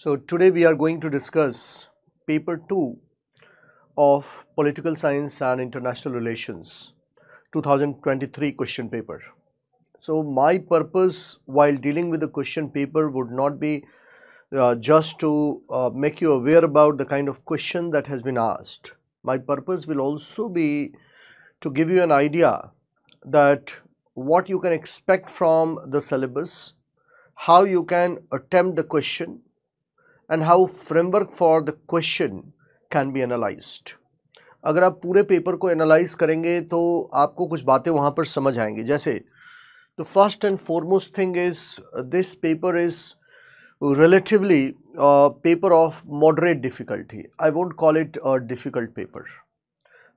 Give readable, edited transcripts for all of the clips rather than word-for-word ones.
So today we are going to discuss paper 2 of Political Science and International Relations 2023 question paper. So my purpose while dealing with the question paper would not be just to make you aware about the kind of question that has been asked. My purpose will also be to give you an idea that what you can expect from the syllabus, how you can attempt the question, and how framework for the question can be analyzed. अगर आप पूरे paper को analyse करेंगे तो आपको कुछ बातें वहाँ पर समझ आएंगी. जैसे the first and foremost thing is this paper is relatively a paper of moderate difficulty. I won't call it a difficult paper.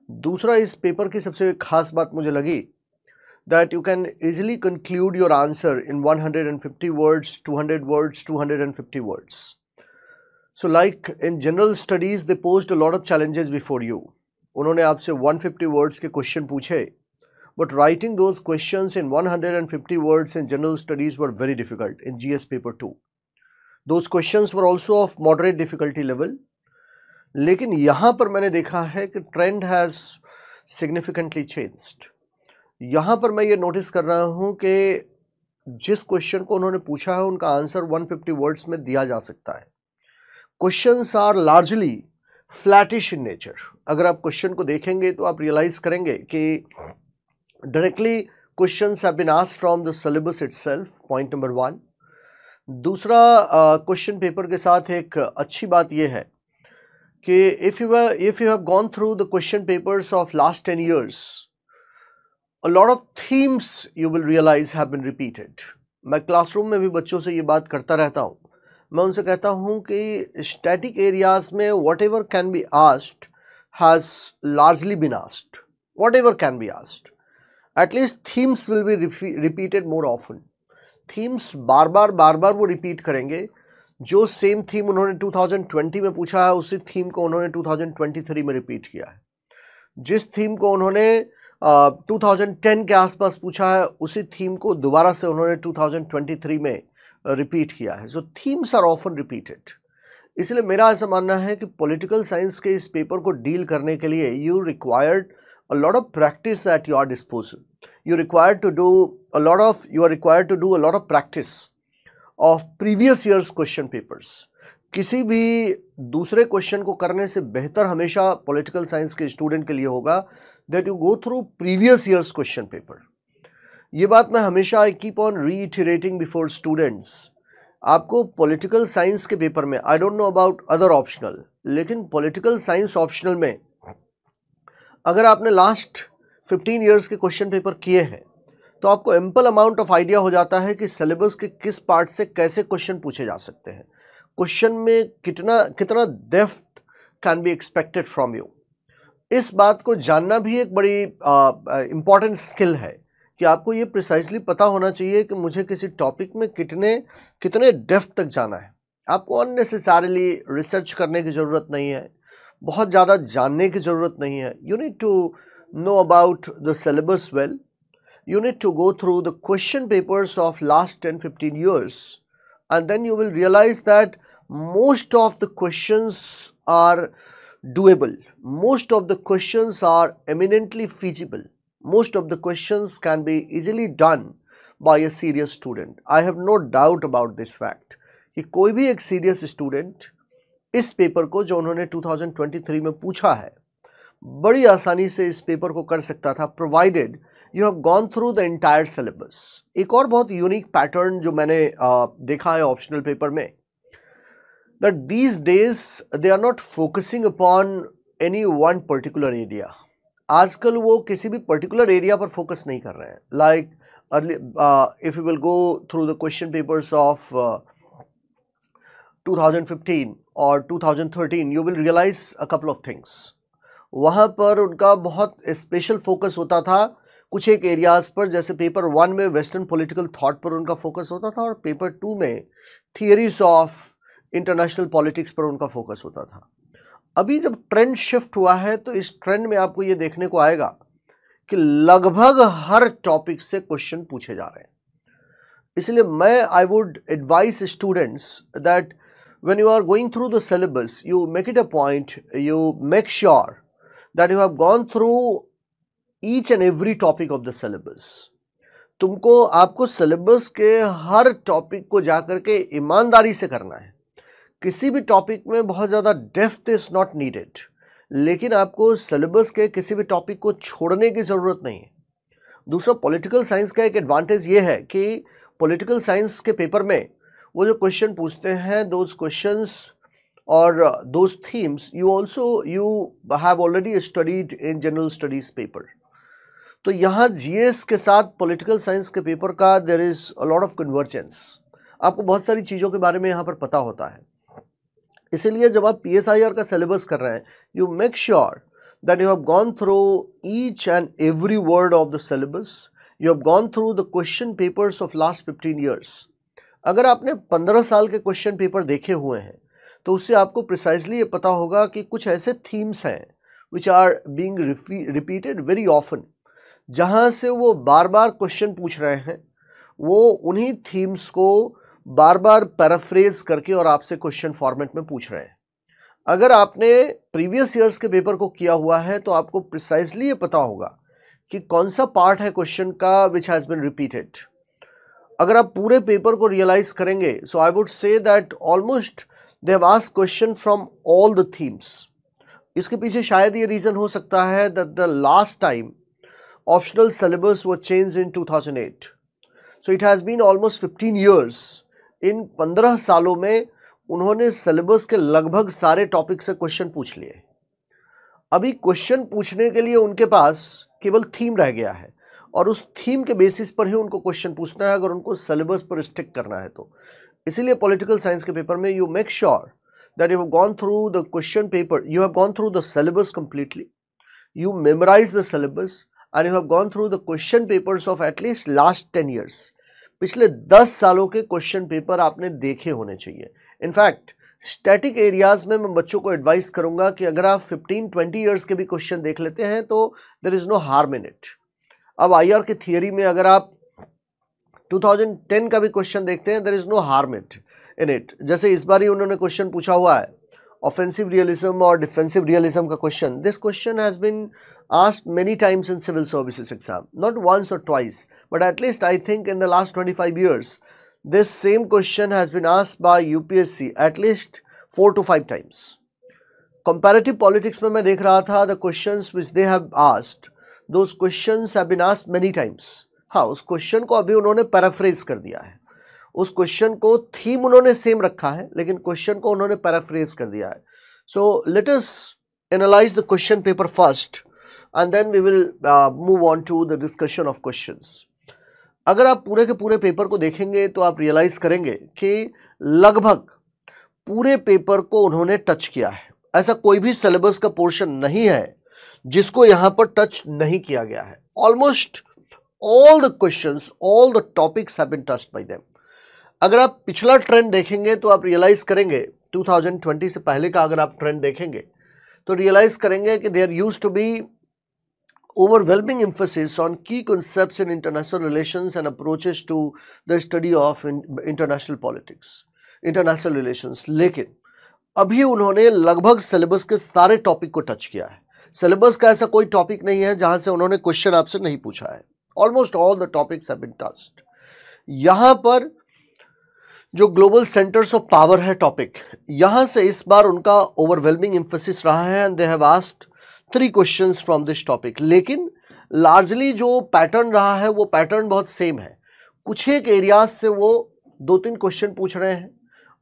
दूसरा इस पेपर की सबसे खास बात मुझे लगी that you can easily conclude your answer in 150 words, 200 words, 250 words. So like in general studies they posed a lot of challenges before you. उन्होंने आपसे 150 words के question पूछे, but writing those questions in 150 words in general studies were very difficult in GS paper 2. Those questions were also of moderate difficulty level. लेकिन यहाँ पर मैंने देखा है कि trend has significantly changed. यहाँ पर मैं ये notice कर रहा हूँ कि जिस question को उन्होंने पूछा है उनका आंसर 150 words में दिया जा सकता है. Questions are largely flattish in nature. अगर आप क्वेश्चन को देखेंगे तो आप रियलाइज करेंगे कि directly questions have been asked from the syllabus itself. Point number 1. दूसरा क्वेश्चन पेपर के साथ एक अच्छी बात यह है कि if you have gone through the question papers of last 10 years, a lot of themes you will realize have been repeated. मैं क्लासरूम में भी बच्चों से ये बात करता रहता हूँ. मैं उनसे कहता हूँ कि स्टैटिक एरियाज में whatever can be asked has largely been asked. Whatever can be asked. At least themes will be repeated more often. Themes बार बार वो repeat करेंगे. जो सेम थीम उन्होंने 2020 में पूछा है उसी थीम को उन्होंने 2023 में रिपीट किया है. जिस थीम को उन्होंने 2010 के आसपास पूछा है उसी थीम को दोबारा से उन्होंने 2023 में रिपीट किया है. सो थीम्स आर ऑफन रिपीटेड. इसलिए मेरा ऐसा मानना है कि पॉलिटिकल साइंस के इस पेपर को डील करने के लिए you required a lot of practice at your disposal. You are required to do a lot of practice of previous years question papers. किसी भी दूसरे क्वेश्चन को करने से बेहतर हमेशा पॉलिटिकल साइंस के स्टूडेंट के लिए होगा that you go through previous years question paper. ये बात मैं हमेशा I keep on reiterating before students. आपको पॉलिटिकल साइंस के पेपर में, I don't know about other optional, लेकिन पॉलिटिकल साइंस ऑप्शनल में अगर आपने लास्ट 15 years के क्वेश्चन पेपर किए हैं तो आपको एम्पल अमाउंट ऑफ आइडिया हो जाता है कि सिलेबस के किस पार्ट से कैसे क्वेश्चन पूछे जा सकते हैं. क्वेश्चन में कितना depth can be expected from you. इस बात को जानना भी एक बड़ी इंपॉर्टेंट स्किल है कि आपको ये प्रिसाइसली पता होना चाहिए कि मुझे किसी टॉपिक में कितने डेप्थ तक जाना है. आपको अननेसेसरीली रिसर्च करने की ज़रूरत नहीं है, बहुत ज़्यादा जानने की ज़रूरत नहीं है. You need to know about the syllabus well. You need to go through the question papers of last 10-15 years and then you will realize that most of the questions are doable. Most of the questions are eminently feasible. Most of the questions can be easily done by a serious student. I have no doubt about this fact कि कोई भी एक serious student इस paper को जो उन्होंने 2023 में पूछा है बड़ी आसानी से इस पेपर को कर सकता था, provided you have gone through the entire syllabus. एक और बहुत यूनिक पैटर्न जो मैंने देखा है ऑप्शनल पेपर में, that these days they are not focusing upon any one particular area. आजकल वो किसी भी पर्टिकुलर एरिया पर फोकस नहीं कर रहे हैं. Like if you will go through the question papers of 2015 और 2013 you will realise a couple of things. वहाँ पर उनका बहुत स्पेशल फोकस होता था कुछ एक एरियाज पर. जैसे पेपर 1 में वेस्टर्न पॉलिटिकल थॉट पर उनका फोकस होता था और पेपर 2 में थियरीज ऑफ इंटरनेशनल पॉलिटिक्स पर उनका फोकस होता था. अभी जब ट्रेंड शिफ्ट हुआ है तो इस ट्रेंड में आपको ये देखने को आएगा कि लगभग हर टॉपिक से क्वेश्चन पूछे जा रहे हैं. इसलिए मैं आई would advice students that when you are going through the syllabus, you make it a point, you make sure that you have gone through each and every topic of the syllabus. तुमको आपको syllabus के हर topic को जाकर के ईमानदारी से करना है. किसी भी टॉपिक में बहुत ज़्यादा डेप्थ इज नॉट नीडेड, लेकिन आपको सिलेबस के किसी भी टॉपिक को छोड़ने की ज़रूरत नहीं है. दूसरा, पॉलिटिकल साइंस का एक एडवांटेज ये है कि पॉलिटिकल साइंस के पेपर में वो जो क्वेश्चन पूछते हैं, दोज क्वेश्चंस और those themes you have already studied in general studies paper. तो यहाँ जीएस के साथ पॉलिटिकल साइंस के पेपर का there is a lot of convergence. आपको बहुत सारी चीज़ों के बारे में यहाँ पर पता होता है. इसीलिए जब आप PSIR का सिलेबस कर रहे हैं, you make sure that you have gone through each and every word of the syllabus. You have gone through the question papers of last 15 years. अगर आपने 15 साल के क्वेश्चन पेपर देखे हुए हैं तो उससे आपको प्रिसाइजली ये पता होगा कि कुछ ऐसे थीम्स हैं which are being repeated very often, जहाँ से वो बार बार क्वेश्चन पूछ रहे हैं, वो उन्हीं थीम्स को बार बार पैराफ्रेज करके और आपसे क्वेश्चन फॉर्मेट में पूछ रहे हैं. अगर आपने प्रीवियस ईयर्स के पेपर को किया हुआ है तो आपको प्रिसाइजली ये पता होगा कि कौन सा पार्ट है क्वेश्चन का विच हैज़ बिन रिपीटेड. अगर आप पूरे पेपर को रियलाइज करेंगे, so I would say that almost they have asked question from all the themes. इसके पीछे शायद ये रीज़न हो सकता है that the last time optional syllabus वो change in 2008. So it has been almost 15 years. इन 15 सालों में उन्होंने सिलेबस के लगभग सारे टॉपिक से क्वेश्चन पूछ लिए. अभी क्वेश्चन पूछने के लिए उनके पास केवल थीम रह गया है और उस थीम के बेसिस पर ही उनको क्वेश्चन पूछना है अगर उनको सिलेबस पर स्टिक करना है तो. इसीलिए पॉलिटिकल साइंस के पेपर में you make sure that you have gone through the question paper, you have gone through the syllabus completely, you memorise the syllabus and you have gone through the question papers of at least last 10 years. पिछले 10 सालों के question paper आपने देखे होने चाहिए. In fact static areas में मैं बच्चों को एडवाइस करूंगा कि अगर आप 15-20 ईयर्स के भी क्वेश्चन देख लेते हैं तो there is no harm in it. अब आईआर की थियरी में अगर आप 2010 का भी क्वेश्चन देखते हैं, there is no harm in it. जैसे इस बार ही उन्होंने क्वेश्चन पूछा हुआ है ऑफेंसिव रियलिज्म और डिफेंसिव रियलिज्म का question. This question has been asked many times in civil services exam, not once or twice, but at least I think in the last 25 years this same question has been asked by UPSC at least 4 to 5 times. Comparative politics में मैं देख रहा था, the questions which they have asked, those questions have been asked many times. हाँ, उस question को अभी उन्होंने पैराफ्रेज कर दिया है. उस क्वेश्चन को थीम उन्होंने सेम रखा है लेकिन क्वेश्चन को उन्होंने पैराफ्रेज कर दिया है. So let us analyze the question paper first and then we will move on to the discussion of questions. अगर आप पूरे के पूरे पेपर को देखेंगे तो आप रियलाइज करेंगे कि लगभग पूरे पेपर को उन्होंने टच किया है. ऐसा कोई भी सिलेबस का पोर्शन नहीं है जिसको यहाँ पर टच नहीं किया गया है. Almost all the questions, all the topics have been touched by them. अगर आप पिछला ट्रेंड देखेंगे तो आप रियलाइज करेंगे 2020 से पहले का अगर आप ट्रेंड देखेंगे तो रियलाइज करेंगे कि there used to be overwhelming emphasis on key concepts in international relations and approaches to the study of international politics, international relations. लेकिन अभी उन्होंने लगभग सिलेबस के सारे टॉपिक को टच किया है. सिलेबस का ऐसा कोई टॉपिक नहीं है जहां से उन्होंने क्वेश्चन आपसे नहीं पूछा है. Almost all the topics have been touched. यहाँ पर जो ग्लोबल सेंटर्स ऑफ पावर है टॉपिक, यहाँ से इस बार उनका ओवरवेलमिंग एम्फेसिस रहा है and they have asked 3 questions from this topic. लेकिन लार्जली जो पैटर्न रहा है वो पैटर्न बहुत सेम है. कुछ एक एरियाज से वो 2-3 क्वेश्चन पूछ रहे हैं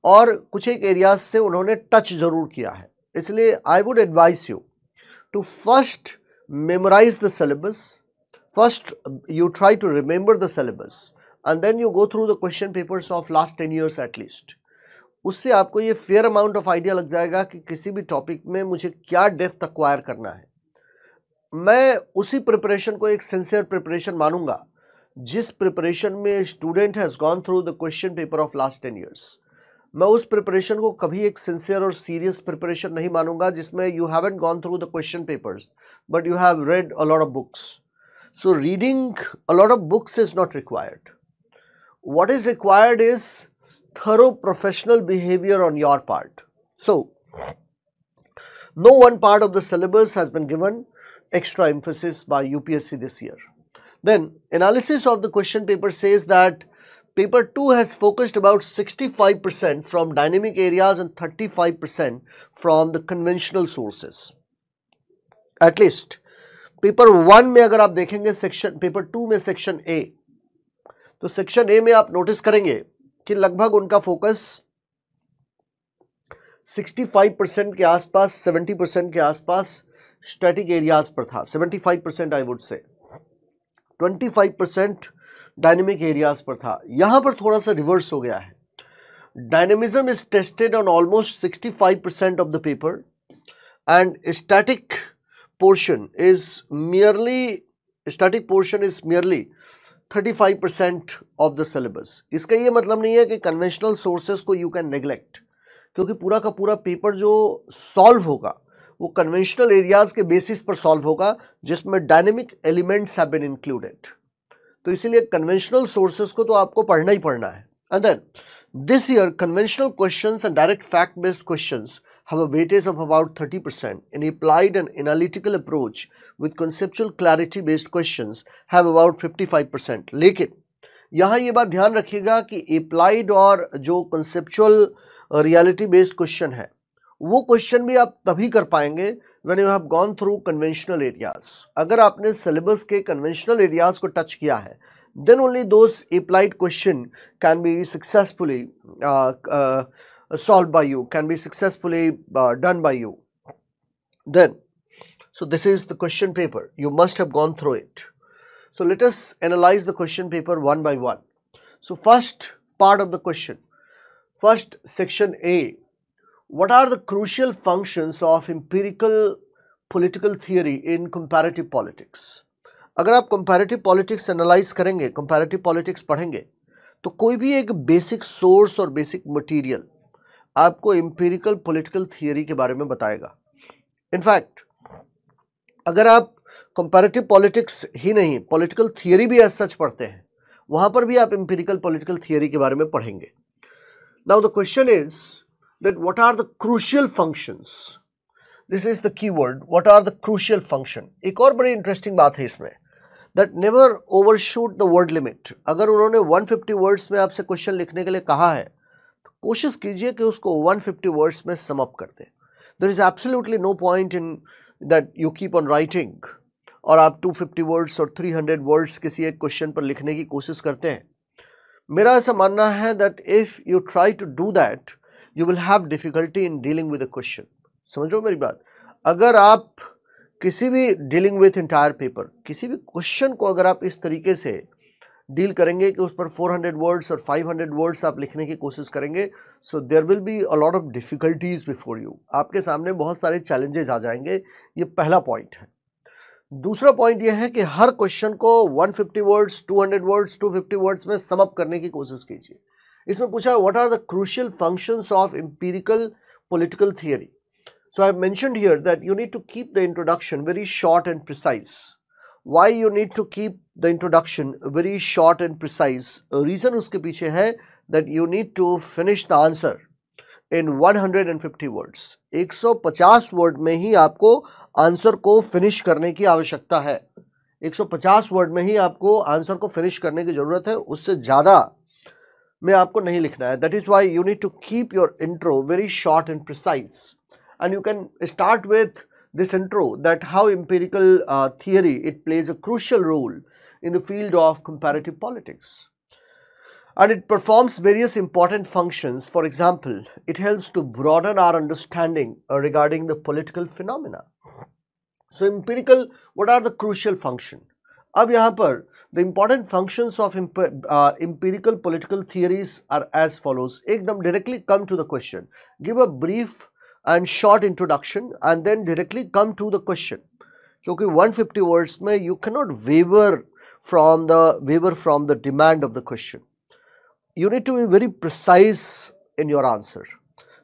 और कुछ एक एरियाज से उन्होंने टच जरूर किया है. इसलिए I would advice you to first memorise the syllabus, first you try to remember the syllabus and then you go through the question papers of last 10 years at least. उससे आपको ये फेयर अमाउंट ऑफ आइडिया लग जाएगा कि किसी भी topic में मुझे क्या डेप्थ एक्वायर करना है. मैं उसी प्रिपरेशन को एक सिंसियर प्रिपरेशन मानूंगा जिस प्रिपरेशन में student has gone through the question paper of last 10 years. मैं उस प्रिपरेशन को कभी एक सिंसियर और सीरियस प्रिपरेशन नहीं मानूंगा जिसमें you haven't gone through the question papers but you have read a lot of books. So reading a lot of books is not required. What is required is thorough professional behavior on your part. So, no one part of the syllabus has been given extra emphasis by UPSC this year. Then, analysis of the question paper says that paper 2 has focused about 65% from dynamic areas and 35% from the conventional sources. At least, paper 1 में अगर आप देखेंगे section, paper 2 में section A, तो section A में आप notice करेंगे कि लगभग उनका फोकस 65% के आसपास, 70% के आसपास स्टैटिक एरियाज पर था. 75% आई वुड से, 25% डायनेमिक एरियाज पर था. यहां पर थोड़ा सा रिवर्स हो गया है. Dynamism is tested on almost 65% of the paper and static portion is merely 35% of the syllabus. इसका ये मतलब नहीं है कि conventional sources को you can neglect, क्योंकि पूरा का पूरा पेपर जो सॉल्व होगा वो conventional areas के बेसिस पर सॉल्व होगा जिसमें dynamic elements have been included. तो इसीलिए conventional sources को तो आपको पढ़ना ही पढ़ना है. And then this year conventional questions and direct fact based questions have a weightage of about 30%. In applied and analytical approach with conceptual clarity based questions have about 55%. लेकिन यहाँ ये बात ध्यान रखिएगा कि applied और जो conceptual reality based question है वो question भी आप तभी कर पाएंगे when you have gone through conventional areas. अगर आपने syllabus के conventional areas को touch किया है, then only those applied question can be successfully solved by you, can be successfully done by you. Then, so this is the question paper. You must have gone through it. So let us analyze the question paper one by one. So first part of the question, first section A. What are the crucial functions of empirical political theory in comparative politics? अगर आप comparative politics analyze करेंगे, comparative politics पढ़ेंगे, तो कोई भी एक basic source और basic material आपको empirical political theory के बारे में बताएगा. इनफैक्ट अगर आप comparative politics ही नहीं, political theory भी as such पढ़ते हैं, वहाँ पर भी आप empirical political theory के बारे में पढ़ेंगे. Now the question is that what are the crucial functions? This is the keyword. What are the crucial function? एक और बड़ी interesting बात है इसमें, that never overshoot the word limit. अगर उन्होंने 150 words में आपसे क्वेश्चन लिखने के लिए कहा है, तो कोशिश कीजिए कि उसको 150 words में sum up कर दें. There is absolutely no point in that you keep on writing और आप 250 words और 300 words किसी एक क्वेश्चन पर लिखने की कोशिश करते हैं. मेरा ऐसा मानना है that if you try to do that, you will have difficulty in dealing with the question. समझो मेरी बात. अगर आप किसी भी dealing with entire paper, किसी भी क्वेश्चन को अगर आप इस तरीके से डील करेंगे कि उस पर 400 words और 500 words आप लिखने की कोशिश करेंगे, so there will be a lot of difficulties before you. आपके सामने बहुत सारे challenges आ जाएंगे. ये पहला पॉइंट है. दूसरा पॉइंट ये है कि हर क्वेश्चन को 150 words, 200 words, 250 words में सम अप करने की कोशिश कीजिए. इसमें पूछा what are the crucial functions of empirical political theory. So I have mentioned here that you need to keep the introduction very short and precise. Why you need to keep the introduction very short and precise? A reason उसके पीछे है that you need to finish the answer in 150 words. 150 word में ही आपको answer को finish करने की आवश्यकता है. 150 वर्ड में ही आपको आंसर को फिनिश करने की जरूरत है. उससे ज़्यादा में आपको नहीं लिखना है. That is why you need to keep your intro very short and precise. And you can start with this intro that how empirical theory it plays a crucial role in the field of comparative politics. And it performs various important functions. For example, it helps to broaden our understanding regarding the political phenomena. So empirical, what are the crucial function? अब यहाँ पर the important functions of empirical political theories are as follows. एकदम directly come to the question. Give a brief and short introduction and then directly come to the question. क्योंकि 150 words में you cannot waver from the demand of the question. You need to be very precise in your answer.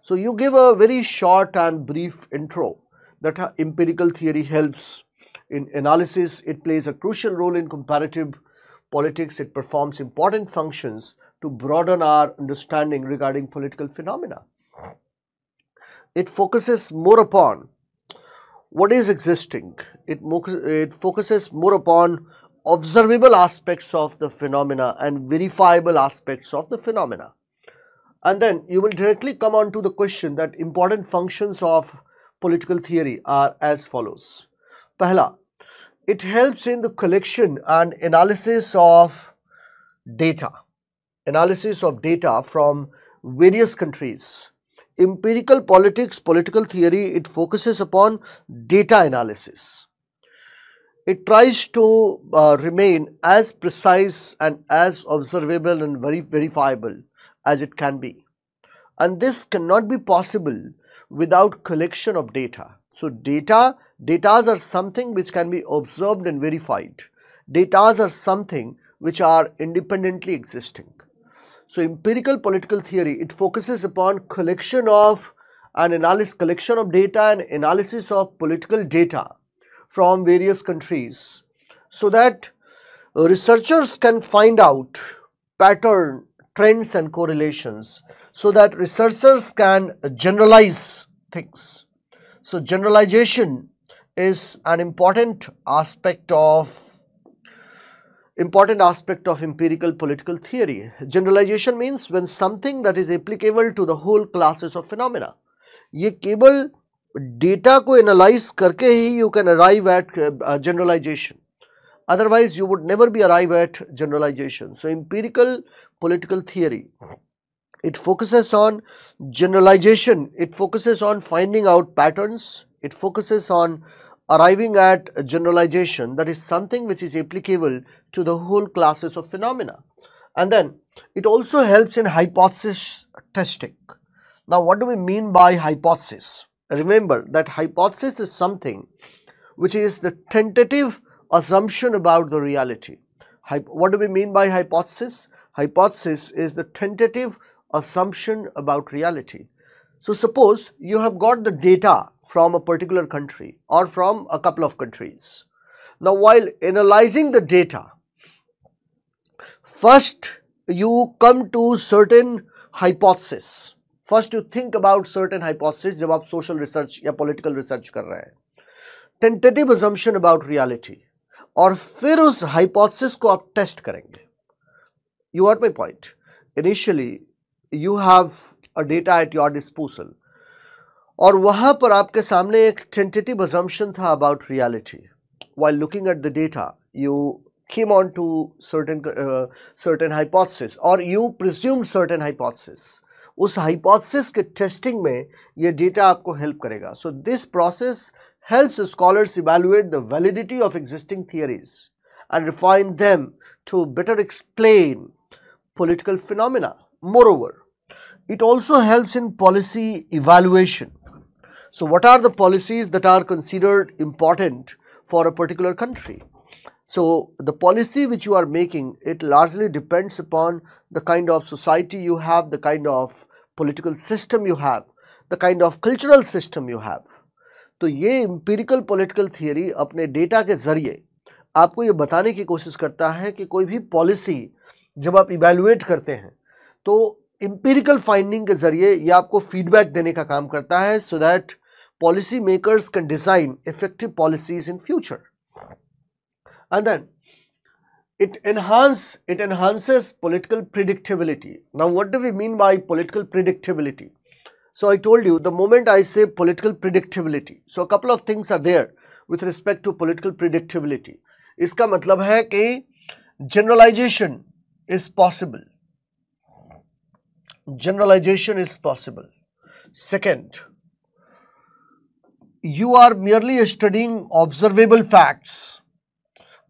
So you give a very short and brief intro that empirical theory helps in analysis. It plays a crucial role in comparative politics. It performs important functions to broaden our understanding regarding political phenomena. It focuses more upon what is existing. It focuses more upon observable aspects of the phenomena and verifiable aspects of the phenomena. And then you will directly come on to the question that important functions of political theory are as follows. Pehla, it helps in the collection and analysis of data from various countries. Empirical politics, political theory, it focuses upon data analysis. It tries to remain as precise and as observable and very verifiable as it can be. And this cannot be possible without collection of data. So datas are something which can be observed and verified. Datas are something which are independently existing. So empirical political theory, it focuses upon collection of data and analysis of political data from various countries, so that researchers can find out pattern, trends and correlations, so that researchers can generalize things. So generalization is an important aspect of empirical political theory. Generalization means when something that is applicable to the whole classes of phenomena. ये केवल data को analyze करके ही you can arrive at generalization. Otherwise, you would never be arrive at generalization. So empirical political theory, it focuses on generalization, it focuses on finding out patterns, it focuses on arriving at a generalization, that is something which is applicable to the whole classes of phenomena. And then it also helps in hypothesis testing. Now, what do we mean by hypothesis? Remember that hypothesis is something which is the tentative assumption about the reality. What do we mean by hypothesis? Hypothesis is the tentative assumption about reality. So suppose you have got the data from a particular country or from a couple of countries. Now, while analyzing the data, first you come to certain hypothesis. First you think about certain hypothesis जब आप social research या political research कर रहे हैं. Tentative assumption about reality. और फिर उस hypothesis को आप test करेंगे. You got my point. Initially, you have a data at your disposal. और वहाँ पर आपके सामने एक tentative assumption था about reality. While looking at the data, you came on to certain hypothesis or you presumed certain hypothesis. उस hypothesis के testing में ये data आपको help करेगा. So this process helps scholars evaluate the validity of existing theories and refine them to better explain political phenomena. Moreover, it also helps in policy evaluation. So what are the policies that are considered important for a particular country? So the policy which you are making, it largely depends upon the kind of society you have, the kind of political system you have, the kind of cultural system you have. तो ये empirical political theory अपने data के जरिए आपको ये बताने की कोशिश करता है कि कोई भी policy जब आप evaluate करते हैं तो empirical finding के जरिए ये आपको feedback देने का काम करता है so that policy makers can design effective policies in future. And then it enhances political predictability. Now, what do we mean by political predictability? So I told you the moment I say political predictability, so a couple of things are there with respect to political predictability. इसका मतलब है कि generalization is possible. Generalization is possible. Second, you are merely studying observable facts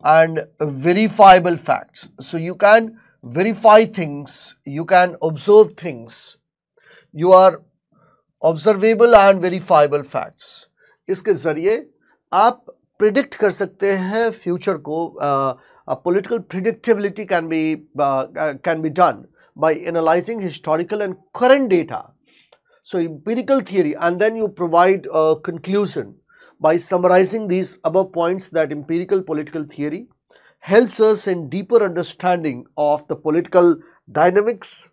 and verifiable facts. So you can verify things, you can observe things. You are observable and verifiable facts. इसके जरिए आप predict कर सकते हैं future को. Political predictability can be done by analyzing historical and current data. So empirical theory, and then you provide a conclusion by summarizing these above points that empirical political theory helps us in deeper understanding of the political Dynamics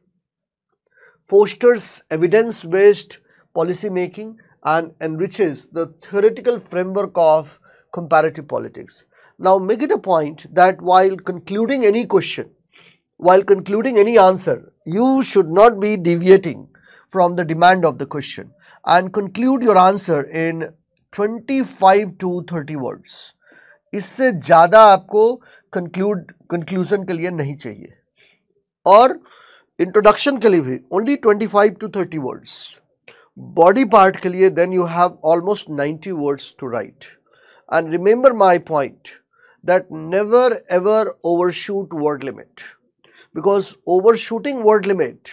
fosters evidence-based policy making and enriches the theoretical framework of comparative politics. Now make it a point that while concluding any question, while concluding any answer, you should not be deviating from the demand of the question and conclude your answer in 25 to 30 words. इससे ज़्यादा आपको conclusion के लिए नहीं चाहिए और introduction के लिए भी only 25 to 30 words. Body part के लिए then you have almost 90 words to write. And remember my point that never ever overshoot word limit, because overshooting word limit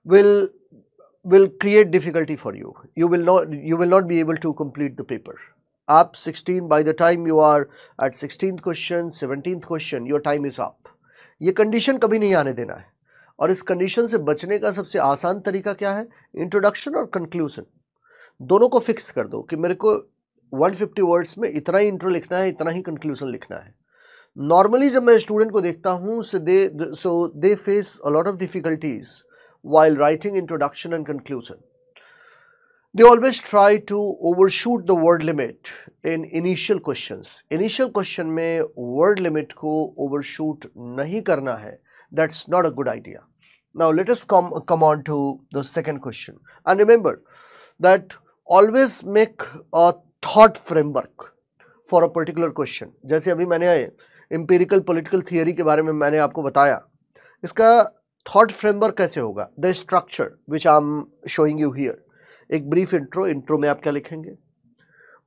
will create difficulty for you. You will not be able to complete the paper. Up 16, by the time you are at 16th question, 17th question, your time is up. ये condition कभी नहीं आने देना है और इस condition से बचने का सबसे आसान तरीका क्या है? इंट्रोडक्शन और कंक्लूजन दोनों को फिक्स कर दो कि मेरे को 150 वर्ड्स में इतना ही इंट्रो लिखना है, इतना ही कंक्लूजन लिखना है. नॉर्मली जब मैं स्टूडेंट को देखता हूँ so they face a lot of difficulties while writing introduction and conclusion. They always try to overshoot the word limit in initial questions. Initial question में word limit को overshoot नहीं करना है. That's not a good idea. Now let us come on to the second question. And remember that always make a thought framework for a particular question. जैसे अभी मैंने empirical political theory के बारे में मैंने आपको बताया. इसका thought framework कैसे होगा? The structure which I am showing you here. एक ब्रीफ इंट्रो में आप क्या लिखेंगे,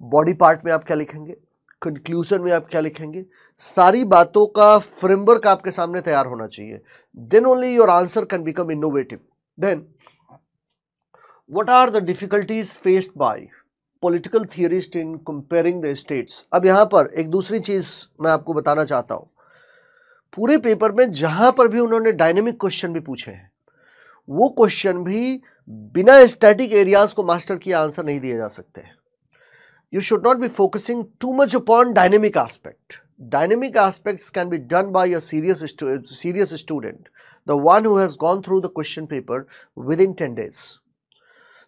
बॉडी पार्ट में आप क्या लिखेंगे, कंक्लूजन में आप क्या लिखेंगे, सारी बातों का फ्रेमवर्क आपके सामने तैयार होना चाहिए. Then only your answer can become innovative. Then what are the difficulties faced by political theorist in comparing the states. अब यहाँ पर एक दूसरी चीज मैं आपको बताना चाहता हूँ. पूरे पेपर में जहां पर भी उन्होंने डायनेमिक क्वेश्चन भी पूछे हैं, वो क्वेश्चन भी बिना स्टैटिक एरियाज को मास्टर किए आंसर नहीं दिए जा सकते. You should not be focusing too much upon dynamic aspect. Dynamic aspects can be done by a serious student, the one who has gone through the question paper within 10 days.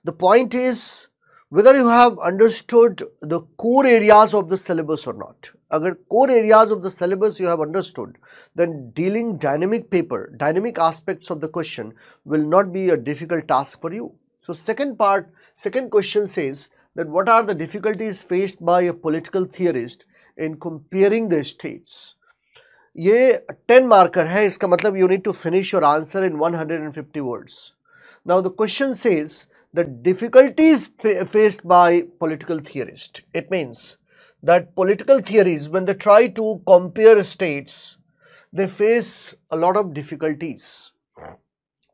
The point is whether you have understood the core areas of the syllabus or not. अगर core areas of the syllabus you have understood, then dealing dynamic paper, dynamic aspects of the question will not be a difficult task for you. So second question says that what are the difficulties faced by a political theorist in comparing the states. ये 10 marker है, इसका मतलब you need to finish your answer in 150 words. Now the question says the difficulties faced by political theorists. It means that political theories, when they try to compare states, they face a lot of difficulties.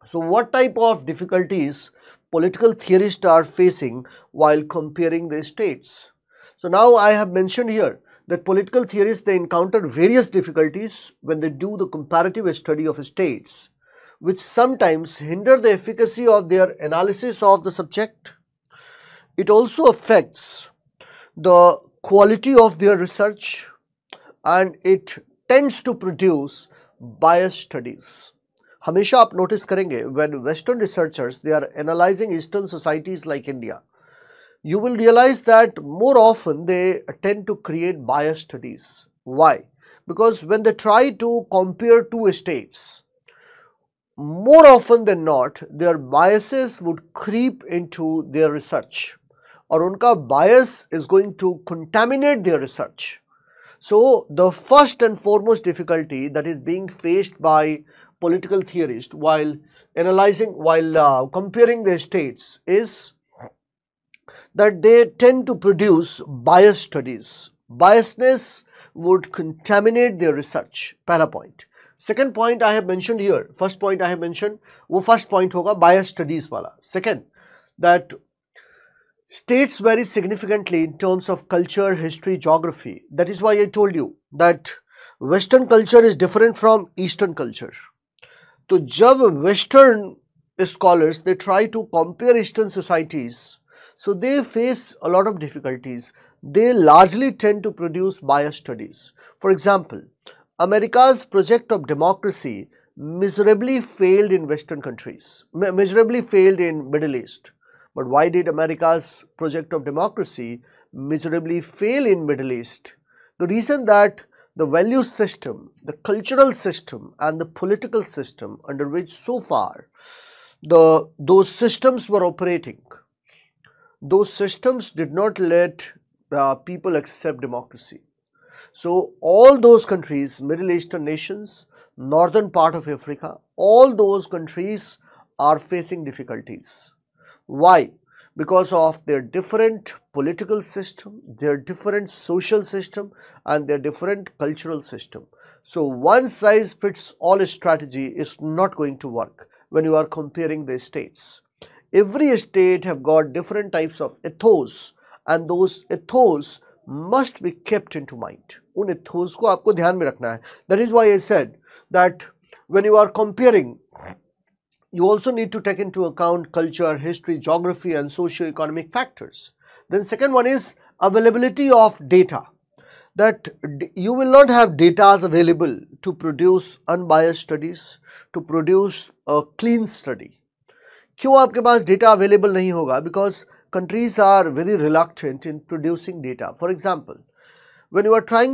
So what type of difficulties political theorists are facing while comparing the states? So now I have mentioned here that political theorists, they encounter various difficulties when they do the comparative study of states, which sometimes hinder the efficacy of their analysis of the subject. It also affects the quality of their research and it tends to produce biased studies. हमेशा आप notice करेंगे when Western researchers, they are analyzing Eastern societies like India, you will realize that more often they tend to create biased studies. Why? Because when they try to compare two states, more often than not, their biases would creep into their research और उनका bias is going to contaminate their research. So the first and foremost difficulty that is being faced by political theorists while comparing the states is that they tend to produce biased studies. Biasness would contaminate their research. पहला point. Second point I have mentioned here. First point I have mentioned, वो first point होगा biased studies वाला. Second, that states vary significantly in terms of culture, history, geography. That is why I told you that Western culture is different from Eastern culture. तो जब Western scholars, they try to compare Eastern societies, so they face a lot of difficulties. They largely tend to produce biased studies. For example, America's project of democracy miserably failed in Western countries, miserably failed in Middle East. But why did America's project of democracy miserably fail in Middle East? The reason that the value system, the cultural system and the political system under which so far those systems were operating, those systems did not let people accept democracy. So all those countries, Middle Eastern nations, northern part of Africa, all those countries are facing difficulties. Why? Because of their different political system, their different social system and their different cultural system. So one size fits all strategy is not going to work when you are comparing the states. Every state have got different types of ethos and those ethos must be kept into mind. उन ethos को आपको ध्यान में रखना है. That is why I said that when you are comparing, you also need to take into account culture, history, geography and socio-economic factors. Then second one is availability of data. That you will not have data available to produce unbiased studies, to produce a clean study. क्यों आपके पास data available नहीं होगा? Because countries are very reluctant in producing data. For example, when you try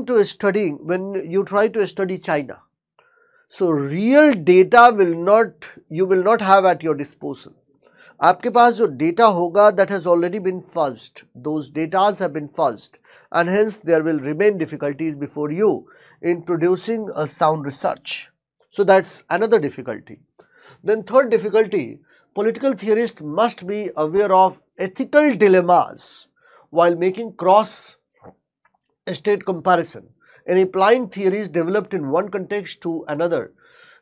to study China, so real data you will not have at your disposal. आपके पास जो data होगा that has already been fuzzed, those data have been fuzzed and hence there will remain difficulties before you in producing a sound research. So that's another difficulty. Then third difficulty, political theorists must be aware of ethical dilemmas while making cross-state comparison, and applying theories developed in one context to another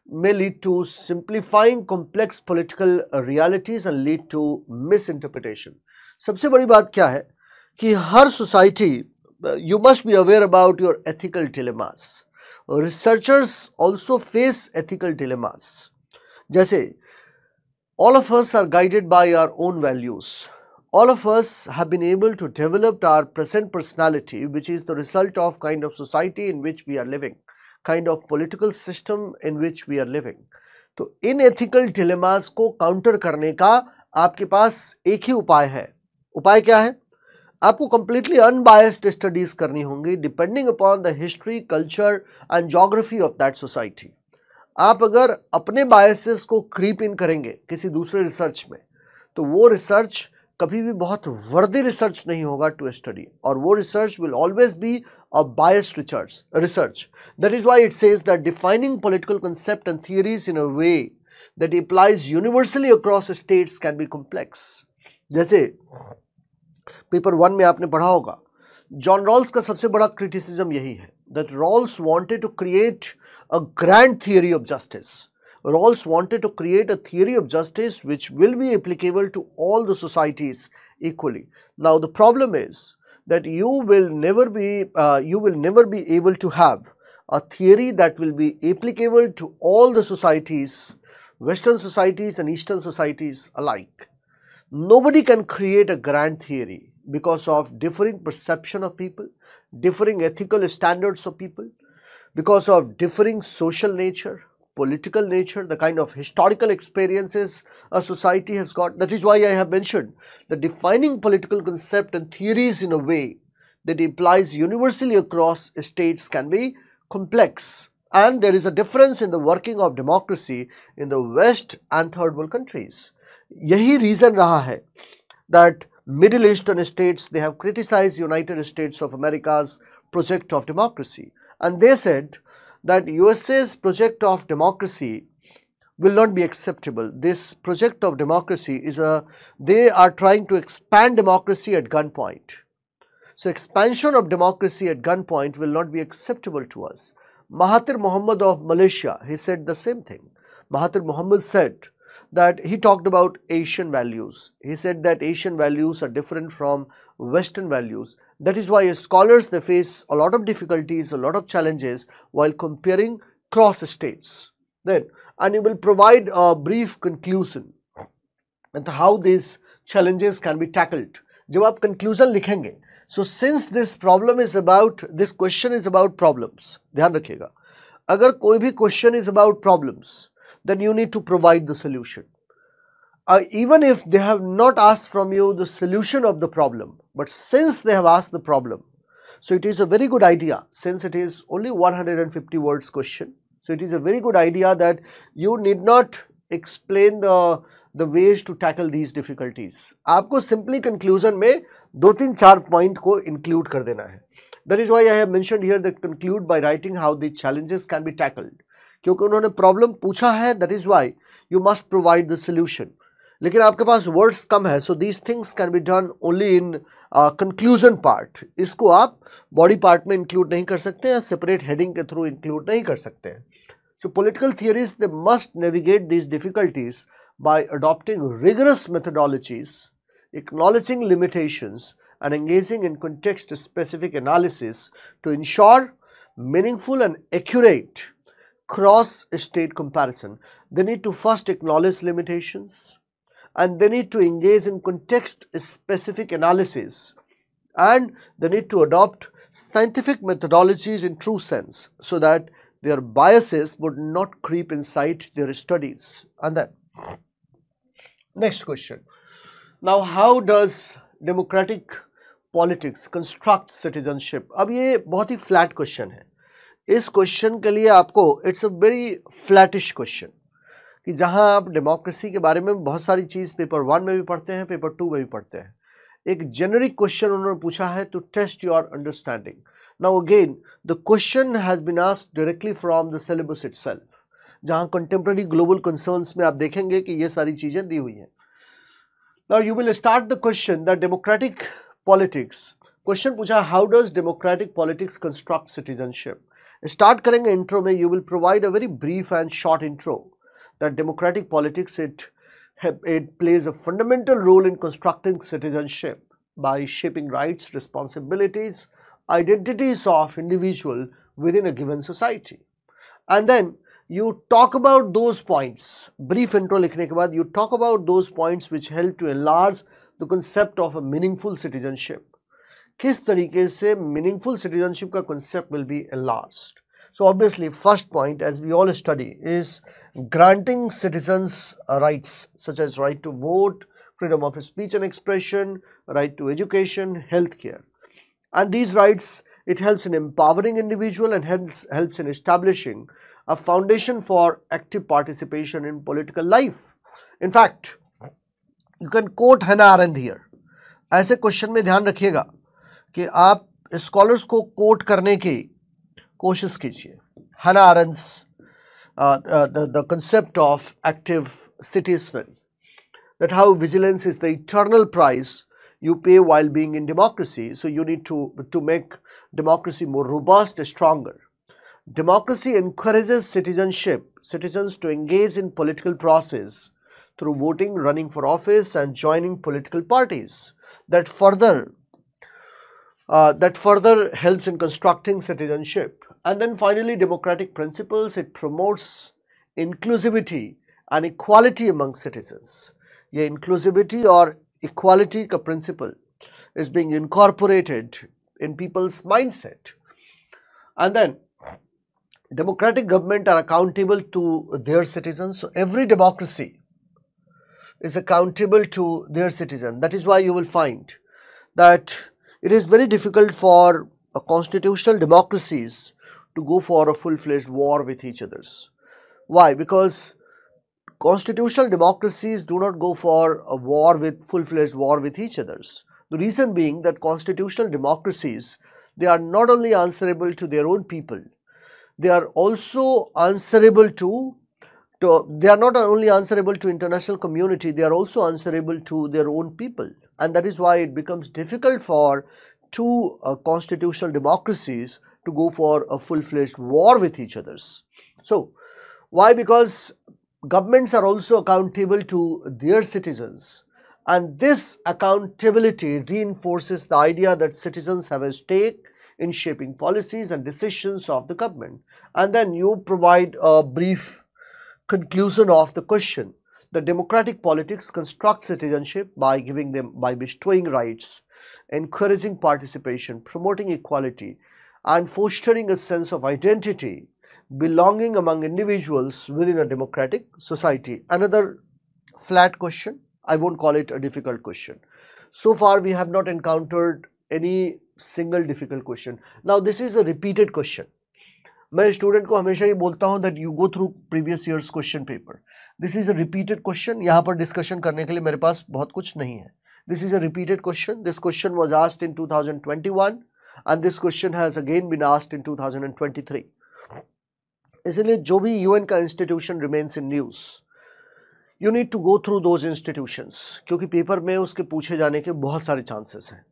may lead to simplifying complex political realities and lead to misinterpretation. सबसे बड़ी बात क्या है कि हर society you must be aware about your ethical dilemmas. Researchers also face ethical dilemmas. जैसे all of us are guided by our own values. All of us have been able to develop our present personality, which is the result of kind of society in which we are living, kind of political system in which we are living. तो इन ethical dilemmas को counter करने का आपके पास एक ही उपाय है. उपाय क्या है? आपको completely unbiased studies करनी होंगी depending upon the history, culture and geography of that society. आप अगर अपने बायसेस को क्रीप इन करेंगे किसी दूसरे रिसर्च में, तो वो रिसर्च कभी भी बहुत वर्दी रिसर्च नहीं होगा टू स्टडी, और वो research will always be a biased research. That is why it says that defining political concept and theories in a way that applies universally across states can be complex. जैसे paper 1 में आपने पढ़ा होगा, John Rawls का सबसे बड़ा criticism यही है that Rawls wanted to create a grand theory of justice. Rawls wanted to create a theory of justice which will be applicable to all the societies equally. Now the problem is that you will never be able to have a theory that will be applicable to all the societies, Western societies and Eastern societies alike. Nobody can create a grand theory because of differing perception of people, differing ethical standards of people, because of differing social nature, political nature, the kind of historical experiences a society has got. That is why I have mentioned that defining political concept and theories in a way that applies universally across states can be complex. And there is a difference in the working of democracy in the West and third world countries. यही reason रहा है that Middle Eastern states, they have criticized United States of America's project of democracy. And they said that USA's project of democracy will not be acceptable. This project of democracy is they are trying to expand democracy at gunpoint. So expansion of democracy at gunpoint will not be acceptable to us. Mahathir Mohamad of Malaysia, he said the same thing. Mahathir Mohamad said that he talked about Asian values. He said that Asian values are different from Western values. That is why scholars, they face a lot of difficulties, a lot of challenges while comparing cross states. Then, and he will provide a brief conclusion and how these challenges can be tackled. जब आप conclusion लिखेंगे, so since this question is about problems, ध्यान रखिएगा, अगर कोई भी question is about problems, then you need to provide the solution. Even if they have not asked from you the solution of the problem, but since they have asked the problem, so it is a very good idea, since it is only 150 words question, so it is a very good idea that you need not explain the ways to tackle these difficulties. आपको simply conclusion में 2-3-4 point को include कर देना है. That is why I have mentioned here that conclude by writing how the challenges can be tackled. क्योंकि उन्होंने problem पूछा है, that is why you must provide the solution. लेकिन आपके पास वर्ड्स कम है, so these things can be done only in conclusion part. इसको आप body part में इंक्लूड नहीं कर सकते हैं, सेपरेट हेडिंग के थ्रू इंक्लूड नहीं कर सकते हैं. सो political theories they must navigate these difficulties bye adopting rigorous methodologies, acknowledging limitations and engaging in context specific analysis to ensure meaningful and accurate cross-state comparison. They need to first acknowledge limitations, and they need to engage in context-specific analysis, and they need to adopt scientific methodologies in true sense so that their biases would not creep inside their studies. And then, next question. Now, how does democratic politics construct citizenship? अब ये बहुत ही flat question है. इस question के लिए आपको it's a very flattish question, कि जहां आप डेमोक्रेसी के बारे में बहुत सारी चीज़ पेपर 1 में भी पढ़ते हैं, पेपर 2 में भी पढ़ते हैं. एक जेनरिक क्वेश्चन उन्होंने पूछा है to test your understanding. Now again the question has been asked directly from the syllabus itself, जहां कंटेम्प्रेरी ग्लोबल कंसर्न्स में आप देखेंगे कि ये सारी चीज़ें दी हुई हैं. Now you will start the question that democratic politics, question पूछा how does democratic politics construct citizenship. Start करेंगे इंट्रो में. You will provide a very brief and short intro that democratic politics it plays a fundamental role in constructing citizenship by shaping rights, responsibilities, identities of individual within a given society. And then you talk about those points. Brief intro लिखने के बाद you talk about those points which help to enlarge the concept of a meaningful citizenship. किस तरीके से meaningful citizenship का concept will be enlarged. So obviously first point, as we all study, is granting citizens rights such as right to vote, freedom of speech and expression, right to education, healthcare. And these rights, it helps in empowering individual and helps in establishing a foundation for active participation in political life. In fact, you can quote Hannah Arendt here. ऐसे question में ध्यान रखिएगा कि आप scholars को coat करने की कोशिश कीजिए. Hannah Arendt's the concept of active citizenry, that how vigilance is the eternal price you pay while being in democracy. So you need to make democracy more robust, stronger. Democracy encourages citizens to engage in political process through voting, running for office, and joining political parties. That further helps in constructing citizenship. And then finally, democratic principles, it promotes inclusivity and equality among citizens. ये inclusivity और equality का principle is being incorporated in people's mindset. And then democratic government are accountable to their citizens. So every democracy is accountable to their citizen. That is why you will find that it is very difficult for constitutional democracies to go for a full-fledged war with each others. Why? Because constitutional democracies do not go for a war with full-fledged war with each others. The reason being that constitutional democracies, they are not only answerable to their own people, they are also answerable to they are not only answerable to international community, they are also answerable to their own people. And that is why it becomes difficult for two constitutional democracies to go for a full-fledged war with each others. So why? Because governments are also accountable to their citizens, and this accountability reinforces the idea that citizens have a stake in shaping policies and decisions of the government. And then you provide a brief conclusion of the question. The democratic politics construct citizenship by bestowing rights, encouraging participation, promoting equality, and fostering a sense of identity belonging among individuals within a democratic society. Another flat question. I won't call it a difficult question. So far we have not encountered any single difficult question. Now this is a repeated question. मैं student को हमेशा ही बोलता हूं that you go through previous year's question paper. This is a repeated question. यहाँ पर discussion करने के लिए मेरे पास बहुत कुछ नहीं है. This is a repeated question. This question was asked in 2021 and this question has again been asked in 2023. इसलिए जो भी UN का institution remains in news, you need to go through those institutions क्योंकि पेपर में उसके पूछे जाने के बहुत सारे चांसेस हैं.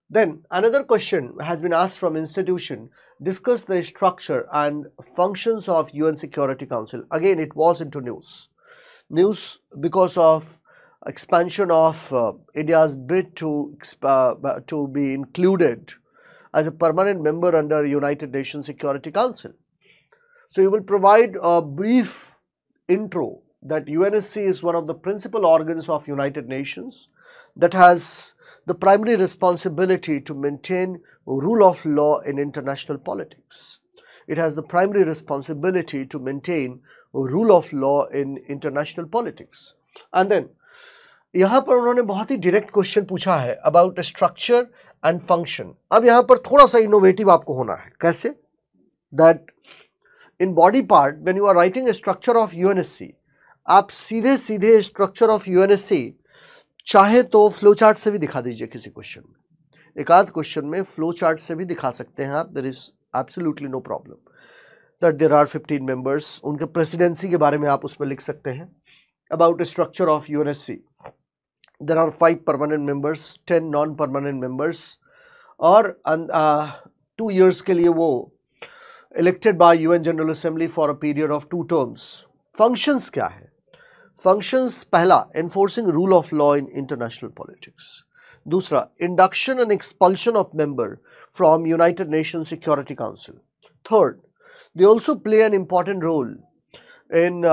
Then another question has been asked from institution. Discuss the structure and functions of UN Security Council. Again, it was into news. News because of expansion of India's bid to be included as a permanent member under United Nations Security Council. So you will provide a brief intro that UNSC is one of the principal organs of United Nations that has the primary responsibility to maintain rule of law in international politics. It has the primary responsibility to maintain rule of law in international politics. And then, यहाँ पर उन्होंने बहुत ही direct question पूछा है about structure and function. अब यहाँ पर थोड़ा सा innovative आपको होना है. कैसे? That in body part, when you are writing a structure of UNSC, आप सीधे सीधे structure of UNSC चाहे तो फ्लो चार्ट से भी दिखा दीजिए किसी क्वेश्चन में. एक आध क्वेश्चन में फ्लो चार्ट से भी दिखा सकते हैं आप. There is absolutely no problem that there are 15 members. उनके प्रेसिडेंसी के बारे में आप उसमें लिख सकते हैं. About structure of UNSC, there are 5 permanent members, 10 non permanent members और 2 years के लिए वो elected by UN general assembly for a period of 2 terms. Functions क्या है? फंक्शंस, पहला, enforcing rule of law in international politics. दूसरा, induction and expulsion of member from united nation security council. Third, they also play an important role in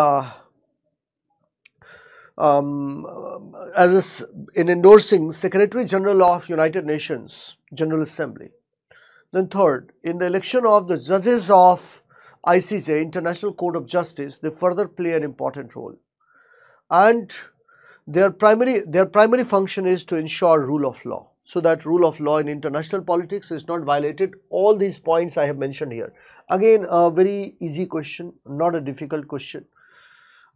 in endorsing Secretary General of United Nations General Assembly. Then third, in the election of the judges of ICJ, International Court of Justice, they further play an important role. And their primary function is to ensure rule of law, so that rule of law in international politics is not violated. All these points I have mentioned here. Again, a very easy question, not a difficult question.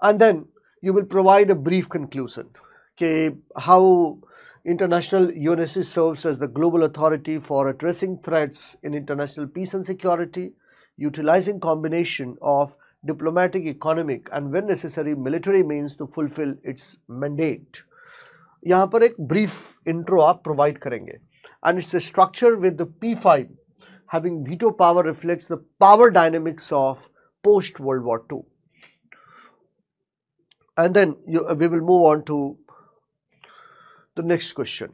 And then you will provide a brief conclusion. Okay, how international UNSC serves as the global authority for addressing threats in international peace and security, utilizing combination of diplomatic, economic and when necessary military means to fulfill its mandate. यहाँ पर एक brief intro आप provide करेंगे. And it's a structure with the P5 having veto power reflects the power dynamics of post World War II. And then we will move on to the next question.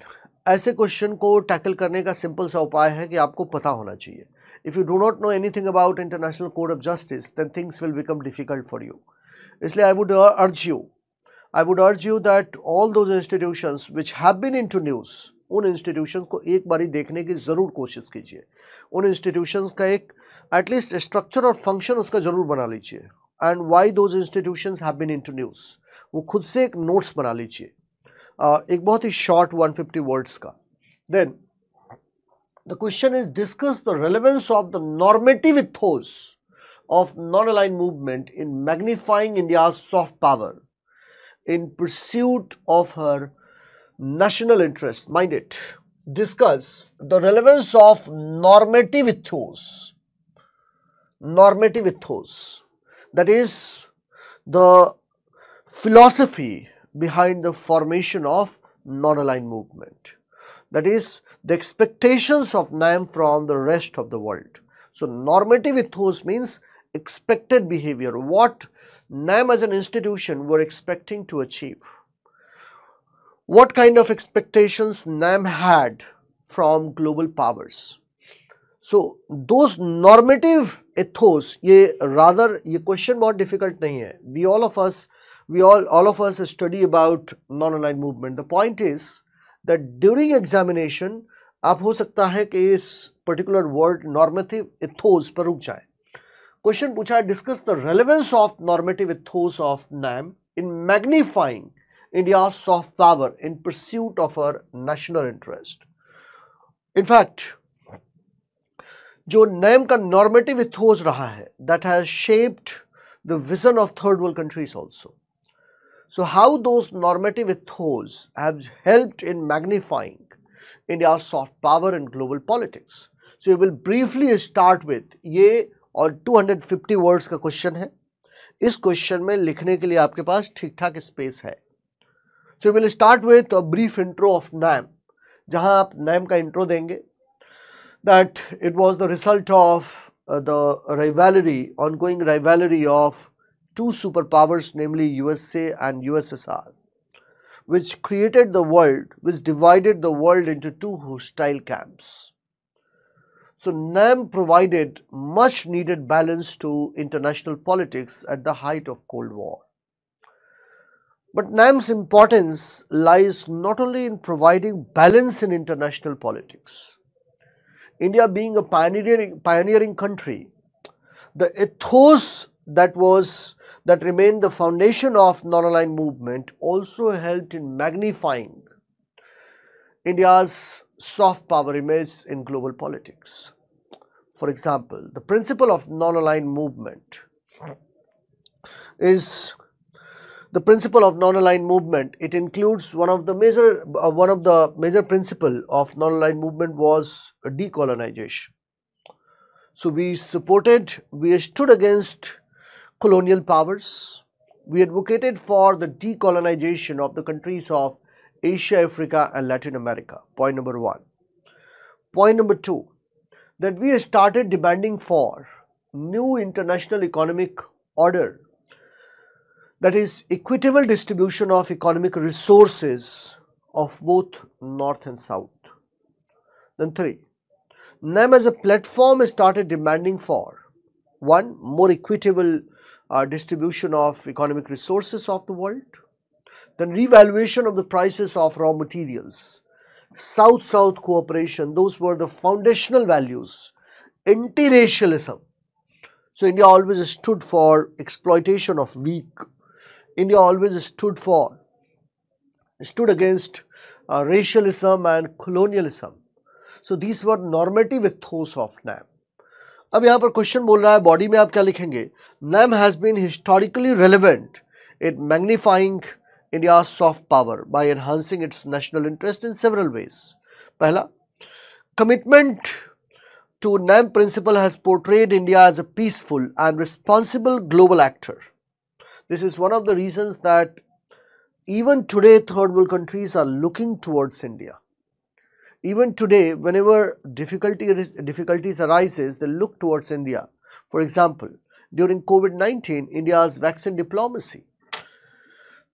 ऐसे question को tackle करने का simple सा उपाय है कि आपको पता होना चाहिए. If you do not know anything about International Court of Justice, then things will become difficult for you. इसलिए I would urge you that all those institutions which have been into news, उन institutions को एक बारी देखने की ज़रूर कोशिश कीजिए. उन institutions का एक at least structure और function उसका ज़रूर बना लीजिए. And why those institutions have been into news, वो खुद से एक notes बना लीजिए. एक बहुत ही short 150 words का. Then the question is, discuss the relevance of the normative ethos of non-aligned movement in magnifying India's soft power in pursuit of her national interest. Mind it. Discuss the relevance of normative ethos. Normative ethos. That is the philosophy behind the formation of non-aligned movement. That is the expectations of NAM from the rest of the world. So normative ethos means expected behavior, what NAM as an institution were expecting to achieve. What kind of expectations NAM had from global powers. So those normative ethos, ये question बहुत difficult नहीं है. all of us study about non-aligned movement. The point is that during examination आप हो सकता है कि इस particular word normative ethos पर रुक जाए. क्वेश्चन पूछा है, discuss the relevance of normative ethos of NAM in magnifying India soft power in pursuit of our national interest. In fact जो नैम का नॉर्मेटिव इथोस रहा है, that has shaped the vision of third world countries also. So how those normative ethos have helped in magnifying India's soft power in global politics. So we will briefly start with ये और 250 words का question है. इस question में लिखने के लिए आपके पास ठीक ठाक स्पेस है. So we will start with a brief intro of NAM, जहां आप NAM का इंट्रो देंगे. That it was the result of the rivalry, ongoing rivalry of two superpowers, namely USA and USSR, which created the world, which divided the world into two hostile camps. So NAM provided much needed balance to international politics at the height of Cold War. But NAM's importance lies not only in providing balance in international politics. India being a pioneering country, the ethos that remained the foundation of non-aligned movement also helped in magnifying India's soft power image in global politics. For example, the principle of non-aligned movement it includes one of the major principle of non-aligned movement was decolonization. So we stood against colonial powers. We advocated for the decolonization of the countries of Asia, Africa and Latin America. Point number one. Point number two, that we started demanding for new international economic order, that is equitable distribution of economic resources of both North and South. Then three, NAM as a platform started demanding for one, more equitable distribution of economic resources of the world, then revaluation of the prices of raw materials, South-South cooperation, those were the foundational values, anti-racialism. So India always stood for exploitation of weak. India always stood against racialism and colonialism. So these were normative ethos of NAM. अब यहाँ पर question बोल रहा है, body में आप क्या लिखेंगे? NAM has been historically relevant in magnifying India's soft power by enhancing its national interest in several ways. पहला, commitment to NAM principle has portrayed India as a peaceful and responsible global actor. This is one of the reasons that even today third world countries are looking towards India. Even today, whenever difficulties arises, they look towards India. For example, during COVID-19, India's vaccine diplomacy.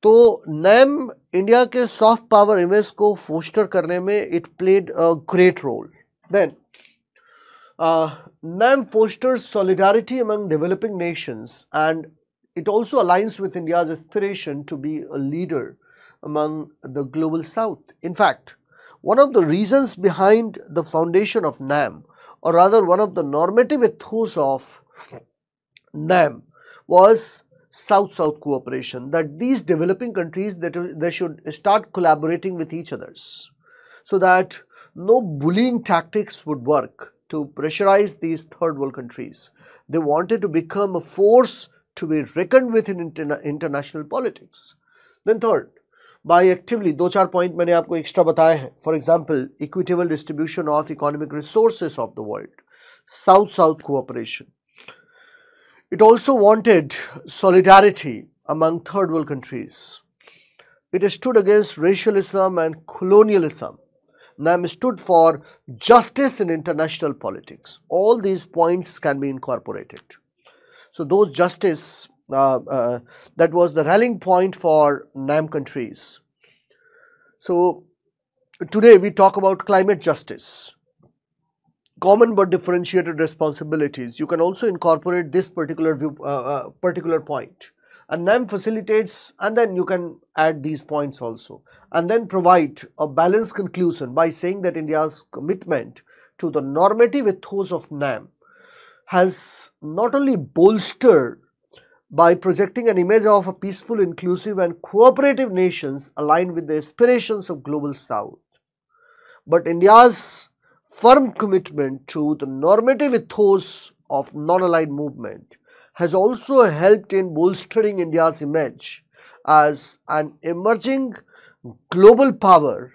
तो NAM India के soft power image को poster करने में it played a great role. Then, NAM fosters solidarity among developing nations and it also aligns with India's aspiration to be a leader among the global South. In fact, one of the reasons behind the foundation of NAM, or rather one of the normative ethos of NAM, was South-South cooperation, that these developing countries, they should start collaborating with each others so that no bullying tactics would work to pressurize these third world countries. They wanted to become a force to be reckoned with in international politics. Then third, by actively, दो चार point मैंने आपको extra बताए हैं. For example, equitable distribution of economic resources of the world, south-south cooperation. It also wanted solidarity among third world countries. It stood against racialism and colonialism. NAM stood for justice in international politics. All these points can be incorporated. So those justice, that was the rallying point for NAM countries. So today we talk about climate justice. Common but differentiated responsibilities. You can also incorporate this particular point, and NAM facilitates, and then you can add these points also, and then provide a balanced conclusion by saying that India's commitment to the normative ethos of NAM has not only bolstered by projecting an image of a peaceful, inclusive and cooperative nations aligned with the aspirations of global South, but India's firm commitment to the normative ethos of non-aligned movement has also helped in bolstering India's image as an emerging global power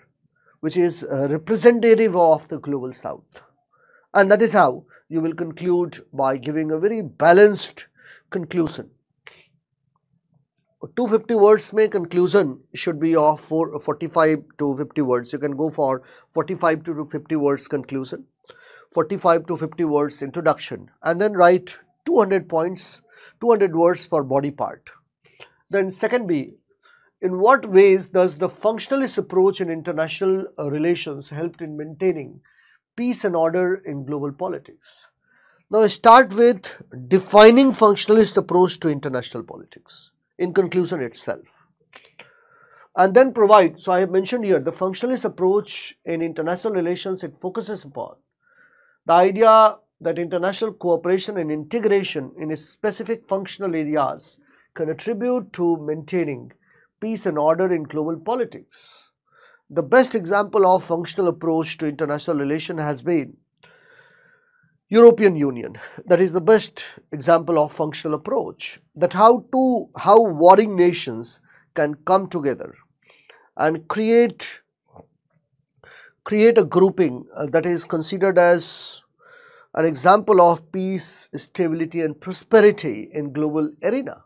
which is representative of the global South. And that is how you will conclude by giving a very balanced conclusion. 250 words में conclusion should be of 45 to 50 words. You can go for 45 to 50 words conclusion, 45 to 50 words introduction, and then write 200 points, 200 words per body part. Then second B, in what ways does the functionalist approach in international relations help in maintaining peace and order in global politics? Now start with defining functionalist approach to international politics in conclusion itself, and then provide. So I have mentioned here the functionalist approach in international relations. It focuses upon the idea that international cooperation and integration in specific functional areas can attribute to maintaining peace and order in global politics. The best example of functional approach to international relation has been European Union. That is the best example of functional approach, that how warring nations can come together and create a grouping that is considered as an example of peace, stability and prosperity in global arena.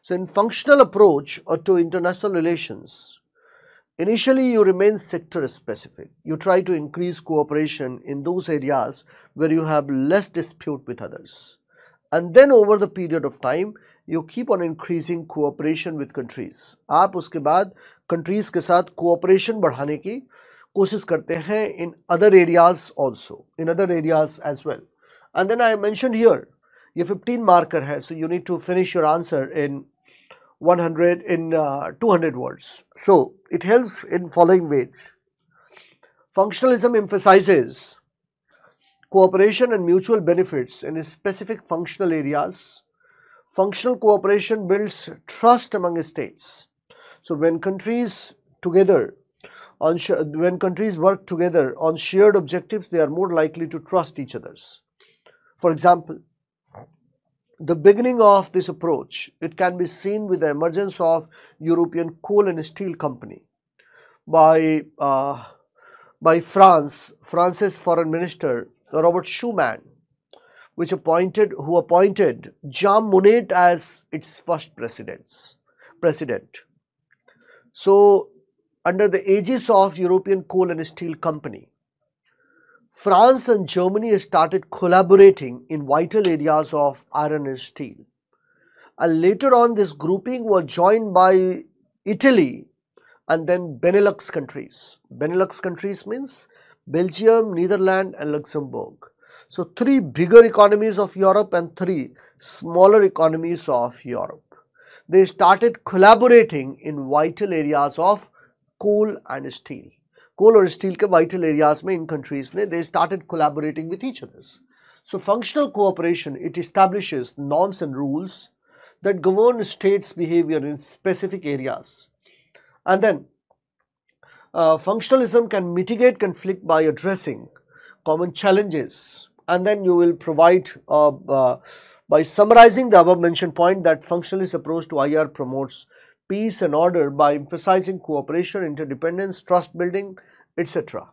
So in functional approach to international relations, initially you remain sector specific. You try to increase cooperation in those areas where you have less dispute with others. And then over the period of time, you keep on increasing cooperation with countries. आप उसके बाद countries के साथ cooperation बढ़ाने की कोशिश करते हैं in other areas also, in other areas as well. And then I mentioned here, ये 15 marker है, so you need to finish your answer in 200 words. So it helps in following ways. Functionalism emphasizes cooperation and mutual benefits in specific functional areas. Functional cooperation builds trust among states. So when countries work together on shared objectives, they are more likely to trust each other. For example, the beginning of this approach, it can be seen with the emergence of European Coal and Steel Company by France's Foreign Minister Robert Schuman, who appointed Jean Monnet as its first president. So under the aegis of European Coal and Steel Company, France and Germany started collaborating in vital areas of iron and steel. And later on, this grouping was joined by Italy and then Benelux countries. Benelux countries means Belgium, Netherlands and Luxembourg. So 3 bigger economies of Europe and 3 smaller economies of Europe. They started collaborating in vital areas of coal and steel. Coal और steel के vital areas में in countries ने they started collaborating with each other. So functional cooperation, it establishes norms and rules that govern states' behavior in specific areas. And then functionalism can mitigate conflict by addressing common challenges. And then you will provide by summarizing the above mentioned point that functionalist approach to IR promotes peace and order by emphasizing cooperation, interdependence, trust building, etc.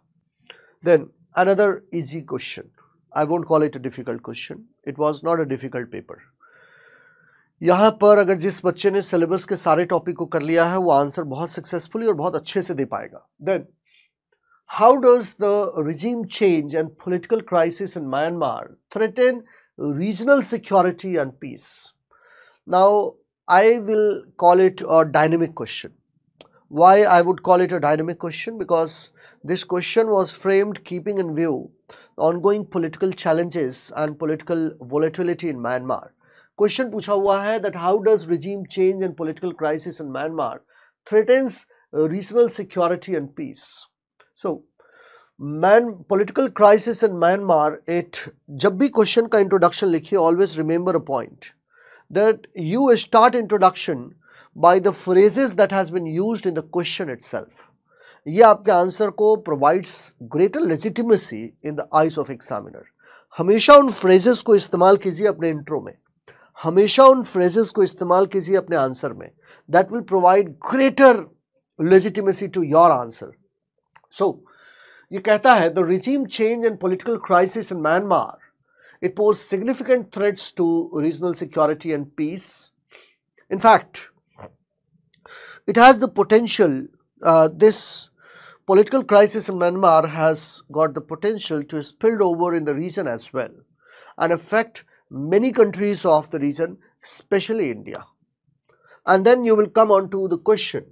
Then another easy question. I won't call it a difficult question. It was not a difficult paper. यहाँ पर अगर जिस बच्चे ने syllabus के सारे topic को कर लिया है वो आंसर बहुत सक्सेसफुली और बहुत अच्छे से दे पाएगा. Then how does the regime change and political crisis in Myanmar threaten regional security and peace? Now I will call it a dynamic question. Why I would call it a dynamic question? Because this question was framed keeping in view ongoing political challenges and political volatility in Myanmar. Question पूछा हुआ है that how does regime change and political crisis in Myanmar threatens regional security and peace? So Political crisis in Myanmar, जब भी question का introduction लिखिए, always remember a point that you start introduction by the phrases that has been used in the question itself. ये आपके answer को provides greater legitimacy in the eyes of examiner. हमेशा उन phrases को इस्तेमाल कीजिए अपने इंट्रो में, हमेशा उन phrases को इस्तेमाल कीजिए अपने आंसर में. That will provide greater legitimacy to your answer. So, ये कहता है the regime change and political crisis in Myanmar, it poses significant threats to regional security and peace. In fact, it has the potential, this political crisis in Myanmar has got the potential to spill over in the region as well and affect many countries of the region, especially India. And then you will come on to the question,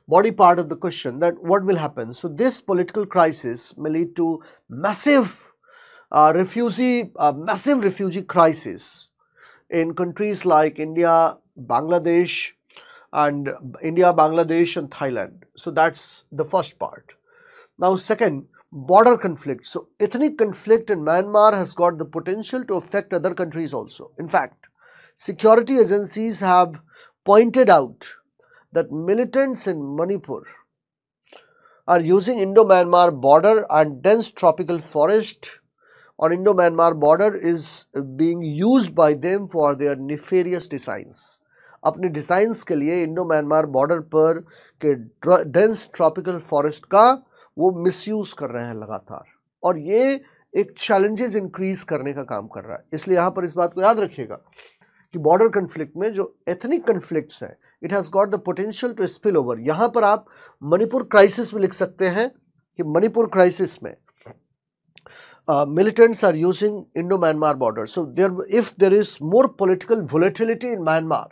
body part of the question, that what will happen. So this political crisis may lead to massive refugee crisis in countries like India, Bangladesh and Thailand. So that's the first part. Now second, border conflict. So ethnic conflict in Myanmar has got the potential to affect other countries also. In fact, security agencies have pointed out that militants in Manipur are using Indo-Myanmar border and dense tropical forest on Indo-Myanmar border is being used by them for their nefarious designs. अपने designs के लिए Indo-Myanmar border पर के dense tropical forest का वो misuse कर रहे हैं लगातार, और ये एक चैलेंजेस इंक्रीज करने का काम कर रहा है. इसलिए यहाँ पर इस बात को याद रखिएगा कि बॉर्डर कन्फ्लिक्ट में जो एथनिक कन्फ्लिक्ट्स हैं, it has got the potential to spill over. यहाँ पर आप मणिपुर क्राइसिस में लिख सकते हैं कि मणिपुर क्राइसिस में militants are using Indo-Myanmar border. So if there is more political volatility in Myanmar,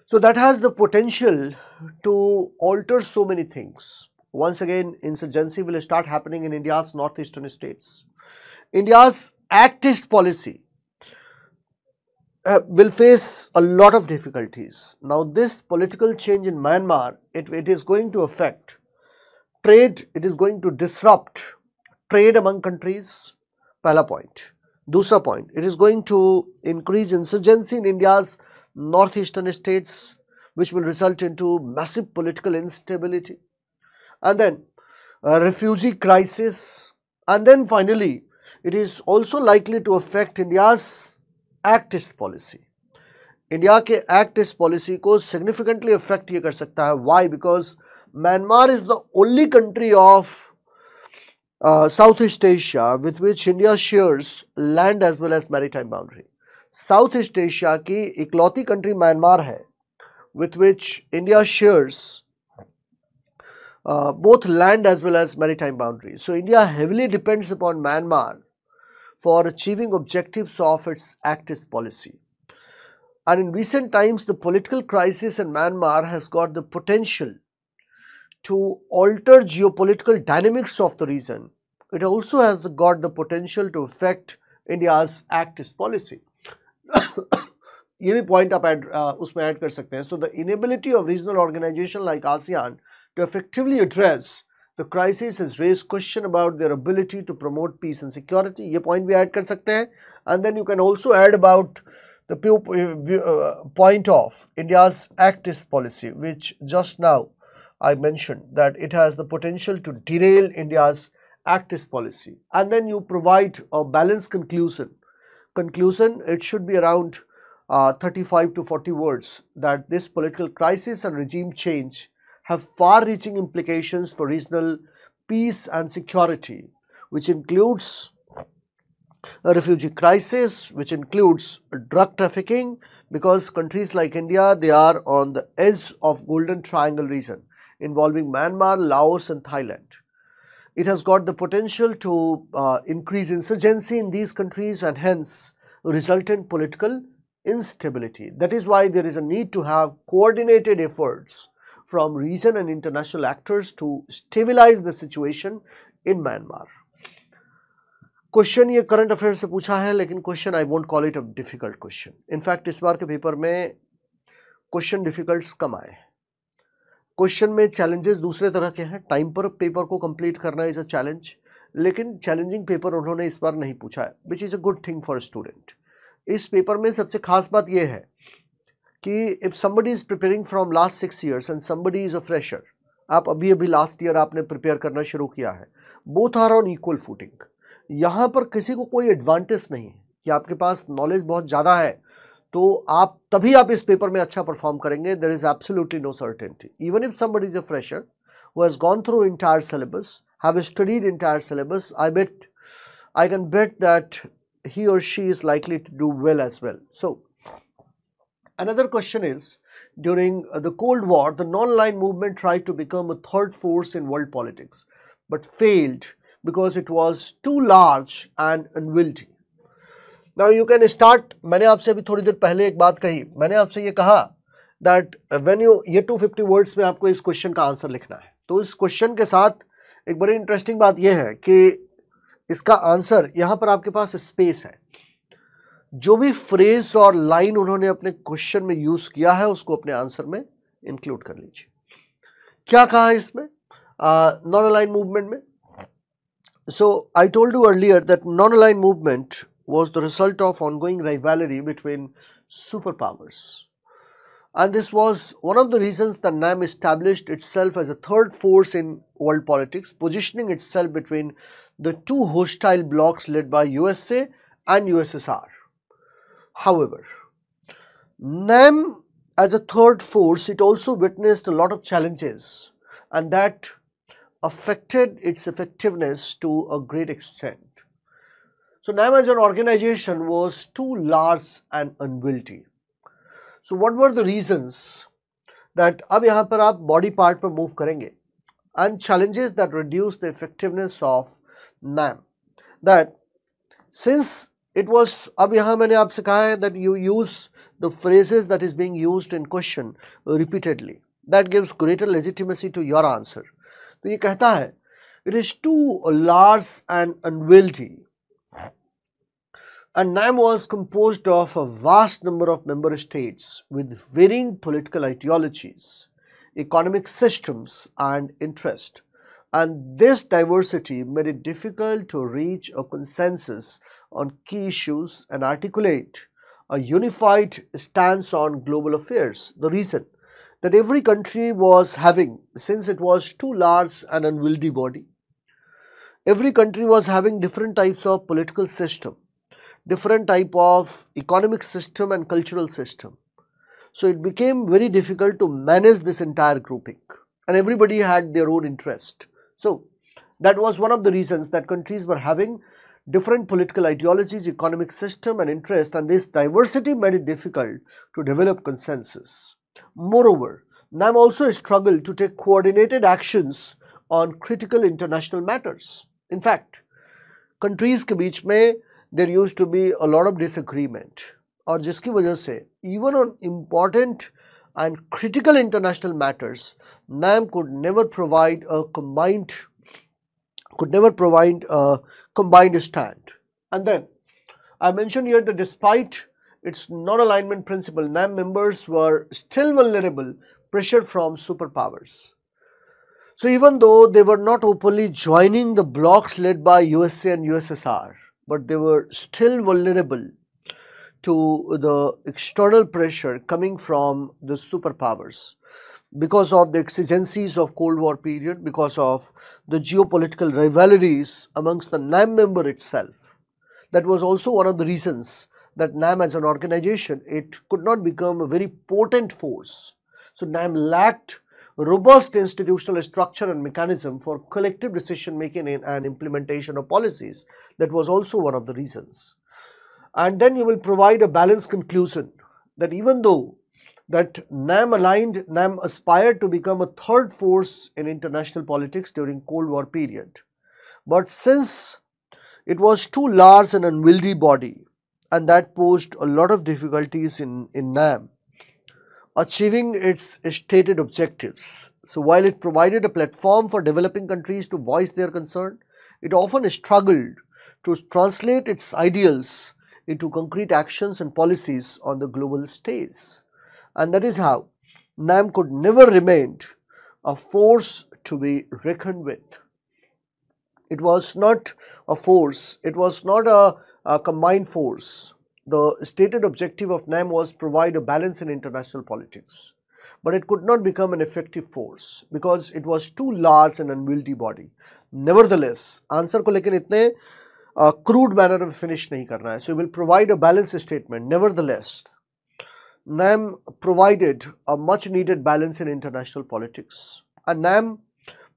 so that has the potential to alter so many things. Once again, insurgency will start happening in India's northeastern states. India's actist policy will face a lot of difficulties. Now this political change in Myanmar, it is going to affect trade, it is going to disrupt trade among countries, पहला point. दूसरा point, it is going to increase insurgency in India's northeastern states, which will result into massive political instability, and then a refugee crisis, and then finally, it is also likely to affect India's actist policy. India के actist policy को significantly affect ये कर सकता है. Why? Because Myanmar is the only country of Southeast Asia with which India shares land as well as maritime boundary. Southeast Asia की इकलौती country Myanmar है with which India shares both land as well as maritime boundaries. So India heavily depends upon Myanmar for achieving objectives of its actist policy. And in recent times, the political crisis in Myanmar has got the potential to alter geopolitical dynamics of the region. It also has got the potential to affect India's actist policy. ये भी point आप उसमें add कर सकते हैं. So the inability of regional organization like ASEAN to effectively address the crisis has raised question about their ability to promote peace and security. ये point भी add कर सकते हैं. And then you can also add about the point of India's actist policy, which just now I mentioned that it has the potential to derail India's actist policy. And then you provide a balanced conclusion. It should be around 35 to 40 words, that this political crisis and regime change have far-reaching implications for regional peace and security, which includes a refugee crisis, which includes drug trafficking, because countries like India, they are on the edge of Golden Triangle region involving Myanmar, Laos and Thailand. It has got the potential to increase insurgency in these countries and hence resultant political instability. That is why there is a need to have coordinated efforts from region and international actors to stabilize the situation in Myanmar. Question ये current affair से पूछा है, लेकिन question I won't call it a difficult question. In fact इस बार के paper में question डिफिकल्ट्स कम आए. Question में चैलेंजेस दूसरे तरह के हैं, टाइम पर पेपर को कंप्लीट करना इज अ चैलेंज, लेकिन चैलेंजिंग पेपर उन्होंने इस बार नहीं पूछा है, which is a good thing for student. इस पेपर में सबसे खास बात यह है कि if somebody is preparing from last 6 years and somebody is a fresher, आप अभी अभी लास्ट ईयर आपने प्रिपेयर करना शुरू किया है, both are on equal footing. यहाँ पर किसी को कोई एडवांटेज नहीं है कि आपके पास नॉलेज बहुत ज़्यादा है तो आप तभी आप इस पेपर में अच्छा परफॉर्म करेंगे। There is absolutely no certainty. Even if somebody is a fresher who has gone through entire syllabus, have studied entire syllabus, I can bet that he or she is likely to do well as well. So another question is, during the Cold War, the non-aligned movement tried to become a third force in world politics, but failed because it was too large and unwieldy. Now you can start, मैंने आपसे अभी थोड़ी देर पहले एक बात कही, मैंने आपसे ये कहा that when you, ये 250 words में आपको इस क्वेश्चन का आंसर लिखना है। तो इस क्वेश्चन के साथ एक बड़ी इंटरेस्टिंग बात यह है कि इसका आंसर यहाँ पर आपके पास स्पेस है। जो भी फ्रेज और लाइन उन्होंने अपने क्वेश्चन में यूज किया है उसको अपने आंसर में इंक्लूड कर लीजिए। क्या कहा है इसमें नॉन अलाइन मूवमेंट में? So I told you earlier that non align movement was the result of ongoing rivalry between superpowers, and this was one of the reasons that NAM established itself as a third force in world politics, positioning itself between the two hostile blocs led by USA and USSR. However, NAM as a third force, it also witnessed a lot of challenges, and that affected its effectiveness to a great extent. So NAM as an organization was too large and unwieldy. So what were the reasons that, अब यहाँ पर आप body part पर move करेंगे, and challenges that reduced the effectiveness of NAM, that since it was, अब यहाँ मैंने आपसे कहा है that you use the phrases that is being used in question repeatedly, that gives greater legitimacy to your answer. तो ये कहता है it is too large and unwieldy, and NAM was composed of a vast number of member states with varying political ideologies, economic systems and interest, and this diversity made it difficult to reach a consensus on key issues and articulate a unified stance on global affairs. The reason that every country was having, since it was too large and unwieldy body, every country was having different types of political system, different type of economic system and cultural system. So it became very difficult to manage this entire grouping, and everybody had their own interest. So that was one of the reasons that countries were having different political ideologies, economic system and interest, and this diversity made it difficult to develop consensus. Moreover, NAM also struggled to take coordinated actions on critical international matters. In fact, countries के बीच में there used to be a lot of disagreement, और जिसकी वजह से even on important and critical international matters, NAM could never provide a combined stand. And then I mentioned here that despite its non-alignment principle, NAM members were still vulnerable pressure from superpowers. So even though they were not openly joining the blocs led by USA and USSR, but they were still vulnerable to the external pressure coming from the superpowers because of the exigencies of Cold War period, because of the geopolitical rivalries amongst the NAM member itself. That was also one of the reasons that NAM as an organization, it could not become a very potent force. So NAM lacked robust institutional structure and mechanism for collective decision making and implementation of policies. That was also one of the reasons. And then you will provide a balanced conclusion that even though that NAM aspired to become a third force in international politics during Cold War period, but since it was too large and unwieldy body, and that posed a lot of difficulties in NAM achieving its stated objectives. So while it provided a platform for developing countries to voice their concern, it often struggled to translate its ideals into concrete actions and policies on the global stage. And that is how NAM could never remain a force to be reckoned with. It was not a force, it was not a combined force. The stated objective of NAM was provide a balance in international politics. But it could not become an effective force because it was too large and unwieldy body. Nevertheless, answer को लेकिन इतने crude manner में finish नहीं करना है. So you will provide a balanced statement. Nevertheless, NAM provided a much needed balance in international politics, and NAM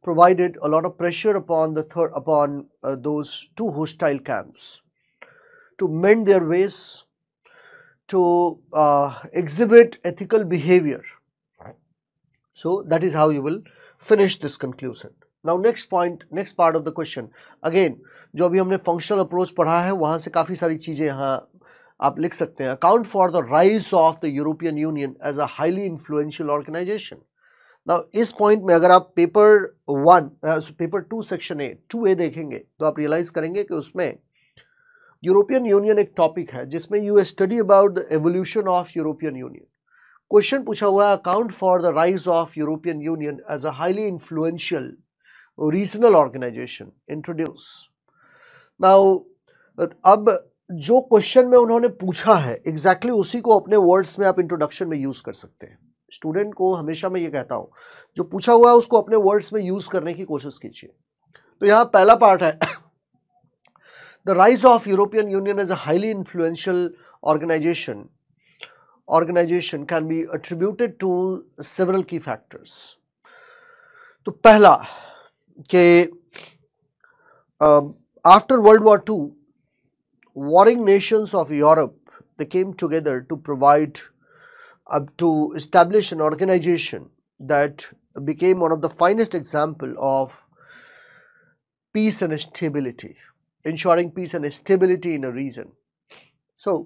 provided a lot of pressure upon those two hostile camps to mend their ways, to exhibit ethical behavior. So that is how you will finish this conclusion. Now next point, next part of the question. Again, जो अभी हमने functional approach पढ़ा है वहाँ से काफ़ी सारी चीज़ें यहाँ आप लिख सकते हैं. Account for the rise of the European Union as a highly influential organization. Now इस point में अगर आप पेपर 2 सेक्शन ए 2A देखेंगे तो आप रियलाइज करेंगे कि उसमें यूरोपियन यूनियन एक टॉपिक है जिसमें you study about the evolution of European Union. Question पूछा हुआ है account for the rise of European Union as a highly influential regional organisation introduce. Now अब जो क्वेश्चन में उन्होंने पूछा है एग्जैक्टली उसी को अपने वर्ड्स में आप इंट्रोडक्शन में यूज कर सकते हैं. स्टूडेंट को हमेशा मैं ये कहता हूँ जो पूछा हुआ है उसको अपने वर्ड्स में यूज करने की कोशिश कीजिए. तो यहाँ पहला पार्ट है the rise of European Union as a highly influential organization can be attributed to several key factors. तो पहला कि after World War II, warring nations of Europe they came together to establish an organization that became one of the finest example of peace and stability, ensuring peace and stability in a region. So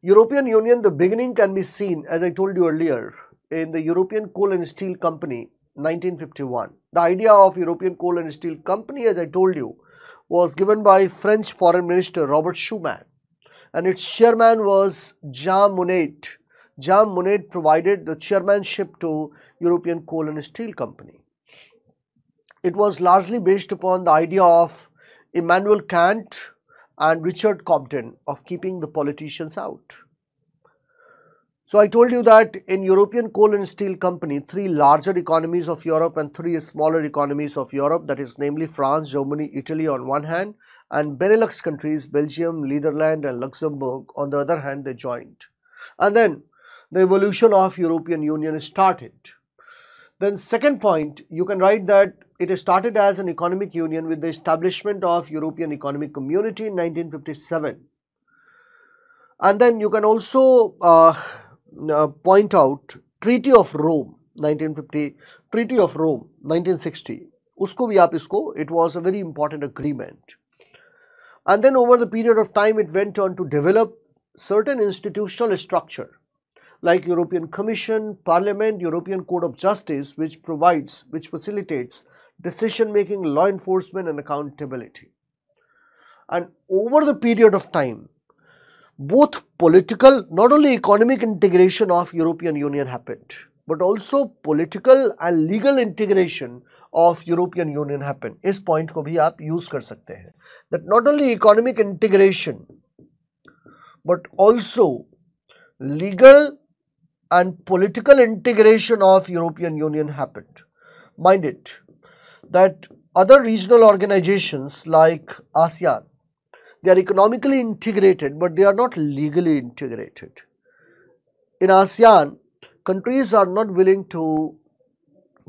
European Union, the beginning can be seen, as I told you earlier, in the European Coal and Steel Company 1951. The idea of European Coal and Steel Company, as I told you, was given by French Foreign Minister Robert Schuman, and its chairman was Jean Monnet. Jean Monnet provided the chairmanship to European Coal and Steel Company. It was largely based upon the idea of Immanuel Kant and Richard Cobden of keeping the politicians out. So I told you that in European Coal and Steel Company, 3 larger economies of Europe and 3 smaller economies of Europe, that is namely France, Germany, Italy on one hand, and Benelux countries, Belgium, Netherlands and Luxembourg on the other hand, they joined. And then the evolution of European Union started. Then second point, you can write that it started as an economic union with the establishment of European Economic Community in 1957. And then you can also point out Treaty of Rome 1950, Treaty of Rome 1960. Usko bhi aap isko, it was a very important agreement. And then over the period of time, it went on to develop certain institutional structure like European Commission, Parliament, European Court of Justice, which facilitates decision making, law enforcement and accountability. And over the period of time, both political, not only economic integration of European Union happened, but also political and legal integration of European Union happened. इस point को भी आप use कर सकते हैं. That not only economic integration, but also legal and political integration of European Union happened. Mind it, that other regional organizations like ASEAN, they are economically integrated, but they are not legally integrated. In ASEAN, countries are not willing to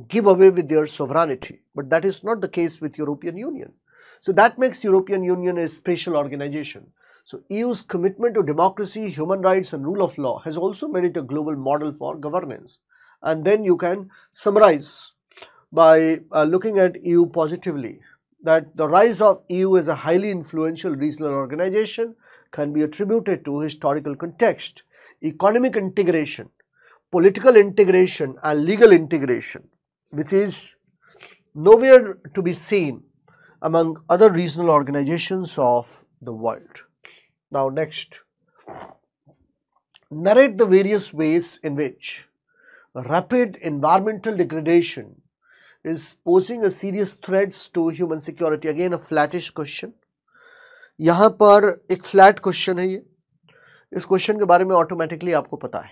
give away with their sovereignty, but that is not the case with European Union. So that makes European Union a special organization. So EU's commitment to democracy, human rights and rule of law has also made it a global model for governance. And then you can summarize by looking at EU positively, that the rise of EU as a highly influential regional organization can be attributed to historical context, economic integration, political integration and legal integration, which is nowhere to be seen among other regional organizations of the world. Now next, narrate the various ways in which rapid environmental degradation is posing a serious threats to human security. Again a flattish question. यहाँ पर एक flat question है ये. इस question के बारे में automatically आपको पता है.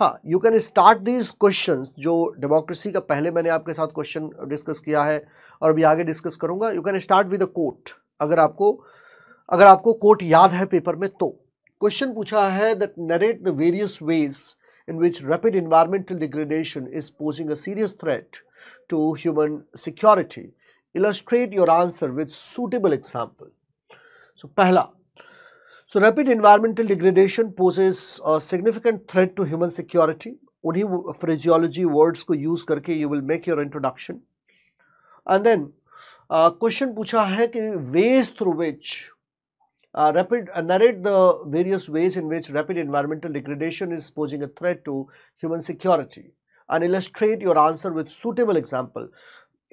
हाँ, you can start these questions जो डेमोक्रेसी का पहले मैंने आपके साथ क्वेश्चन डिस्कस किया है और अभी आगे डिस्कस करूंगा. You can start with a quote. अगर आपको कोट याद है पेपर में तो. क्वेश्चन पूछा है that narrate the various ways in which rapid environmental degradation is posing a serious threat to human security. Illustrate your answer with suitable example. So, पहला, so rapid environmental degradation poses a significant threat to human security. उन्हीं phraseology words को use करके you will make your introduction. And then question पूछा है कि ways through which narrate the various ways in which rapid environmental degradation is posing a threat to human security and illustrate your answer with suitable example.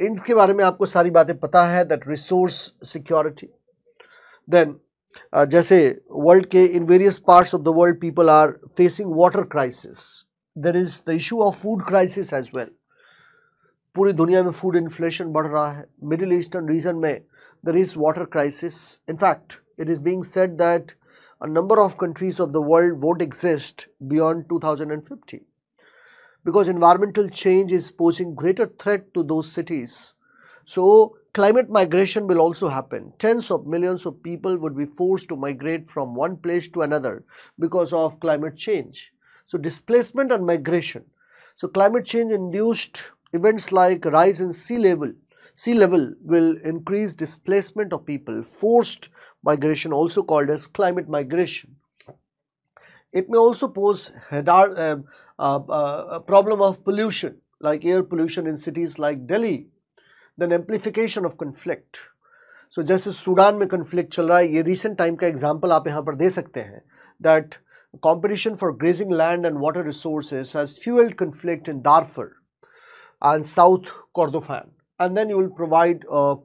इनके बारे में आपको सारी बातें पता है. that resource security, then जैसे वर्ल्ड के in various parts of the world people are facing water crisis. there is the issue of food crisis as well. पूरी दुनिया में फूड इन्फ्लेशन बढ़ रहा है. मिडिल ईस्टर्न रीजन में there is water crisis. in fact, it is being said that a number of countries of the world won't exist beyond 2050 because environmental change is posing greater threat to those cities. So, climate migration will also happen. Tens of millions of people would be forced to migrate from one place to another because of climate change. So, displacement and migration. So, climate change induced events like rise in sea level will increase displacement of people. Forced migration, also called as climate migration. It may also pose a problem of pollution, like air pollution in cities like Delhi. Then amplification of conflict. So जैसे Sudan में conflict चल रहा है, ये recent time का example आप यहाँ पर दे सकते हैं that competition for grazing land and water resources has fueled conflict in Darfur and South Kordofan. And then you will provide a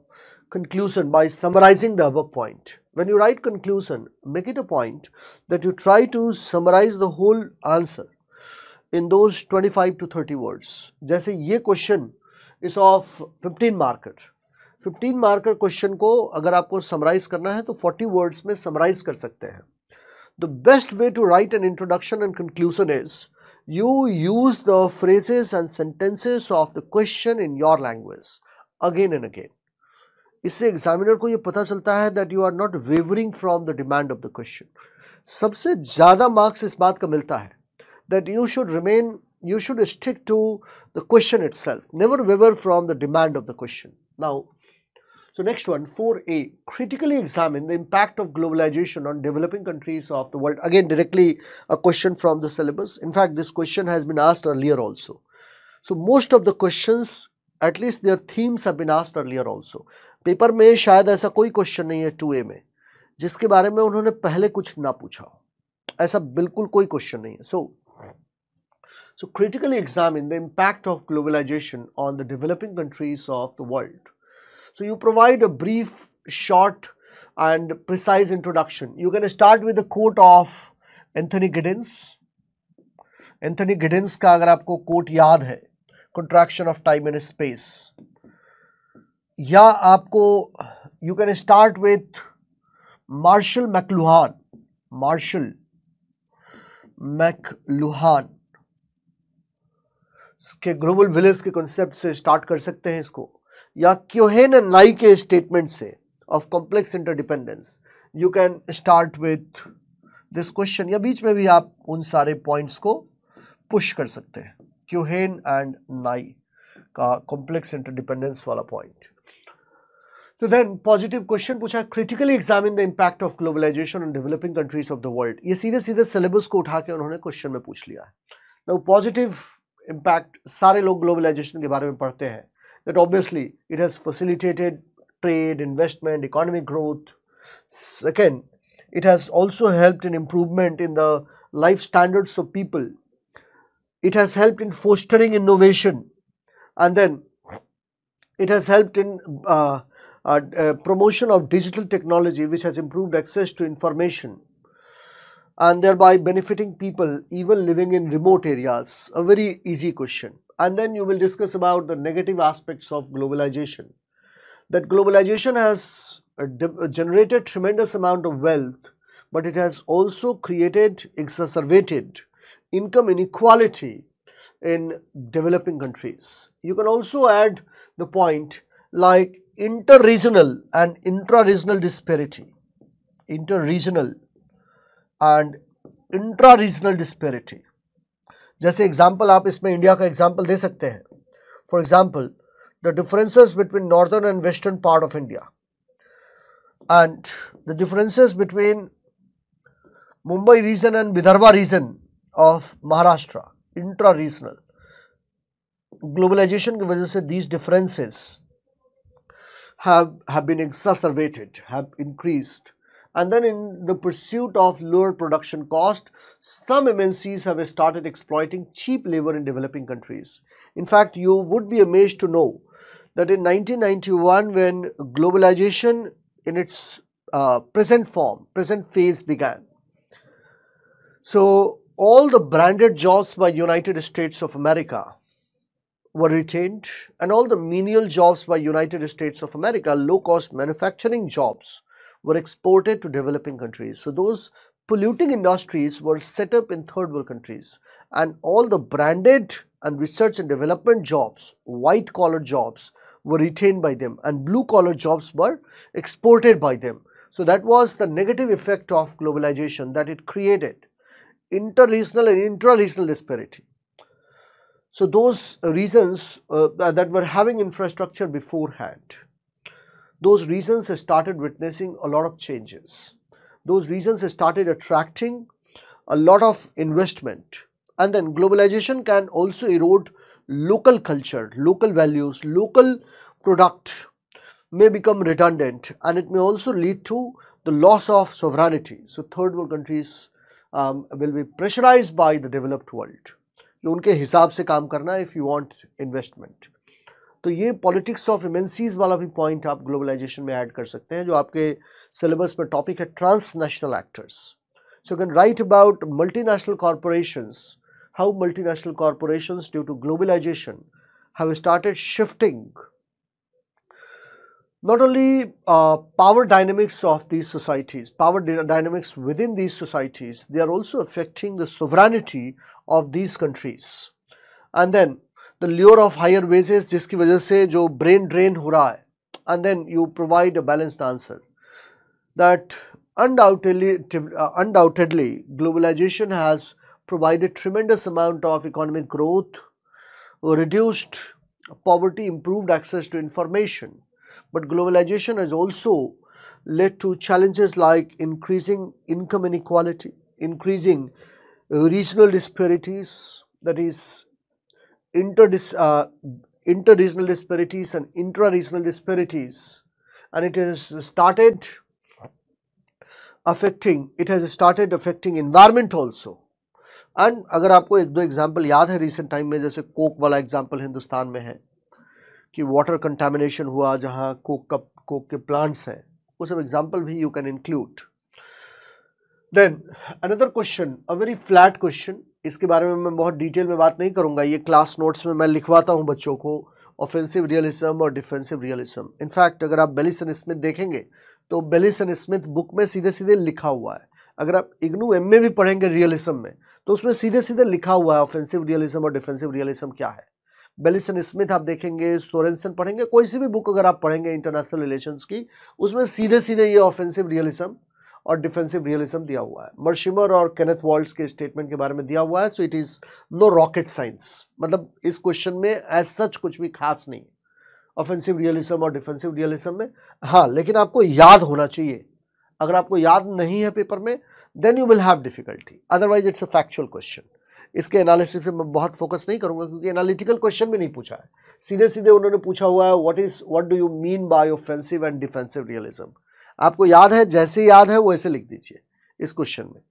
conclusion by summarizing the above point. When you write conclusion, make it a point that you try to summarize the whole answer in those 25 to 30 words. जैसे ये question is of 15 marker. 15 marker question को अगर आपको summarize करना है तो 40 words में summarize कर सकते हैं. The best way to write an introduction and conclusion is you use the phrases and sentences of the question in your language again and again. इससे एग्जामिनर को ये पता चलता है that you are not wavering from the demand of the question. सबसे ज़्यादा marks इस बात का मिलता है that you should stick to the question itself. Never waver from the demand of the question. Now, so next one, 4A, critically examine the impact of globalization on developing countries of the world. Again, directly a question from the syllabus. In fact, this question has been asked earlier also. So most of the questions, at least their themes have been asked earlier also. Paper में शायद ऐसा कोई question नहीं है 2A में जिसके बारे में उन्होंने पहले कुछ ना पूछा हो. ऐसा बिल्कुल कोई क्वेश्चन नहीं है. So critically examine the impact of globalization on the developing countries of the world. So you provide a brief, short and precise introduction. You can start with a quote of Anthony Giddens. Anthony Giddens का अगर आपको quote याद है, contraction of time and space. या आपको you can start with Marshall McLuhan के global village के concept से स्टार्ट कर सकते हैं इसको, या क्योहेन एंड नाई के स्टेटमेंट से of complex interdependence. You can start with this question, या बीच में भी आप उन सारे पॉइंट्स को पुश कर सकते हैं. क्योहेन एंड नाई का कॉम्प्लेक्स इंटरडिपेंडेंस वाला पॉइंट. तो देन पॉजिटिव क्वेश्चन पूछा है, critically examine the impact of globalisation on developing countries of the world. ये सीधे सीधे सिलेबस को उठा के उन्होंने क्वेश्चन में पूछ लिया है. नाउ पॉजिटिव इम्पैक्ट सारे लोग ग्लोबलाइजेशन के बारे में पढ़ते हैं, that obviously it has facilitated trade, investment, economic growth. Second, it has also helped in improvement in the life standards of people. It has helped in fostering innovation, and then it has helped in promotion of digital technology, which has improved access to information and thereby benefiting people even living in remote areas. A very easy question. and then you will discuss about the negative aspects of globalization. That globalization has generated tremendous amount of wealth, but it has also created, exacerbated income inequality in developing countries. You can also add the point like inter-regional and intra-regional disparity. Inter-regional and intra-regional disparity. जैसे example आप इसमें India का example दे सकते हैं. For example, the differences between northern and western part of India and the differences between Mumbai region and Vidarbha region of Maharashtra, intra regional. Globalisation की वजह से these differences have been exacerbated, have increased. And then in the pursuit of lower production cost, some MNCs have started exploiting cheap labor in developing countries. In fact, you would be amazed to know that in 1991, when globalization in its present form, present phase began, so all the branded jobs by United States of America were retained, and all the menial jobs by United States of America, low-cost manufacturing jobs, were exported to developing countries. So those polluting industries were set up in third world countries, and all the branded and research and development jobs, white collar jobs, were retained by them, and blue collar jobs were exported by them. So that was the negative effect of globalization, that it created inter-regional and intra-regional disparity. So those regions that were having infrastructure beforehand, those regions started witnessing a lot of changes. Those regions started attracting a lot of investment, and then globalization can also erode local culture, local values, local product may become redundant, and it may also lead to the loss of sovereignty. So third world countries will be pressurized by the developed world कि उनके हिसाब से काम करना है if you want investment. तो ये politics of MNCs वाला भी पॉइंट आप ग्लोबलाइजेशन में ऐड कर सकते हैं, जो आपके सिलेबस में टॉपिक है transnational actors. So you can write about multinational corporations, how multinational corporations due to globalisation have started shifting not only power dynamics of these societies, power dynamics within these societies, they are also affecting the sovereignty of these countries. And then the lure of higher wages, जिसकी वजह से जो brain drain हो रहा है, and then you provide a balanced answer that undoubtedly globalization has provided tremendous amount of economic growth, reduced poverty, improved access to information. But globalization has also led to challenges like increasing income inequality, increasing regional disparities, that is inter-regional disparities and intra-regional disparities, and it has started affecting environment also. And अगर आपको एक दो example याद है recent time में, जैसे Coke वाला example Hindustan में है कि वाटर कंटामिनेशन हुआ जहाँ कोक के प्लांट्स हैं, वो सब एग्जाम्पल भी you can include. Then another question, a very flat question, इसके बारे में मैं बहुत डिटेल में बात नहीं करूंगा, ये क्लास नोट्स में मैं लिखवाता हूँ बच्चों को, ऑफेंसिव रियलिज्म और डिफेंसिव रियलिज्म. इनफैक्ट अगर आप बेलिस एंड स्मिथ देखेंगे तो बेलिस एंड स्मिथ बुक में सीधे सीधे लिखा हुआ है. अगर आप इग्नू एम में भी पढ़ेंगे रियलिज्म में तो उसमें सीधे सीधे लिखा हुआ है ऑफेंसिव रियलिज्म और डिफेंसिव रियलिज्म क्या है. बेलिस एंड स्मिथ आप देखेंगे, सोरेंसन पढ़ेंगे, कोई सी भी बुक अगर आप पढ़ेंगे इंटरनेशनल रिलेशंस की, उसमें सीधे सीधे ये ऑफेंसिव रियलिज्म और डिफेंसिव रियलिज्म दिया हुआ है. मर्शिमर और केनेथ वॉल्ट्स के स्टेटमेंट के बारे में दिया हुआ है. So it is no rocket science, मतलब इस क्वेश्चन में एज सच कुछ भी खास नहीं ऑफेंसिव रियलिज्म और डिफेंसिव रियलिज्म में. हाँ, लेकिन आपको याद होना चाहिए. अगर आपको याद नहीं है पेपर में, then you will have difficulty, otherwise it's a factual question. इसके एनालिसिस पे मैं बहुत फोकस नहीं करूंगा क्योंकि एनालिटिकल क्वेश्चन भी नहीं पूछा है, सीधे सीधे उन्होंने पूछा हुआ है what do you mean by offensive and defensive realism. आपको याद है, जैसे याद है वैसे लिख दीजिए इस क्वेश्चन में.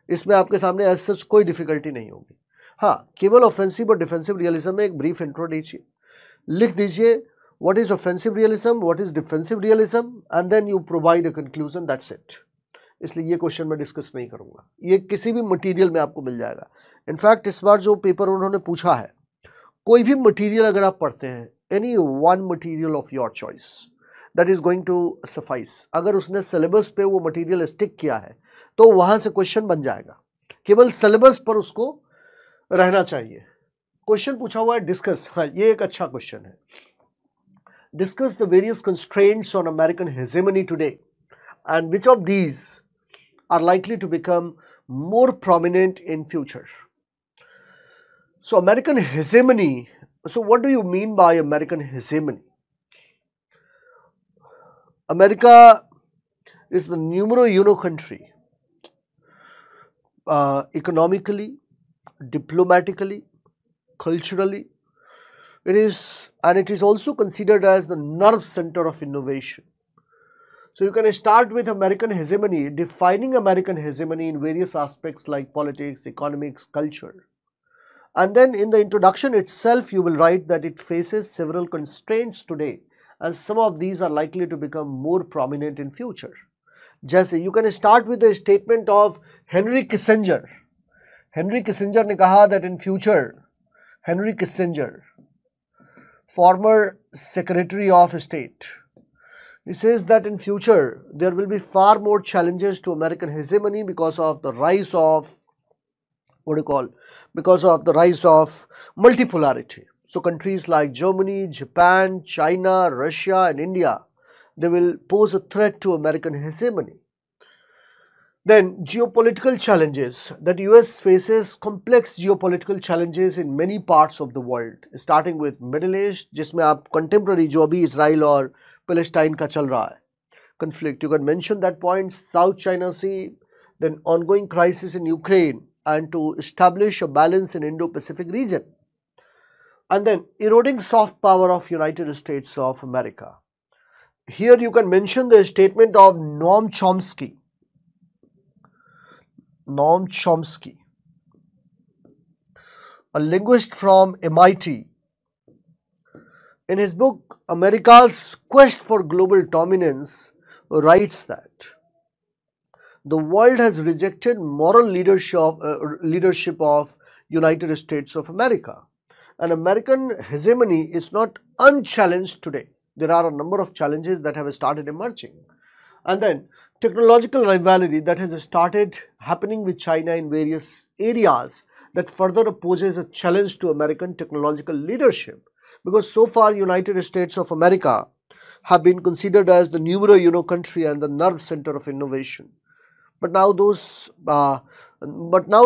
इसमें आपके सामने एज सच कोई डिफिकल्टी नहीं होगी. हाँ, केवल ऑफेंसिव और डिफेंसिव रियलिज्म में एक ब्रीफ इंट्रो दीजिए, लिख दीजिए what is offensive realism, what is defensive realism, and then you provide a conclusion, that's it. इसलिए ये क्वेश्चन मैं डिस्कस नहीं करूंगा, ये किसी भी मटेरियल में आपको मिल जाएगा. इनफैक्ट इस बार जो पेपर उन्होंने पूछा है कोई भी मटेरियल अगर आप पढ़ते हैं, any one material of your choice that is going to suffice, अगर उसने सिलेबस पे वो मटेरियल स्टिक किया है तो वहां से क्वेश्चन बन जाएगा, केवल सिलेबस पर उसको रहना चाहिए। क्वेश्चन पूछा हुआ है डिस्कस, हाँ ये एक अच्छा क्वेश्चन है। Discuss the various constraints on American hegemony today and which of these are likely to become more prominent in future. So American hegemony, so what do you mean by American hegemony? America is the numero uno country, economically, diplomatically, culturally. It is also considered as the nerve center of innovation. So you can start with American hegemony, defining American hegemony in various aspects like politics, economics, culture. And then in the introduction itself, you will write that it faces several constraints today and some of these are likely to become more prominent in future. Just you can start with a statement of Henry Kissinger. Henry Kissinger ने कहा that in future, Henry Kissinger, former Secretary of State, he says that in future there will be far more challenges to American hegemony because of the rise of multipolarity. So countries like Germany, Japan, China, Russia and India, they will pose a threat to American hegemony. Then geopolitical challenges, that US faces complex geopolitical challenges in many parts of the world, starting with Middle East, जिसमें आप contemporary जो अभी Israel और Palestine का चल रहा है conflict, you can mention that point, South China Sea, then ongoing crisis in Ukraine, and to establish a balance in Indo-Pacific region, and then eroding soft power of United States of America. Here you can mention the statement of Noam Chomsky, a linguist from MIT. In his book, America's Quest for Global Dominance, writes that the world has rejected moral leadership of United States of America. And American hegemony is not unchallenged today. There are a number of challenges that have started emerging. And then technological rivalry that has started happening with China in various areas that further poses a challenge to American technological leadership. Because so far United States of America have been considered as the numero uno country and the nerve center of innovation. But now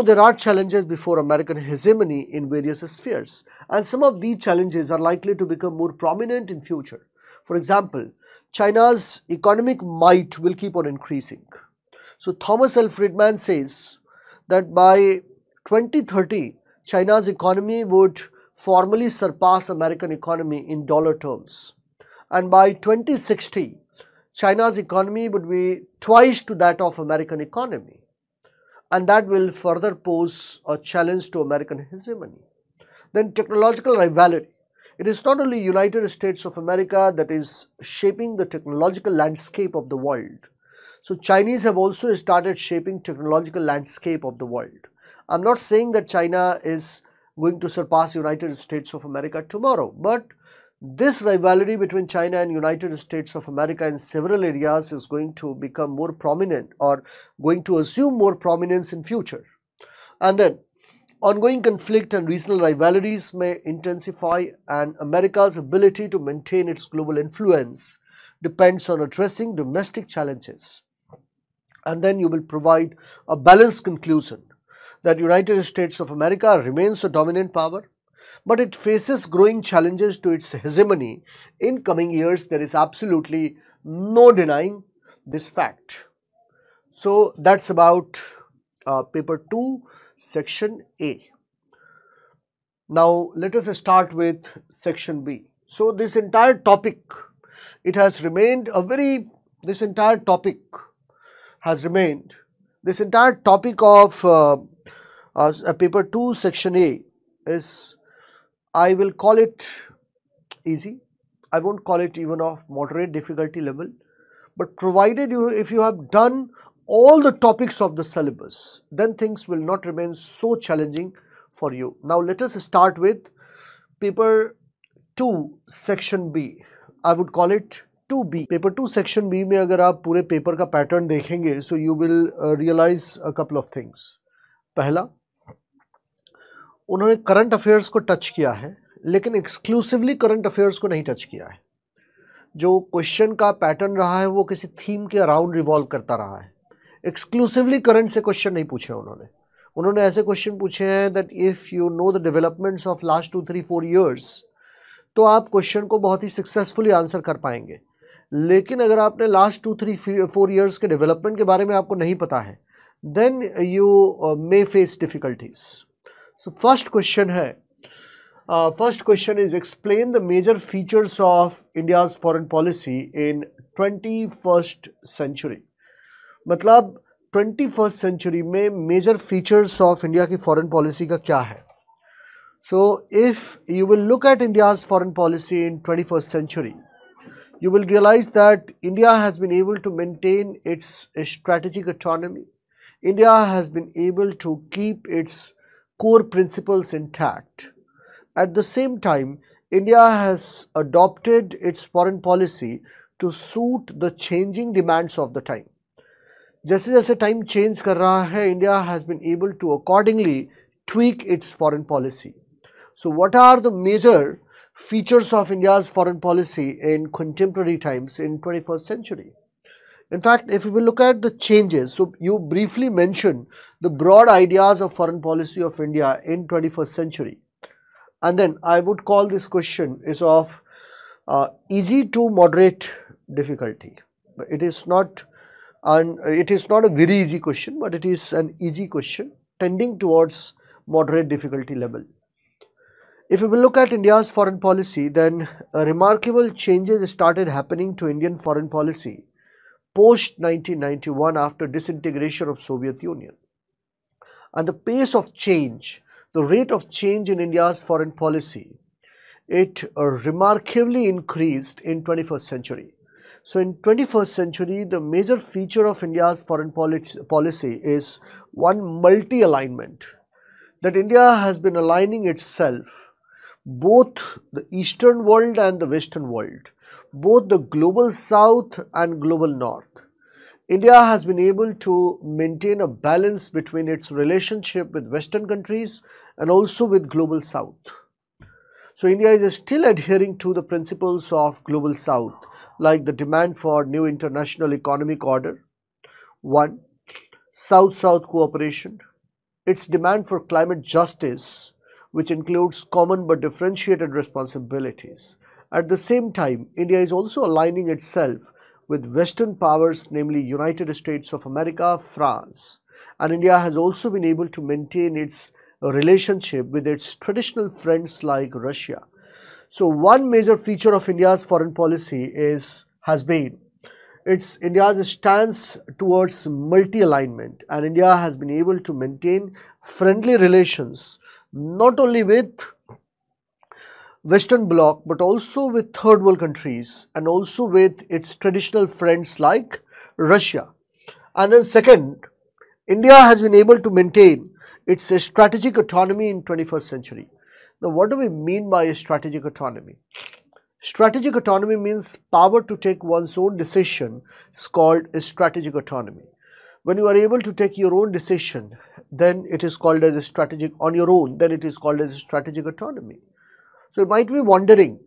there are challenges before American hegemony in various spheres, and some of these challenges are likely to become more prominent in future. For example, China's economic might will keep on increasing. So Thomas L. Friedman says that by 2030, China's economy would formally surpass American economy in dollar terms, and by 2060 China's economy would be twice to that of American economy, and that will further pose a challenge to American hegemony. Then technological rivalry. It is not only United States of America that is shaping the technological landscape of the world. So Chinese have also started shaping technological landscape of the world. I'm not saying that China is going to surpass United States of America tomorrow, but this rivalry between China and United States of America in several areas is going to become more prominent or going to assume more prominence in future. And then ongoing conflict and regional rivalries may intensify, and America's ability to maintain its global influence depends on addressing domestic challenges. And then you will provide a balanced conclusion that United States of America remains a dominant power, but it faces growing challenges to its hegemony in coming years. There is absolutely no denying this fact. So that's about paper 2, section A. Now let us start with section B. So this entire topic, it has remained a very, this entire topic of paper 2 section A is, I will call it easy. I won't call it even of moderate difficulty level, but provided if you have done all the topics of the syllabus, then things will not remain so challenging for you. Now let us start with paper 2 section B, I would call it 2B. Paper 2 section B में अगर आप पूरे paper का pattern देखेंगे, so you will realize a couple of things. पहला, उन्होंने current affairs को touch किया है, लेकिन एक्सक्लूसिवली करंट अफेयर्स को नहीं टच किया है. जो क्वेश्चन का पैटर्न रहा है वो किसी थीम के अराउंड रिवॉल्व करता रहा है. एक्सक्लूसिवली करंट से क्वेश्चन नहीं पूछे उन्होंने ऐसे क्वेश्चन पूछे हैं that if you know the developments of last 2, 3, 4 years तो आप क्वेश्चन को बहुत ही सक्सेसफुली आंसर कर पाएंगे. लेकिन अगर आपने लास्ट 2, 3, 4 ईयर्स के डेवलपमेंट के बारे में आपको नहीं पता है, then you may face difficulties. So first question है, first question is explain the major features of India's foreign policy in 21st century. मतलब 21st सेंचुरी में मेजर फीचर्स ऑफ इंडिया की फॉरेन पॉलिसी का क्या है. So if you will look at India's foreign policy in 21st century, you will realize that India has been able to maintain its strategic autonomy. India has been able to keep its core principles intact. At the same time, India has adopted its foreign policy to suit the changing demands of the time. जैसे जैसे time change कर रहा है, India has been able to accordingly tweak its foreign policy. So what are the major features of India's foreign policy in contemporary times in 21st century? In fact, if we will look at the changes, so you briefly mentioned the broad ideas of foreign policy of India in 21st century. And then I would call this question is of easy to moderate difficulty. It is not a very easy question, but it is an easy question tending towards moderate difficulty level. If we will look at India's foreign policy, then remarkable changes started happening to Indian foreign policy post 1991 after disintegration of Soviet Union. And the pace of change, the rate of change in India's foreign policy, it remarkably increased in 21st century. So in 21st century, the major feature of India's foreign policy is one, multi-alignment, that India has been aligning itself both the eastern world and the western world, both the global south and global north. India has been able to maintain a balance between its relationship with western countries and also with global south. So India is still adhering to the principles of global south, like the demand for new international economic order, one, South-South cooperation, its demand for climate justice, which includes common but differentiated responsibilities. At the same time, India is also aligning itself with Western powers, namely United States of America, France. And India has also been able to maintain its relationship with its traditional friends like Russia. So one major feature of India's foreign policy has been India's stance towards multi-alignment, and India has been able to maintain friendly relations not only with Western Bloc but also with third world countries and also with its traditional friends like Russia. And then second, India has been able to maintain its strategic autonomy in 21st century. Now what do we mean by strategic autonomy? Strategic autonomy means power to take one's own decision is called strategic autonomy. When you are able to take your own decision, then it is called as a strategic then it is called as a strategic autonomy. So you might be wondering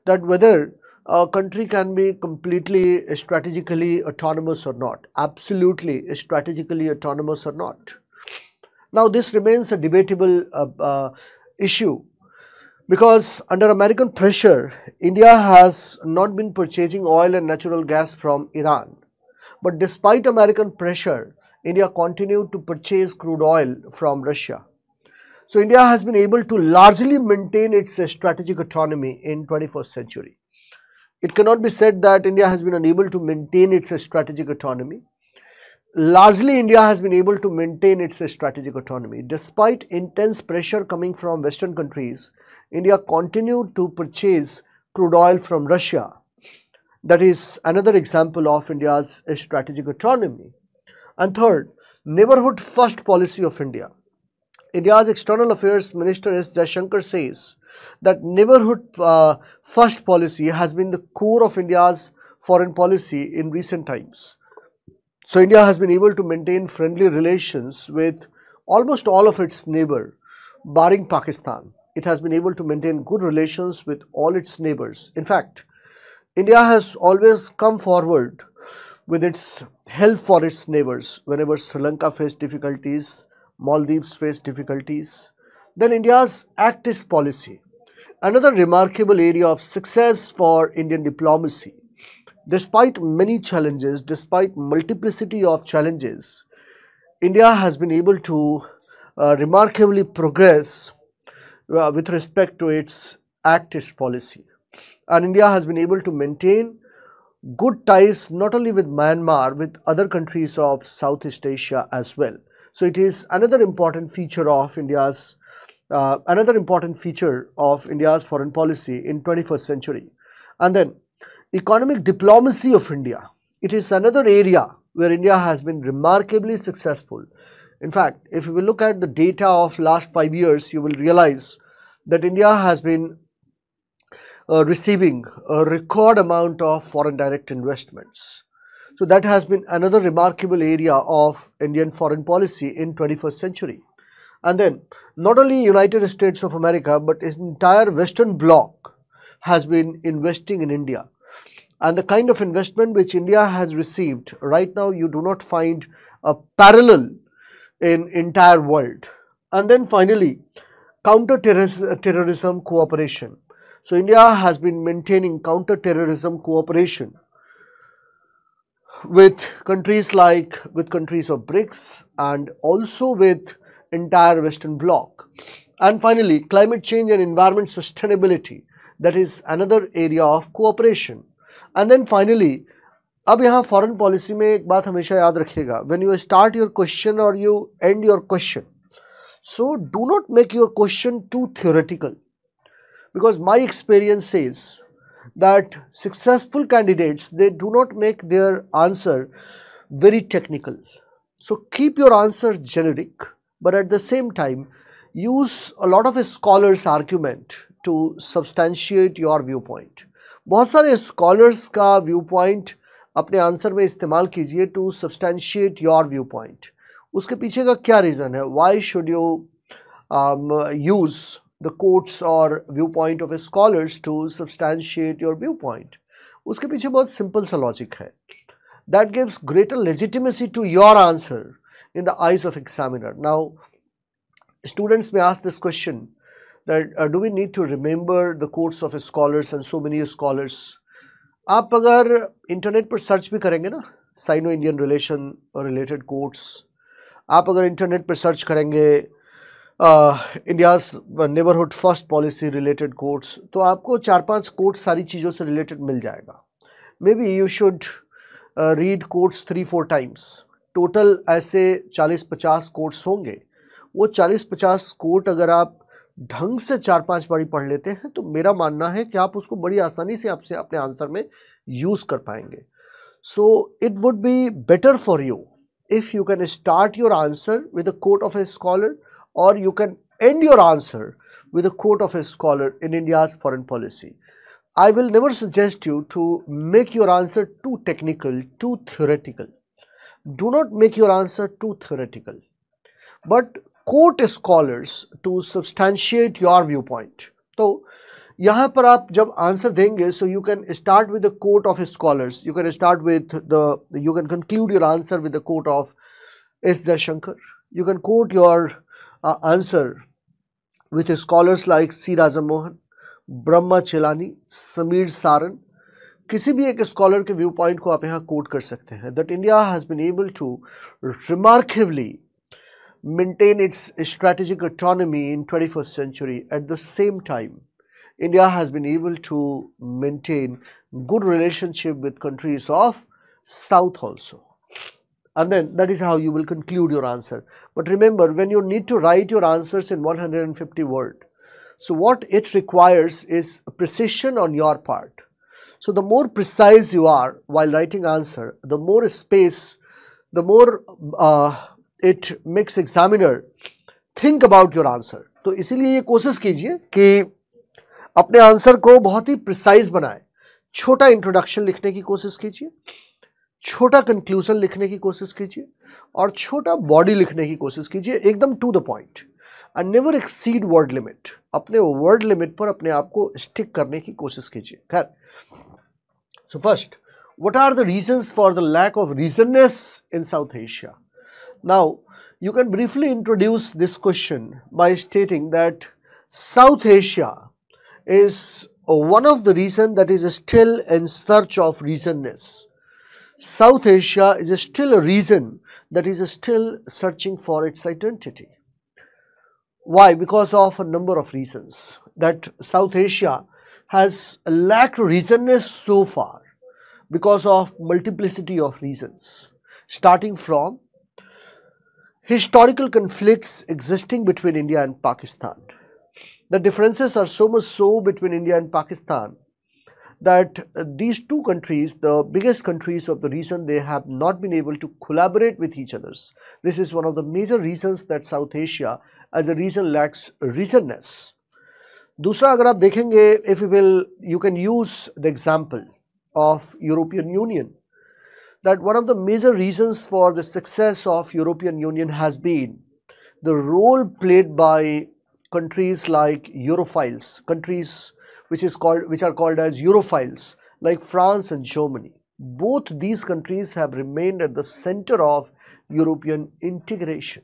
that whether a country can be completely strategically autonomous or not. Absolutely strategically autonomous or not. Now this remains a debatable issue, because under American pressure, India has not been purchasing oil and natural gas from Iran. But despite American pressure, India continued to purchase crude oil from Russia. So India has been able to largely maintain its strategic autonomy in 21st century. It cannot be said that India has been unable to maintain its strategic autonomy. Largely, India has been able to maintain its strategic autonomy. Despite intense pressure coming from Western countries, India continued to purchase crude oil from Russia. That is another example of India's strategic autonomy. And third, neighborhood first policy of India. India's External Affairs Minister S. Jaishankar says that neighborhood first policy has been the core of India's foreign policy in recent times. So India has been able to maintain friendly relations with almost all of its neighbors, barring Pakistan. It has been able to maintain good relations with all its neighbors. In fact, India has always come forward with its help for its neighbors whenever Sri Lanka faced difficulties, Maldives faced difficulties. Then India's Act East policy, another remarkable area of success for Indian diplomacy. Despite many challenges, despite multiplicity of challenges, India has been able to remarkably progress with respect to its Act East policy. And India has been able to maintain good ties not only with Myanmar, with other countries of Southeast Asia as well. So it is another important feature of India's foreign policy in 21st century. And then economic diplomacy of India. It is another area where India has been remarkably successful. In fact, if you will look at the data of last 5 years, you will realize that India has been receiving a record amount of foreign direct investments. So that has been another remarkable area of Indian foreign policy in 21st century. And then not only United States of America, but its entire Western bloc has been investing in India. And the kind of investment which India has received right now, you do not find a parallel in entire world. And then finally, counter-terrorism cooperation. So India has been maintaining counter-terrorism cooperation with countries of BRICS and also with entire Western bloc. And finally, climate change and environment sustainability, that is another area of cooperation. And then finally, अब यहाँ foreign policy में एक बात हमेशा याद रखिएगा, when you start your question or you end your question, so do not make your question too theoretical, because my experience says that successful candidates, they do not make their answer very technical. So keep your answer generic, but at the same time use a lot of a scholar's argument to substantiate your viewpoint. बहुत सारे scholars का viewpoint अपने answer में इस्तेमाल कीजिए to substantiate your viewpoint. उसके पीछे का क्या reason है? Why should you use the quotes or viewpoint of scholars to substantiate your viewpoint? उसके पीछे बहुत simple सा logic है. That gives greater legitimacy to your answer in the eyes of examiner. Now, students may ask this question that do we need to remember the quotes of scholars and so many scholars? आप अगर internet पर search भी करेंगे ना, cyano Indian relation और related quotes, आप अगर internet पर सर्च करेंगे India's neighbourhood first policy related quotes, तो आपको 4-5 कोट्स सारी चीज़ों से रिलेटेड मिल जाएगा. May be you should read quotes 3-4 times. Total ऐसे 40-50 कोट्स होंगे. वो 40-50 कोट अगर आप ढंग से 4-5 बारी पढ़ लेते हैं तो मेरा मानना है कि आप उसको बड़ी आसानी से आपसे अपने आंसर में यूज़ कर पाएंगे. So it would be better for you if you can start your answer with a quote of a scholar, or you can end your answer with a quote of a scholar in India's foreign policy. I will never suggest you to make your answer too technical, too theoretical. Do not make your answer too theoretical, but quote scholars to substantiate your viewpoint. तो यहाँ पर आप जब answer देंगे, so you can start with the quote of scholars. You can conclude your answer with the quote of S. Jaishankar. You can quote your answer with scholars like C. Raja Mohan, Brahma Chelani, Sameer Saran. किसी भी एक scholar के view point को आप यहाँ coat कर सकते हैं. That India has been able to remarkably maintain its strategic autonomy in 21st century. At the same time, India has been able to maintain good relationship with countries of South also. And then that is how you will conclude your answer. But remember, when you need to write your answers in 150 words, so what it requires is precision on your part. So the more precise you are while writing answer, the more space, the more it makes examiner think about your answer. तो इसीलिए ये कोशिश कीजिए कि अपने answer को बहुत ही precise बनाएं। छोटा इंट्रोडक्शन लिखने की कोशिश कीजिए, छोटा कंक्लूजन लिखने की कोशिश कीजिए और छोटा बॉडी लिखने की कोशिश कीजिए, एकदम to the point and never exceed word limit. अपने वर्ड लिमिट पर अपने आप को स्टिक करने की कोशिश कीजिए। खैर, so first, what are the reasons for the lack of reasonness in South Asia? Now, you can briefly introduce this question by stating that South Asia is one of the reasons that is still in search of reasonness. South Asia is still a region that is still searching for its identity. Why? Because of a number of reasons that South Asia has lacked reasonness so far, because of multiplicity of reasons, starting from historical conflicts existing between India and Pakistan. The differences are so much so between India and Pakistan that these two countries, the biggest countries of the region, they have not been able to collaborate with each other. This is one of the major reasons that South Asia as a region lacks reasonness. दूसरा, अगर आप देखेंगे, if you can use the example of European Union, that one of the major reasons for the success of European Union has been the role played by countries like Europhiles, countries which are called as Europhiles, like France and Germany. Both these countries have remained at the center of European integration.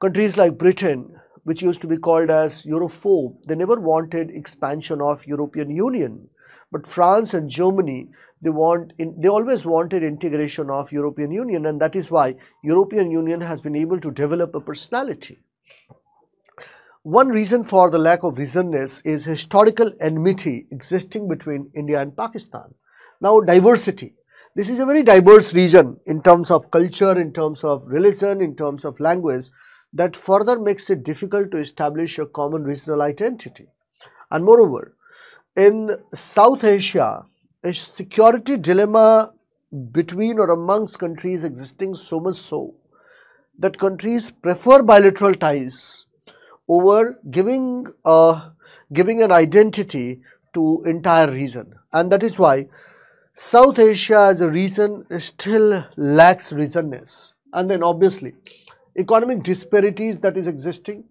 Countries like Britain, which used to be called as Europhobe, they never wanted expansion of European Union. But France and Germany, they always wanted integration of European Union, and that is why European Union has been able to develop a personality. One reason for the lack of reasonness is historical enmity existing between India and Pakistan. Now, diversity. This is a very diverse region in terms of culture, in terms of religion, in terms of language, that further makes it difficult to establish a common regional identity. And moreover, in South Asia, a security dilemma between or amongst countries existing so much so that countries prefer bilateral ties over giving an identity to entire region, and that is why South Asia as a region still lacks reasonness. And then obviously economic disparities that is existing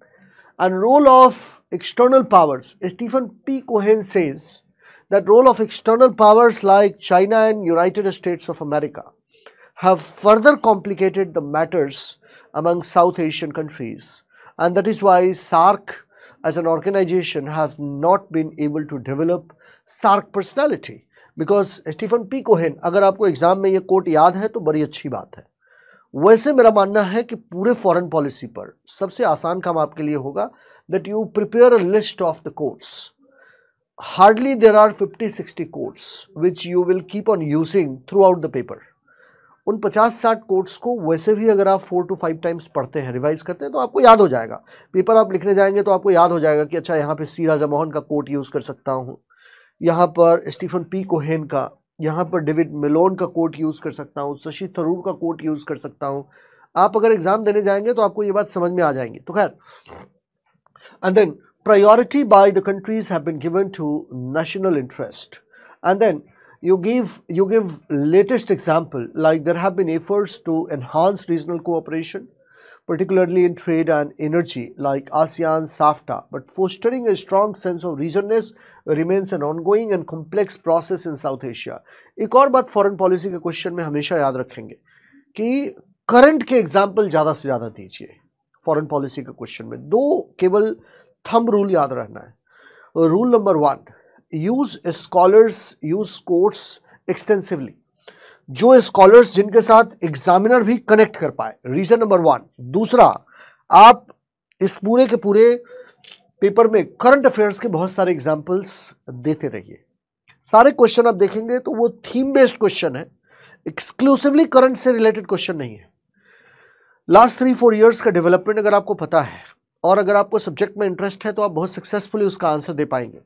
and role of external powers. Stephen P. Cohen says that role of external powers like China and United States of America have further complicated the matters among South Asian countries, and that is why SAARC as an organization has not been able to develop SAARC personality. Because Stephen P. Cohen, अगर आपको exam में ये coat याद है तो बड़ी अच्छी बात है। वैसे मेरा मानना है कि पूरे फॉरेन पॉलिसी पर सबसे आसान काम आपके लिए होगा that you prepare a list of the quotes. Hardly there are 50-60 quotes which you will keep on using throughout the paper. उन 50-60 कोट्स को वैसे भी अगर आप 4 to 5 टाइम्स पढ़ते हैं, रिवाइज करते हैं, तो आपको याद हो जाएगा। पेपर आप लिखने जाएंगे तो आपको याद हो जाएगा कि अच्छा यहाँ पे सी राजा मोहन का कोट यूज़ कर सकता हूँ, यहाँ पर स्टीफन पी कोहेन का, यहाँ पर डेविड मेलोन का कोट यूज़ कर सकता हूँ, शशि थरूर का कोट यूज़ कर सकता हूँ। आप अगर एग्जाम देने जाएंगे तो आपको ये बात समझ में आ जाएंगी। तो खैर, and then priority by the countries have been given to national interest, and then you give latest example, like there have been efforts to enhance regional cooperation, particularly in trade and energy, like ASEAN, SAFTA, but fostering a strong sense of regionness remains an ongoing and complex process in South Asia. एक और बात foreign policy के question में हमेशा याद रखेंगे कि current के एग्जाम्पल ज़्यादा से ज़्यादा दीजिए। फॉरेन पॉलिसी के क्वेश्चन में दो केवल थंब रूल याद रहना है। Rule number 1, use scholars, use quotes extensively, जो स्कॉलर्स जिनके साथ एग्जामिनर भी कनेक्ट कर पाए, रीजन नंबर 1। दूसरा, आप इस पूरे के पूरे पेपर में करंट अफेयर्स के बहुत सारे एग्जाम्पल्स देते रहिए। सारे क्वेश्चन आप देखेंगे तो वो थीम बेस्ड क्वेश्चन है, एक्सक्लूसिवली करंट से रिलेटेड क्वेश्चन नहीं है। लास्ट 3-4 इयर्स का डेवलपमेंट अगर आपको पता है और अगर आपको सब्जेक्ट में इंटरेस्ट है तो आप बहुत सक्सेसफुली उसका आंसर दे पाएंगे।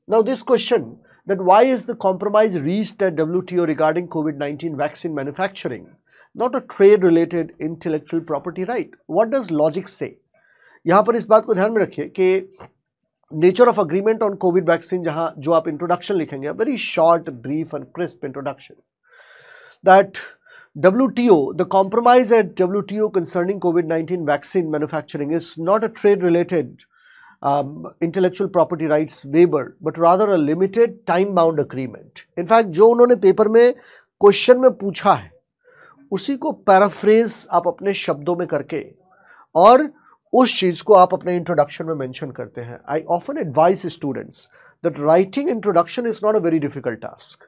Now this question that why is the compromise reached at WTO regarding COVID-19 vaccine manufacturing not a trade related intellectual property right? What does logic say? यहाँ पर इस बात को ध्यान में रखिए कि nature of agreement on Covid vaccine, जहां जो आप इंट्रोडक्शन लिखेंगे, very short, brief and crisp introduction, that WTO, the compromise at WTO concerning COVID-19 vaccine manufacturing is not a trade-related intellectual property rights waiver, but rather a limited time-bound agreement. In fact, जो उन्होंने paper में question में पूछा है, उसी को paraphrase आप अपने शब्दों में करके और उस चीज को आप अपने इंट्रोडक्शन में मेंशन करते हैं. I often advice students that writing introduction is not a very difficult task.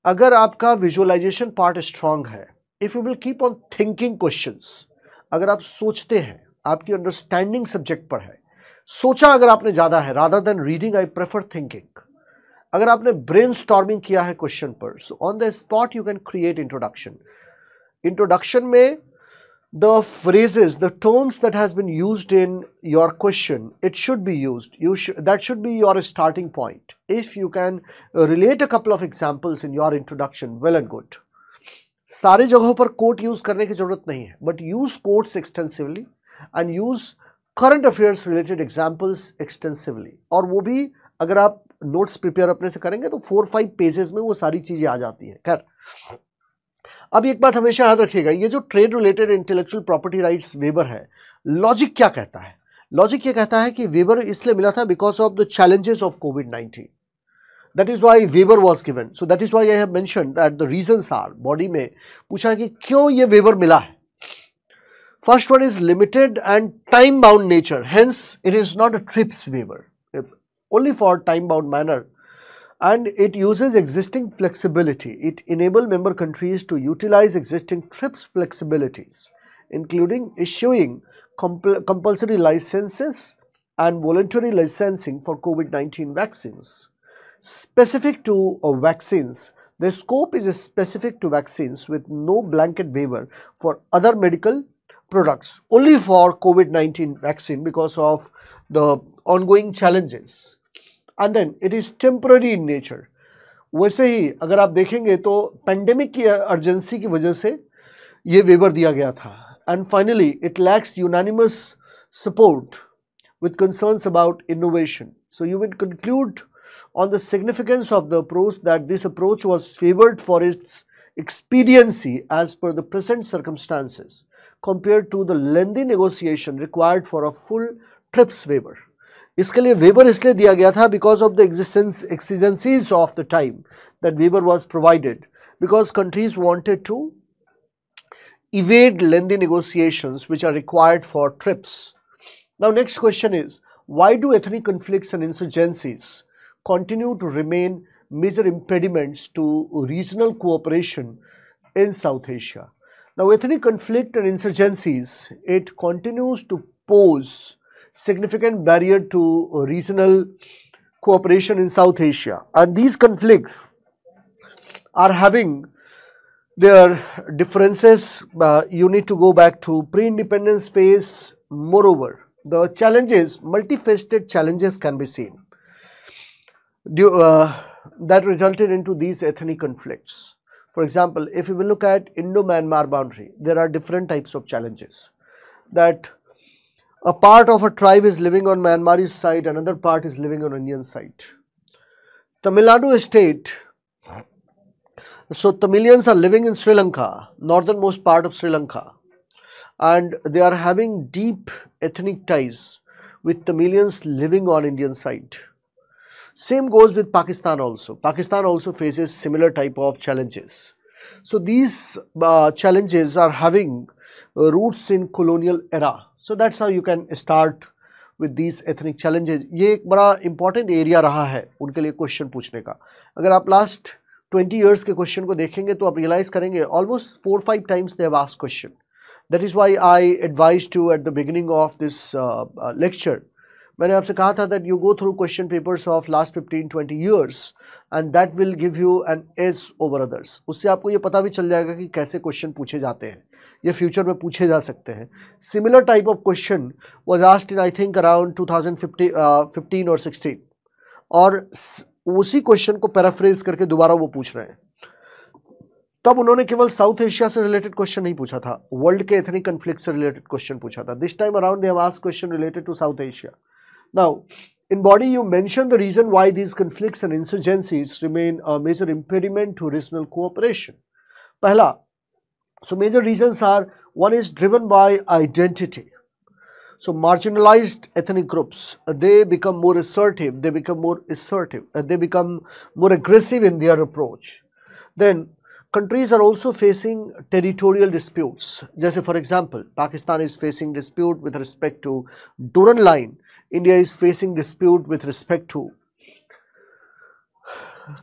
अगर आपका विजुअलाइजेशन पार्ट स्ट्रांग है, if you will keep on thinking questions, अगर आप सोचते हैं, आपकी अंडरस्टैंडिंग सब्जेक्ट पर है, सोचा अगर आपने ज्यादा है, rather than reading I prefer thinking. अगर आपने ब्रेनस्टॉर्मिंग किया है क्वेश्चन पर, so on the spot you can create introduction. Introduction में the phrases, the terms that has been used in your question, it should be used. That should be your starting point. If you can relate a couple of examples in your introduction, well and good. सारे जगहों पर coat use करने की जरूरत नहीं है, but use quotes extensively and use current affairs related examples extensively. और वो भी अगर आप नोट्स प्रिपेयर अपने से करेंगे तो 4-5 पेजेस में वो सारी चीजें आ जाती है. खैर, अब एक बात हमेशा याद रखिएगा, ये जो trade related intellectual property rights weber है, लॉजिक क्या कहता है? लॉजिक ये कहता है कि वेबर इसलिए मिला था because of the challenges of कोविड-19. That is why waiver was given. So that is why I have mentioned that the reasons are, body में पूछा कि क्यों ये वेबर मिला है. First one is limited and time bound nature, hence it is not a TRIPS waiver, only for time bound manner. And it uses existing flexibility. It enables member countries to utilize existing TRIPS flexibilities, including issuing compulsory licenses and voluntary licensing for COVID-19 vaccines. Specific to vaccines, the scope is specific to vaccines with no blanket waiver for other medical products, only for COVID-19 vaccine because of the ongoing challenges. And then it is temporary in nature. वैसे ही अगर आप देखेंगे तो pandemic की urgency की वजह से ये वेबर दिया गया था. And finally it lacks unanimous support with concerns about innovation. So you will conclude on the significance of the approach that this approach was favoured for its expediency as per the present circumstances compared to the lengthy negotiation required for a full TRIPS waiver. इसके लिए weber इसलिए दिया गया था because of the exigencies of the time that waiver was provided because countries wanted to evade lengthy negotiations which are required for TRIPS. Now next question is, why do ethnic conflicts and insurgencies continue to remain major impediments to regional cooperation in South Asia? Now ethnic conflict and insurgencies, it continues to pose significant barrier to regional cooperation in South Asia, and these conflicts are having their differences. You need to go back to pre-independence phase. Moreover, the challenges, multifaceted challenges can be seen that resulted into these ethnic conflicts. For example, if we will look at Indo-Myanmar boundary, there are different types of challenges. That a part of a tribe is living on Myanmar's side, another part is living on Indian side. Tamil Nadu state, so Tamilians are living in Sri Lanka, northernmost part of Sri Lanka, and they are having deep ethnic ties with Tamilians living on Indian side. Same goes with Pakistan also. Pakistan also faces similar type of challenges. So these challenges are having roots in colonial era. So that's how you can start with these ethnic challenges. ये एक बड़ा important area रहा है उनके लिए question पूछने का. अगर आप लास्ट 20 years के क्वेश्चन को देखेंगे तो आप रियलाइज करेंगे almost 4-5 times they have asked question. That is why I advised you at the beginning of this lecture. मैंने आपसे कहा था that you go through question papers of last 15-20 years and that will give you an edge over others. उससे आपको ये पता भी चल जाएगा कि कैसे क्वेश्चन पूछे जाते हैं, ये फ्यूचर में पूछे जा सकते हैं. Similar type of question was asked in I think around 2015 और 16, और उसी क्वेश्चन को पैराफ्रेज करके दोबारा वो पूछ रहे हैं. तब उन्होंने केवल साउथ एशिया से रिलेटेड क्वेश्चन नहीं पूछा था, वर्ल्ड के एथनिक कन्फ्लिक्ट से रिलेटेड क्वेश्चन पूछा था. This time around they have asked question related to South Asia. Now In body, you mention the reason why these conflicts and insurgencies remain a major impediment to regional cooperation. Pehla, so major reasons are, one is driven by identity. So marginalized ethnic groups, they become more assertive, they become more aggressive in their approach. Then countries are also facing territorial disputes. Just for example, Pakistan is facing dispute with respect to Durand line. India is facing dispute with respect to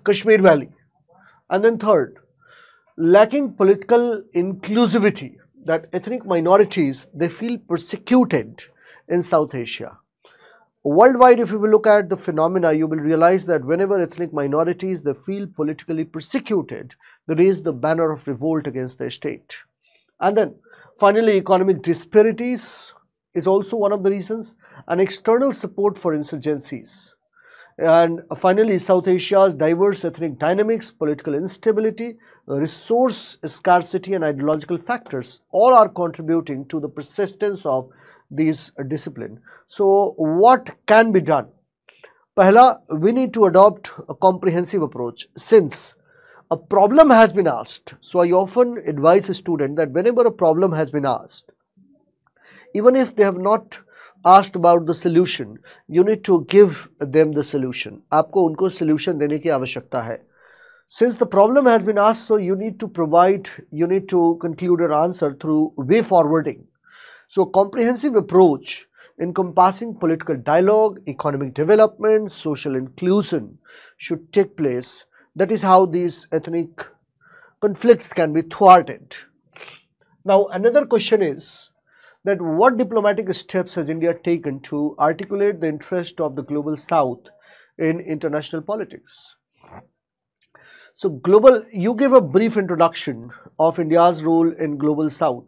Kashmir Valley. And then third, lacking political inclusivity, that ethnic minorities, they feel persecuted in South Asia. Worldwide, if you will look at the phenomena, you will realize that whenever ethnic minorities, they feel politically persecuted, they raise the banner of revolt against the state. And then finally, economic disparities is also one of the reasons, and external support for insurgencies. And finally, South Asia's diverse ethnic dynamics, political instability, resource scarcity and ideological factors all are contributing to the persistence of these discipline. So what can be done? Pehla, we need to adopt a comprehensive approach. Since a problem has been asked, so I often advise a student that whenever a problem has been asked, even if they have not asked about the solution, you need to give them the solution. आपको उनको solution देने की आवश्यकता है. Since the problem has been asked, so you need to conclude your answer through way forwarding. So comprehensive approach encompassing political dialogue, economic development, social inclusion should take place. That is how these ethnic conflicts can be thwarted. Now another question is that what diplomatic steps has India taken to articulate the interest of the global south in international politics? So you gave a brief introduction of India's role in global south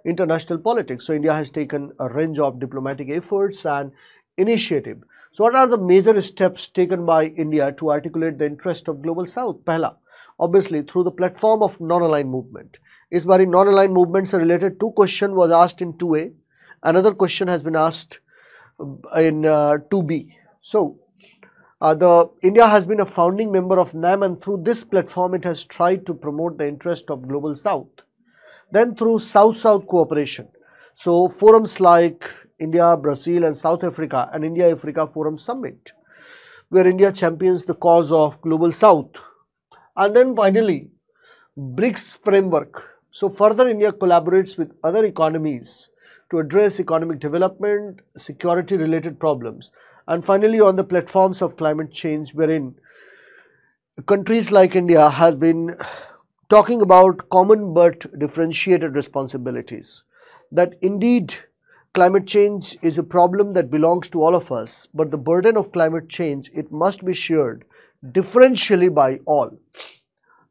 international politics. So India has taken a range of diplomatic efforts and initiative. So what are the major steps taken by India to articulate the interest of global south? Pehla, obviously through the platform of non-aligned movement. इस बार non-aligned movement से related 2 question was asked in 2A. Another question has been asked in 2B. So India has been a founding member of NAM, and through this platform it has tried to promote the interest of global south. Then through South-South cooperation, so forums like India, Brazil and South Africa and India-Africa Forum Summit, where India champions the cause of global south. And then finally, BRICS framework. So further, India collaborates with other economies to address economic development, security related problems. And finally, on the platforms of climate change, wherein countries like India has been talking about common but differentiated responsibilities. That indeed climate change is a problem that belongs to all of us, but the burden of climate change, it must be shared differentially by all.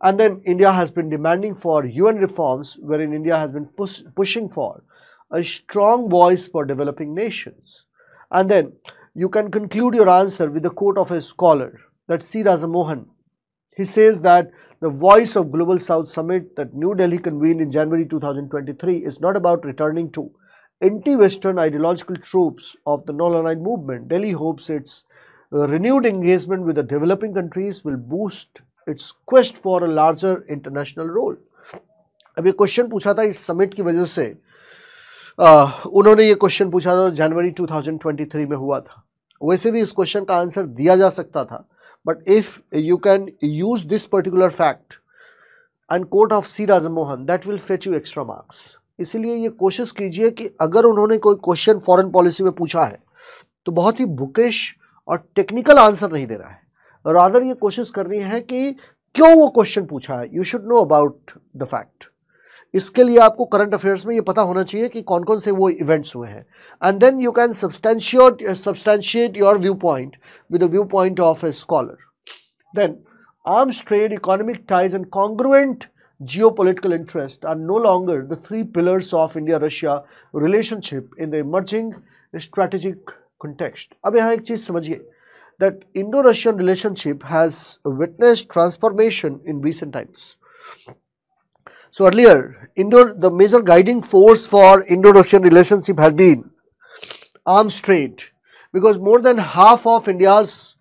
And then India has been demanding for UN reforms, wherein India has been pushing for a strong voice for developing nations. And then you can conclude your answer with a quote of a scholar, that C. Rajamohan. He says that the voice of Global South Summit that New Delhi convened in January 2023 is not about returning to anti-Western ideological tropes of the non-aligned movement. Delhi hopes its renewed engagement with the developing countries will boost its quest for a larger international role. अब ये question पूछा था इस summit की वजह से, उन्होंने ये क्वेश्चन पूछा था जनवरी 2023 में हुआ था. वैसे भी इस क्वेश्चन का आंसर दिया जा सकता था, but if you can use this particular fact and quote of C. Rajamohan, that will fetch you extra marks. इसीलिए ये कोशिश कीजिए कि अगर उन्होंने कोई क्वेश्चन फॉरेन पॉलिसी में पूछा है तो बहुत ही बुकिश और टेक्निकल आंसर नहीं दे रहा है, रादर ये कोशिश करनी है कि क्यों वो क्वेश्चन पूछा है. You should know about the fact. इसके लिए आपको करंट अफेयर्स में ये पता होना चाहिए कि कौन कौन से वो इवेंट्स हुए हैं, and then you can substantiate your view point with the view point of a scholar. Then arms trade, economic ties and congruent geopolitical interest are no longer the 3 pillars of India-Russia relationship in the emerging strategic context. अब यहाँ एक चीज समझिए, that Indo-Russian relationship has witnessed transformation in recent times. So earlier, the major guiding force for Indo-Russian relationship has been arms trade, because more than half of India's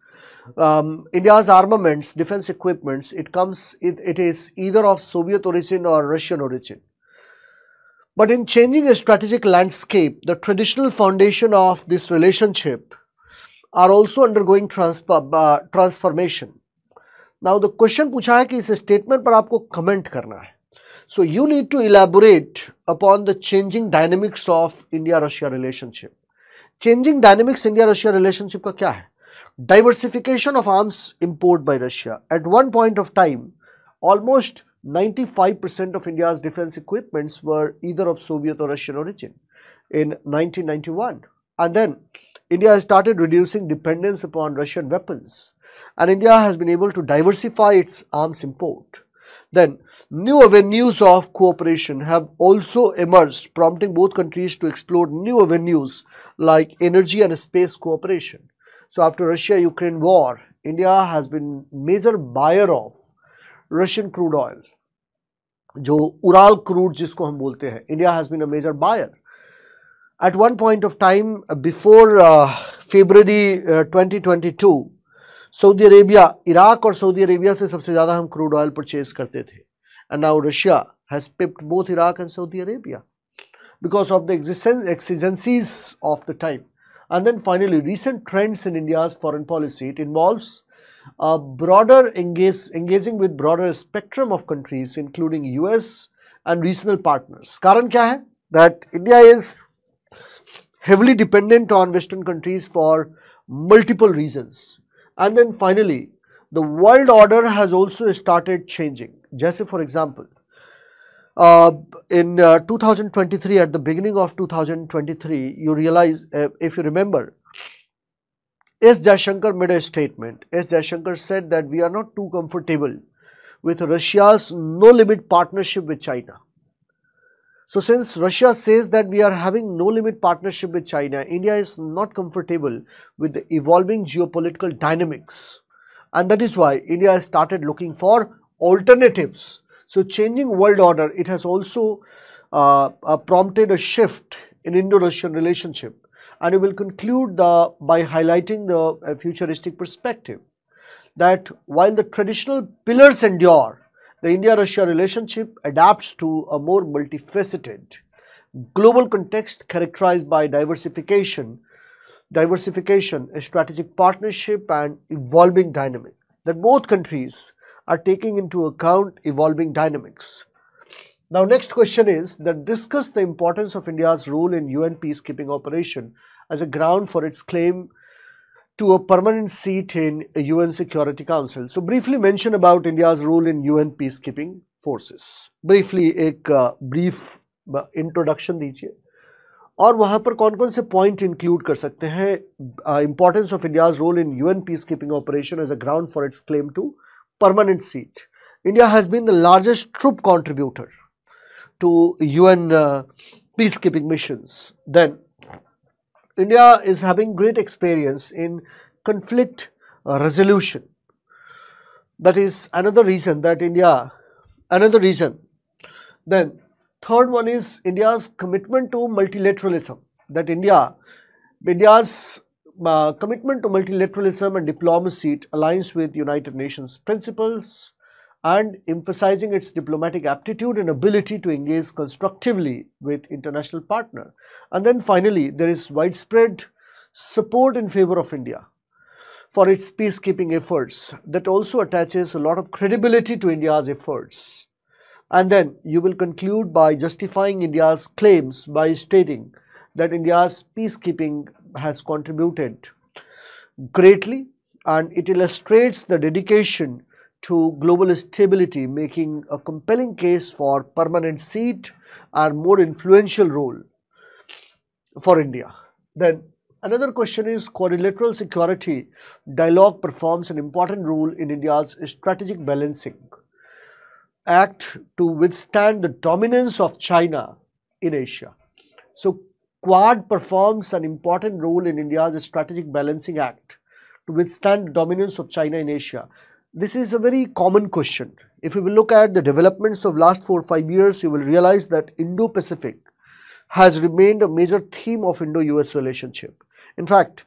armaments, defense equipments, it is either of Soviet origin or Russian origin. But in changing a strategic landscape, the traditional foundation of this relationship are also undergoing transformation. Now the question पूछा है कि इस statement पर आपको comment करना है. So you need to elaborate upon the changing dynamics of India-Russia relationship. Changing dynamics India-Russia relationship का क्या है? Diversification of arms import by Russia. At one point of time, almost 95% of India's defense equipments were either of Soviet or Russian origin in 1991. And then India started reducing dependence upon Russian weapons. And India has been able to diversify its arms import. Then new avenues of cooperation have also emerged, prompting both countries to explore new avenues like energy and space cooperation. So after Russia-Ukraine war, India has been major buyer of Russian crude oil. जो Ural crude जिसको हम बोलते हैं, India has been a major buyer. At one point of time before February 2022, Saudi Arabia, Iraq और Saudi Arabia से सबसे ज़्यादा हम क्रूड ऑयल परचेज करते थे. And now Russia has pipped both Iraq and Saudi Arabia because of the exigencies of the time. And then finally, recent trends in India's foreign policy, it involves broader engaging with broader spectrum of countries, including US and regional partners. कारण क्या है? That India is heavily dependent on Western countries for multiple reasons. And then finally, the world order has also started changing. Just for example, in 2023, at the beginning of 2023, you realize, if you remember, S. Jaishankar made a statement. S. Jaishankar said that we are not too comfortable with Russia's no-limit partnership with China. So since Russia says that we are having no-limit partnership with China, India is not comfortable with the evolving geopolitical dynamics. And that is why India has started looking for alternatives. So changing world order, it has also prompted a shift in Indo-Russian relationship. And we will conclude by highlighting the futuristic perspective that while the traditional pillars endure, the India-Russia relationship adapts to a more multifaceted global context characterized by diversification, a strategic partnership and evolving dynamic. That both countries are taking into account evolving dynamics. Now next question is that discuss the importance of India's role in UN peacekeeping operation as a ground for its claim to a permanent seat in a UN Security Council. So briefly mention about India's role in UN peacekeeping forces. Briefly एक brief introduction दीजिए और वहाँ पर कौन कौन से point include कर सकते हैं. Importance of India's role in UN peacekeeping operation as a ground for its claim to permanent seat. India has been the largest troop contributor to UN peacekeeping missions. Then India is having great experience in conflict resolution. That is another reason that Then third one is India's commitment to multilateralism. That India's commitment to multilateralism and diplomacy, it aligns with United Nations principles and emphasizing its diplomatic aptitude and ability to engage constructively with international partners. And then finally, there is widespread support in favor of India for its peacekeeping efforts that also attaches a lot of credibility to India's efforts. And then you will conclude by justifying India's claims by stating that India's peacekeeping has contributed greatly and it illustrates the dedication to global stability, making a compelling case for permanent seat and more influential role for India. Then another question is quadrilateral security dialogue performs an important role in India's strategic balancing act to withstand the dominance of China in Asia. So Quad performs an important role in India's strategic balancing act to withstand the dominance of China in Asia. This is a very common question. If you will look at the developments of last 4 or 5 years, you will realize that Indo-Pacific has remained a major theme of Indo-US relationship. In fact,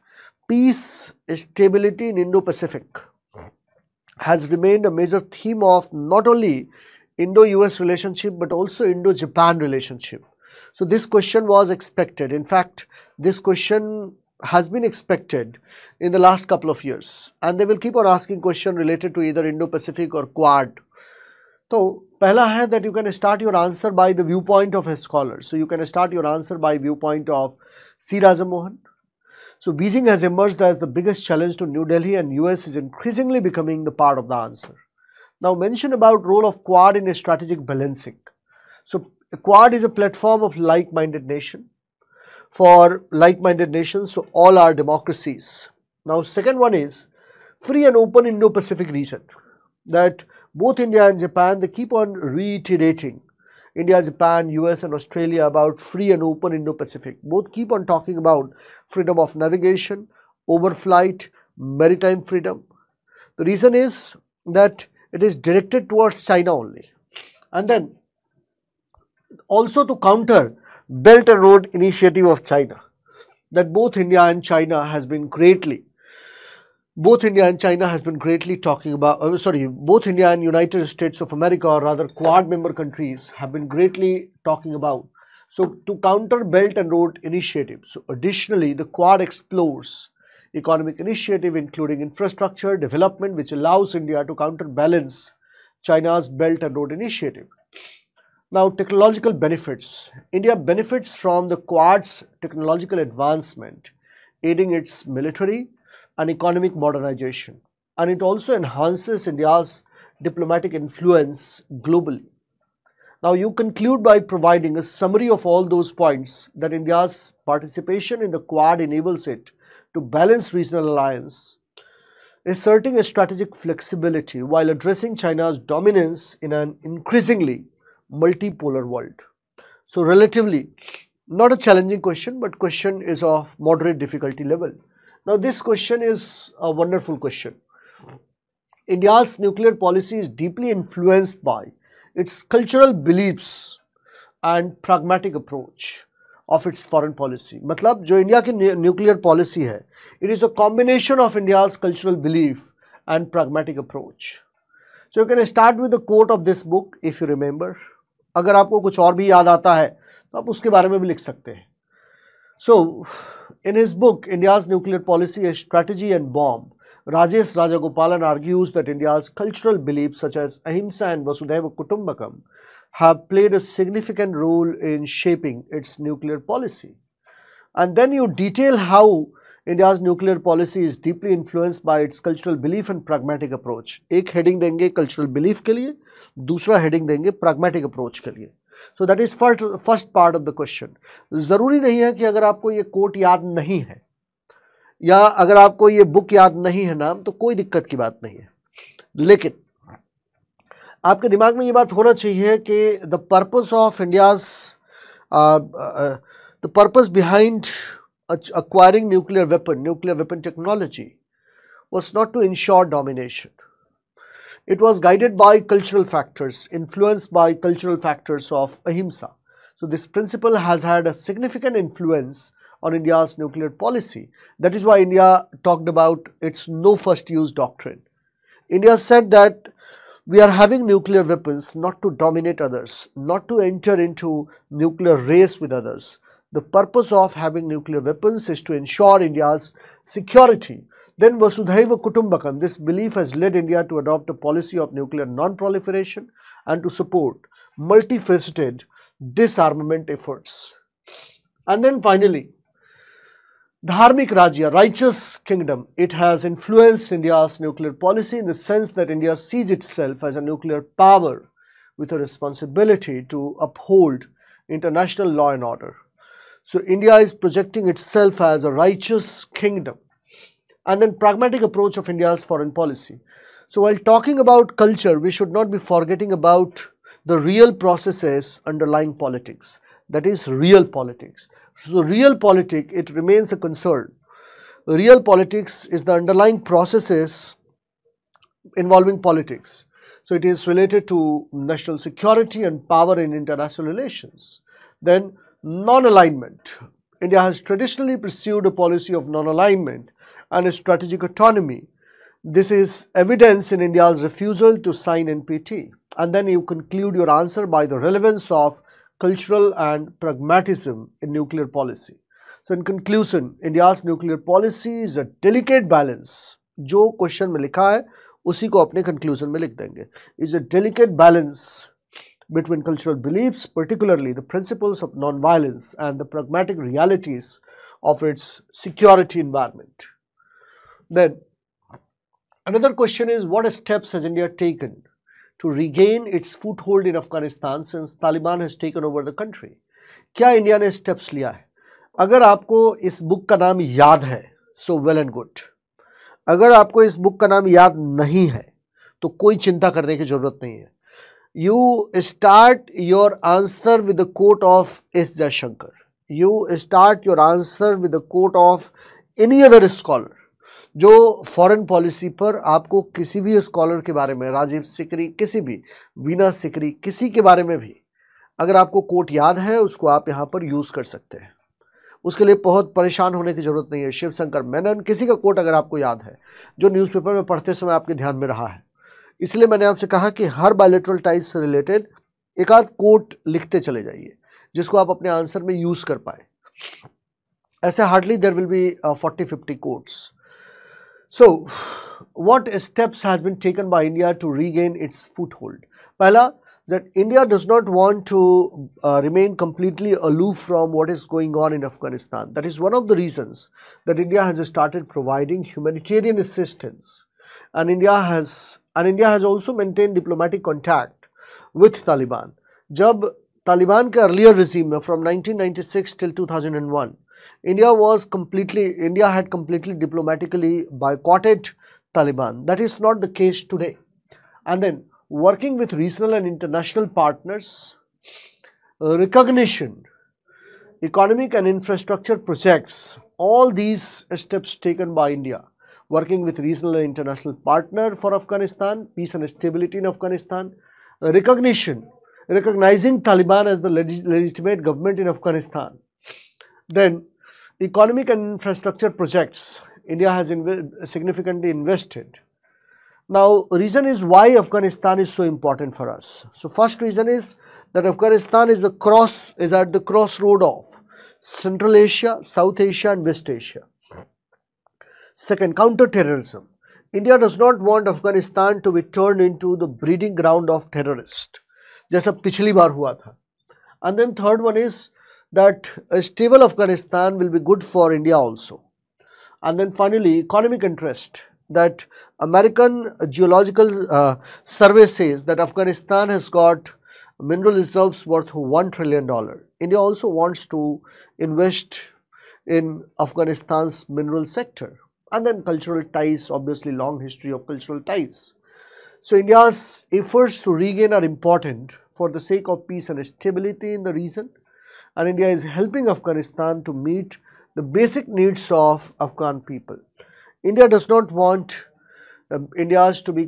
peace, stability in Indo-Pacific has remained a major theme of not only Indo-US relationship but also Indo-Japan relationship. So this question was expected. In fact, this question has been expected in the last couple of years, and they will keep on asking questions related to either Indo-Pacific or Quad. So, पहला है that you can start your answer by the viewpoint of a scholar. So you can start your answer by viewpoint of C. Rajamohan. So Beijing has emerged as the biggest challenge to New Delhi, and US is increasingly becoming the part of the answer. Now mention about role of Quad in a strategic balancing. So Quad is a platform of like-minded nation for like-minded nations, so all are democracies. Now second one is free and open Indo-Pacific region, that both India and Japan, they keep on reiterating, India, Japan, US and Australia, about free and open Indo-Pacific. Both keep on talking about freedom of navigation, overflight, maritime freedom. The reason is that it is directed towards China only. And then also to counter Belt and Road Initiative of China, that both India and China has been greatly talking about, both India and United States of America, or rather Quad member countries, have been greatly talking about. So to counter Belt and Road Initiative. So additionally, the Quad explores economic initiative including infrastructure development, which allows India to counterbalance China's Belt and Road Initiative. Now technological benefits. India benefits from the Quad's technological advancement, aiding its military and economic modernization, and it also enhances India's diplomatic influence globally. Now you conclude by providing a summary of all those points, that India's participation in the Quad enables it to balance regional alliance, asserting a strategic flexibility while addressing China's dominance in an increasingly multipolar world. So relatively not a challenging question, but question is of moderate difficulty level. Now this question is a wonderful question. India's nuclear policy is deeply influenced by its cultural beliefs and pragmatic approach of its foreign policy. मतलब जो India की nuclear policy है, it is a combination of India's cultural belief and pragmatic approach. So you can start with the quote of this book if you remember. अगर आपको कुछ और भी याद आता है तो आप उसके बारे में भी लिख सकते हैं. So in his book India's Nuclear Policy, a Strategy and Bomb, Rajesh Rajagopalan argues that India's cultural beliefs such as Ahimsa and Vasudhaiva Kutumbakam have played a significant role in shaping its nuclear policy. And then you detail how India's nuclear policy is deeply influenced by its cultural belief and pragmatic approach. एक heading देंगे cultural belief के लिए, दूसरा heading देंगे pragmatic approach के लिए. So that is first part of the question. ज़रूरी नहीं है कि अगर आपको ये quote याद नहीं है या अगर आपको ये book याद नहीं है नाम, तो कोई दिक्कत की बात नहीं है. लेकिन आपके दिमाग में ये बात होना चाहिए कि the purpose of India's the purpose behind acquiring nuclear weapon technology was not to ensure domination. It was guided by cultural factors, influenced by cultural factors of Ahimsa. So this principle has had a significant influence on India's nuclear policy. That is why India talked about its no first use doctrine. India said that we are having nuclear weapons not to dominate others, not to enter into nuclear race with others. The purpose of having nuclear weapons is to ensure India's security. Then Vasudhaiva Kutumbakam, this belief has led India to adopt a policy of nuclear non-proliferation and to support multifaceted disarmament efforts. And then finally, Dharmik Rajya, righteous kingdom, it has influenced India's nuclear policy in the sense that India sees itself as a nuclear power with a responsibility to uphold international law and order. So India is projecting itself as a righteous kingdom. And then pragmatic approach of India's foreign policy. So while talking about culture, we should not be forgetting about the real processes underlying politics. That is real politics. So real politics, it remains a concern. Real politics is the underlying processes involving politics. So it is related to national security and power in international relations. Then non-alignment. India has traditionally pursued a policy of non-alignment and strategic autonomy. This is evidence in India's refusal to sign NPT. And then you conclude your answer by the relevance of cultural and pragmatism in nuclear policy. So in conclusion, India's nuclear policy is a delicate balance. जो question में लिखा है उसी को अपने conclusion में लिख देंगे. Is a delicate balance between cultural beliefs, particularly the principles of non-violence and the pragmatic realities of its security environment. Then another question is, what steps has India taken to regain its foothold in Afghanistan since Taliban has taken over the country? क्या India ने steps लिया है? अगर आपको इस book का नाम याद है सो वेल एंड गुड. अगर आपको इस बुक का नाम याद नहीं है तो कोई चिंता करने की जरूरत नहीं है. You start your answer with the quote of S. Jaishankar. You start your answer with the quote of any other scholar. जो फॉरेन पॉलिसी पर आपको किसी भी स्कॉलर के बारे में, राजीव सिकरी, किसी भी, वीना सिकरी, किसी के बारे में भी अगर आपको कोट याद है उसको आप यहाँ पर यूज़ कर सकते हैं. उसके लिए बहुत परेशान होने की जरूरत नहीं है. शिव शंकर मेनन, किसी का कोट अगर आपको याद है जो न्यूज़पेपर में पढ़ते समय आपके ध्यान में रहा है, इसलिए मैंने आपसे कहा कि हर बायलैटरल टाइज से रिलेटेड एक आध कोट लिखते चले जाइए जिसको आप अपने आंसर में यूज़ कर पाए. ऐसे hardly there will be 40-50 quotes. So, what steps has been taken by India to regain its foothold? Pehla, that India does not want to remain completely aloof from what is going on in Afghanistan. That is one of the reasons that India has started providing humanitarian assistance, and India has also maintained diplomatic contact with Taliban. जब तालिबान के earlier regime में from 1996 till 2001, India had completely diplomatically boycotted Taliban. That is not the case today. And then working with regional and international partners, recognition, economic and infrastructure projects, all these steps taken by India, working with regional and international partner for Afghanistan, peace and stability in Afghanistan, recognizing Taliban as the legitimate government in Afghanistan. Then economic and infrastructure projects, India has significantly invested. Now, reason is why Afghanistan is so important for us. So, first reason is that Afghanistan is at the crossroad of Central Asia, South Asia and West Asia. Second, counter-terrorism. India does not want Afghanistan to be turned into the breeding ground of terrorists, जैसा पिछली बार हुआ था. And then third one is that a stable Afghanistan will be good for India also. And then finally, economic interest, that American Geological Survey says that Afghanistan has got mineral reserves worth $1 trillion. India also wants to invest in Afghanistan's mineral sector. And then cultural ties, obviously long history of cultural ties. So India's efforts to regain are important for the sake of peace and stability in the region. And India is helping Afghanistan to meet the basic needs of Afghan people. India does not want itself to be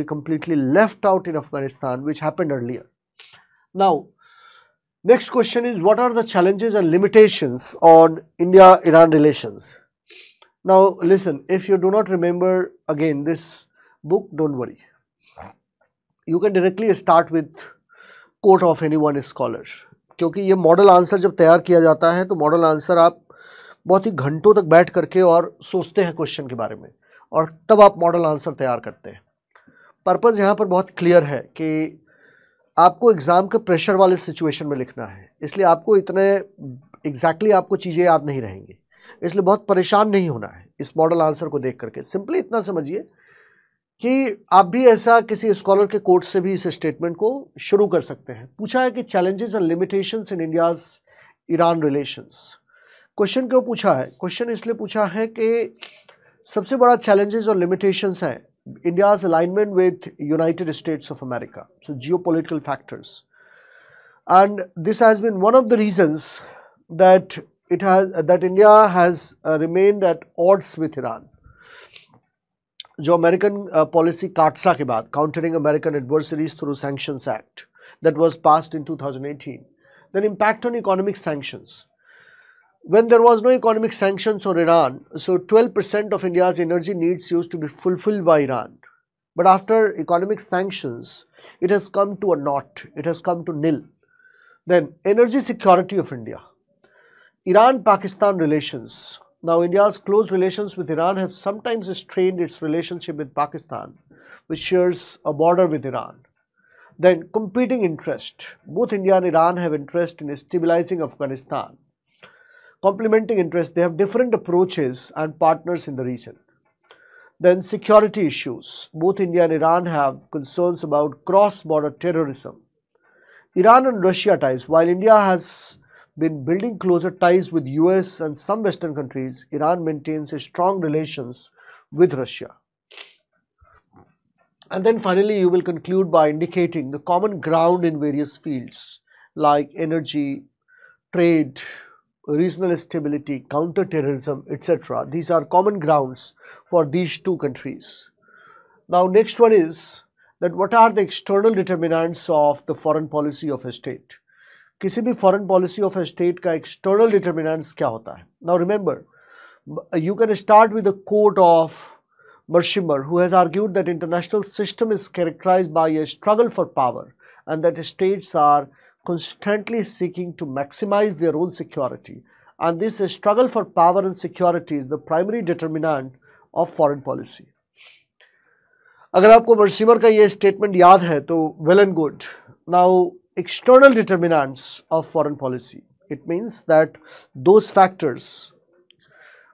completely left out in Afghanistan, which happened earlier. Now, next question is, what are the challenges and limitations on India-Iran relations? Now, listen, if you do not remember again this book, don't worry. You can directly start with quote of any one scholar, क्योंकि ये model answer जब तैयार किया जाता है तो model answer आप बहुत ही घंटों तक बैठ करके और सोचते हैं क्वेश्चन के बारे में और तब आप मॉडल आंसर तैयार करते हैं. पर्पज़ यहाँ पर बहुत क्लियर है कि आपको एग्ज़ाम के प्रेशर वाले सिचुएशन में लिखना है, इसलिए आपको इतने एग्जैक्टली आपको चीज़ें याद नहीं रहेंगी, इसलिए बहुत परेशान नहीं होना है इस मॉडल आंसर को देख करके. सिंपली इतना समझिए कि आप भी ऐसा किसी स्कॉलर के कोट से भी इस स्टेटमेंट को शुरू कर सकते हैं. पूछा है कि challenges and limitations in India's Iran relations. Question क्यों पूछा है? क्वेश्चन इसलिए पूछा है कि सबसे बड़ा चैलेंजेस और लिमिटेशंस हैं India's alignment with United States of America, so geopolitical factors, and this has been one of the reasons that India has remained at odds with Iran. जो अमेरिकन पॉलिसी काटसा के बाद, countering American adversaries through sanctions act, that was passed in 2018, then impact on economic sanctions. When there was no economic sanctions on Iran, so 12% of India's energy needs used to be fulfilled by Iran. But after economic sanctions, it has come to a naught, it has come to nil. Then, energy security of India. Iran-Pakistan relations. Now, India's close relations with Iran have sometimes strained its relationship with Pakistan, which shares a border with Iran. Then, competing interest. Both India and Iran have interest in stabilizing Afghanistan. Complementing interests, they have different approaches and partners in the region. Then, security issues. Both India and Iran have concerns about cross-border terrorism. Iran and Russia ties. While India has been building closer ties with US and some Western countries, Iran maintains a strong relations with Russia. And then finally, you will conclude by indicating the common ground in various fields like energy, trade, regional stability, counter-terrorism, etc. These are common grounds for these two countries. Now, next one is that what are the external determinants of the foreign policy of a state? किसी भी foreign policy of a state का external determinants क्या होता है? Now remember, you can start with the quote of Mersheimer, who has argued that international system is characterized by a struggle for power and that states are constantly seeking to maximize their own security. And this struggle for power and security is the primary determinant of foreign policy. अगर आपको मर्शिमर का ये statement याद है तो well and good. Now, external determinants of foreign policy. It means that those factors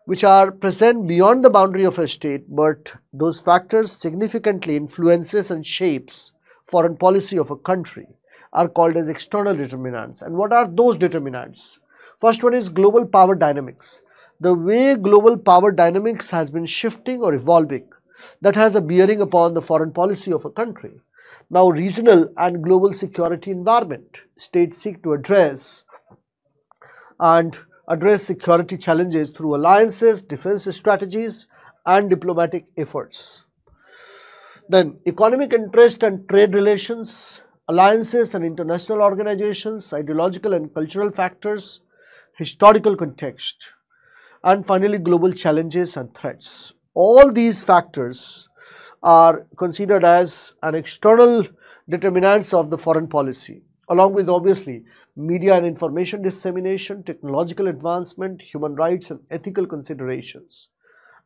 which are present beyond the boundary of a state, but those factors significantly influences and shapes foreign policy of a country are called as external determinants. And what are those determinants? First one is global power dynamics. The way global power dynamics has been shifting or evolving, that has a bearing upon the foreign policy of a country. Now, regional and global security environment. States seek to address security challenges through alliances, defense strategies, and diplomatic efforts. Then, economic interest and trade relations, alliances and international organizations, ideological and cultural factors, historical context, and finally, global challenges and threats. All these factors are considered as an external determinants of the foreign policy, along with obviously media and information dissemination, technological advancement, human rights and ethical considerations.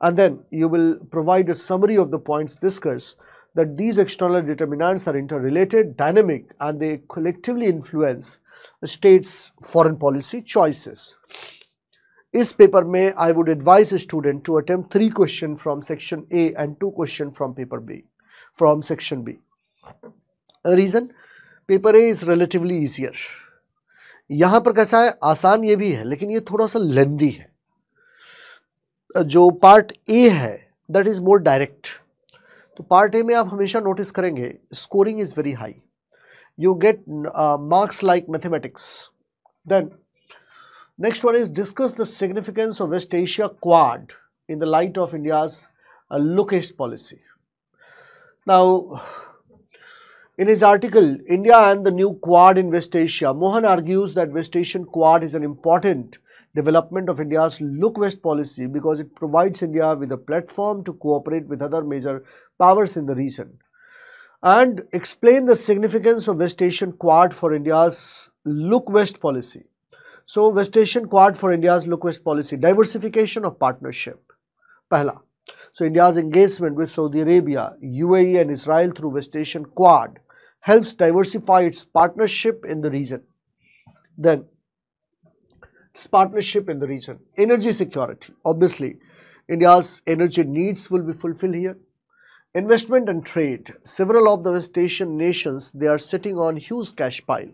And then you will provide a summary of the points discussed, that these external determinants are interrelated, dynamic, and they collectively influence the state's foreign policy choices. इस paper में I would advise a student to attempt 3 questions from section A and 2 questions from paper B, from section B. A reason, paper A is relatively easier. यहाँ पर कैसा है, आसान ये भी है लेकिन ये थोड़ा सा लेंदी है. जो पार्ट A है that is more direct. तो पार्ट A में आप हमेशा नोटिस करेंगे scoring is very high. You get marks like mathematics. Then next one is discuss the significance of West Asia Quad in the light of India's Look East policy. Now, in his article, India and the New Quad in West Asia, Mohan argues that West Asian Quad is an important development of India's Look West policy because it provides India with a platform to cooperate with other major powers in the region. And explain the significance of West Asian Quad for India's Look West policy. So, West Asian Quad for India's Look West policy, diversification of partnership. Pehla. So, India's engagement with Saudi Arabia, UAE and Israel through West Asian Quad helps diversify its partnership in the region. Then, its partnership in the region. Energy security. Obviously, India's energy needs will be fulfilled here. Investment and trade. Several of the West Asian nations, they are sitting on huge cash pile.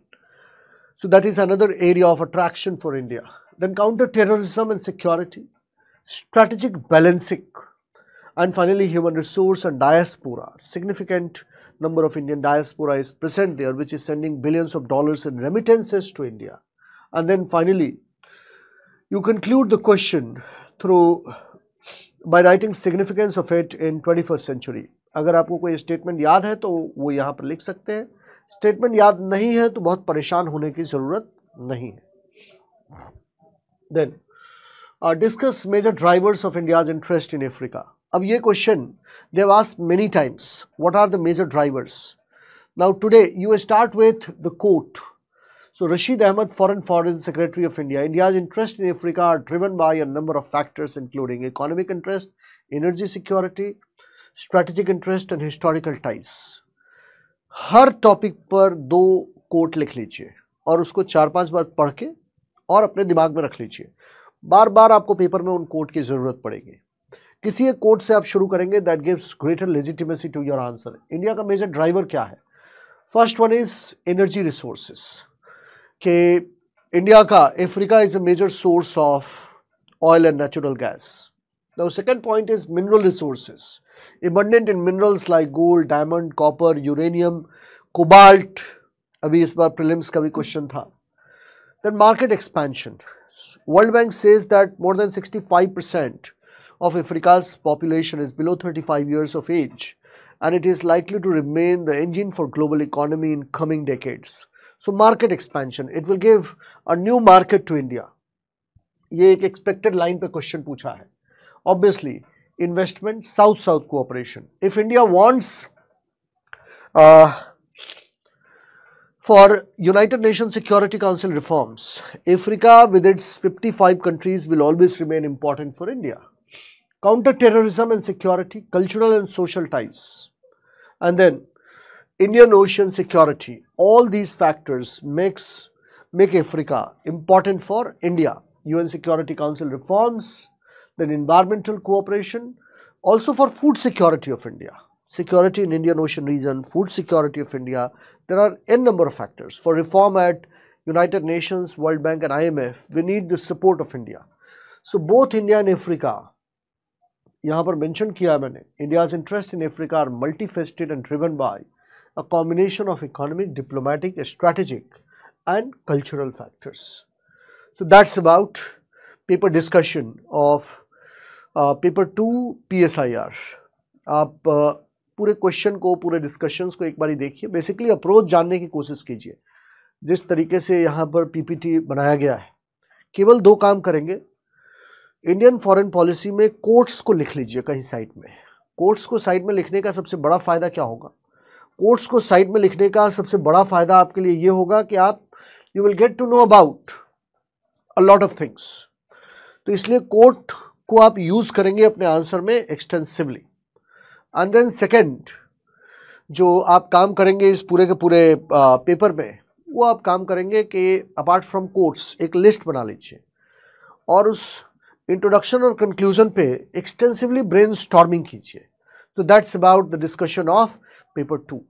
So that is another area of attraction for India. Then counter-terrorism and security, strategic balancing, and finally human resource and diaspora. Significant number of Indian diaspora is present there, which is sending billions of dollars in remittances to India. And then finally, you conclude the question by writing significance of it in 21st century. अगर आपको कोई statement याद है तो वो यहाँ पर लिख सकते हैं. स्टेटमेंट याद नहीं है तो बहुत परेशान होने की जरूरत नहीं है. Then Discuss major drivers of India's interest in Africa. अब ये question they have asked many times. What are the major drivers? Now today you start with the quote. So Rashid Ahmed, Foreign Secretary of India. India's interest in Africa are driven by a number of factors including economic interest, energy security, strategic interest and historical ties. Her topic पर 2 coat लिख लीजिए और उसको 4-5 बार पढ़ के और अपने दिमाग में रख लीजिए. बार बार आपको पेपर में उन कोट की जरूरत पड़ेगी. किसी एक कोट से आप शुरू करेंगे, that gives greater legitimacy to your answer. India का मेजर ड्राइवर क्या है? First one is energy resources. कि इंडिया का Africa is a major source of oil and natural gas. Now second point is mineral resources, abundant in minerals like gold, diamond, copper, uranium, cobalt. अभी इस बार prelims का भी question था. Then market expansion. World Bank says that more than 65% of Africa's population is below 35 years of age and it is likely to remain the engine for global economy in coming decades. So market expansion, it will give a new market to India. ये एक expected line पे question पूछा है. Obviously, investment, South-South cooperation. If India wants for United Nations Security Council reforms, Africa with its 55 countries will always remain important for India. Counter-terrorism and security, cultural and social ties. And then Indian Ocean security. All these factors make Africa important for India. UN Security Council reforms, then environmental cooperation, also for food security of India. Security in Indian Ocean region, food security of India. There are n number of factors. For reform at United Nations, World Bank and IMF, we need the support of India. So both India and Africa, यहाँ पर mention किया मैंने, India's interest in Africa are multifaceted and driven by a combination of economic, diplomatic, strategic and cultural factors. So that's about paper discussion of paper 2 PSIR. आप पूरे question को, पूरे discussions को एक बारी देखिए. बेसिकली अप्रोच जानने की कोशिश कीजिए. जिस तरीके से यहाँ पर पीपीटी बनाया गया है, केवल 2 काम करेंगे. इंडियन फॉरेन पॉलिसी में कोट्स को लिख लीजिए कहीं साइड में. कोट्स को साइड में लिखने का सबसे बड़ा फायदा क्या होगा? कोट्स को साइड में लिखने का सबसे बड़ा फायदा आपके लिए ये होगा कि आप you will get to know about a lot of things. तो इसलिए कोट को आप यूज करेंगे अपने आंसर में एक्सटेंसिवली. एंड देन सेकंड, जो आप काम करेंगे इस पूरे के पूरे पेपर में, वो आप काम करेंगे कि अपार्ट फ्रॉम कोट्स एक लिस्ट बना लीजिए और उस इंट्रोडक्शन और कंक्लूजन पे एक्सटेंसिवली ब्रेनस्टॉर्मिंग कीजिए. तो that's about the discussion of paper 2.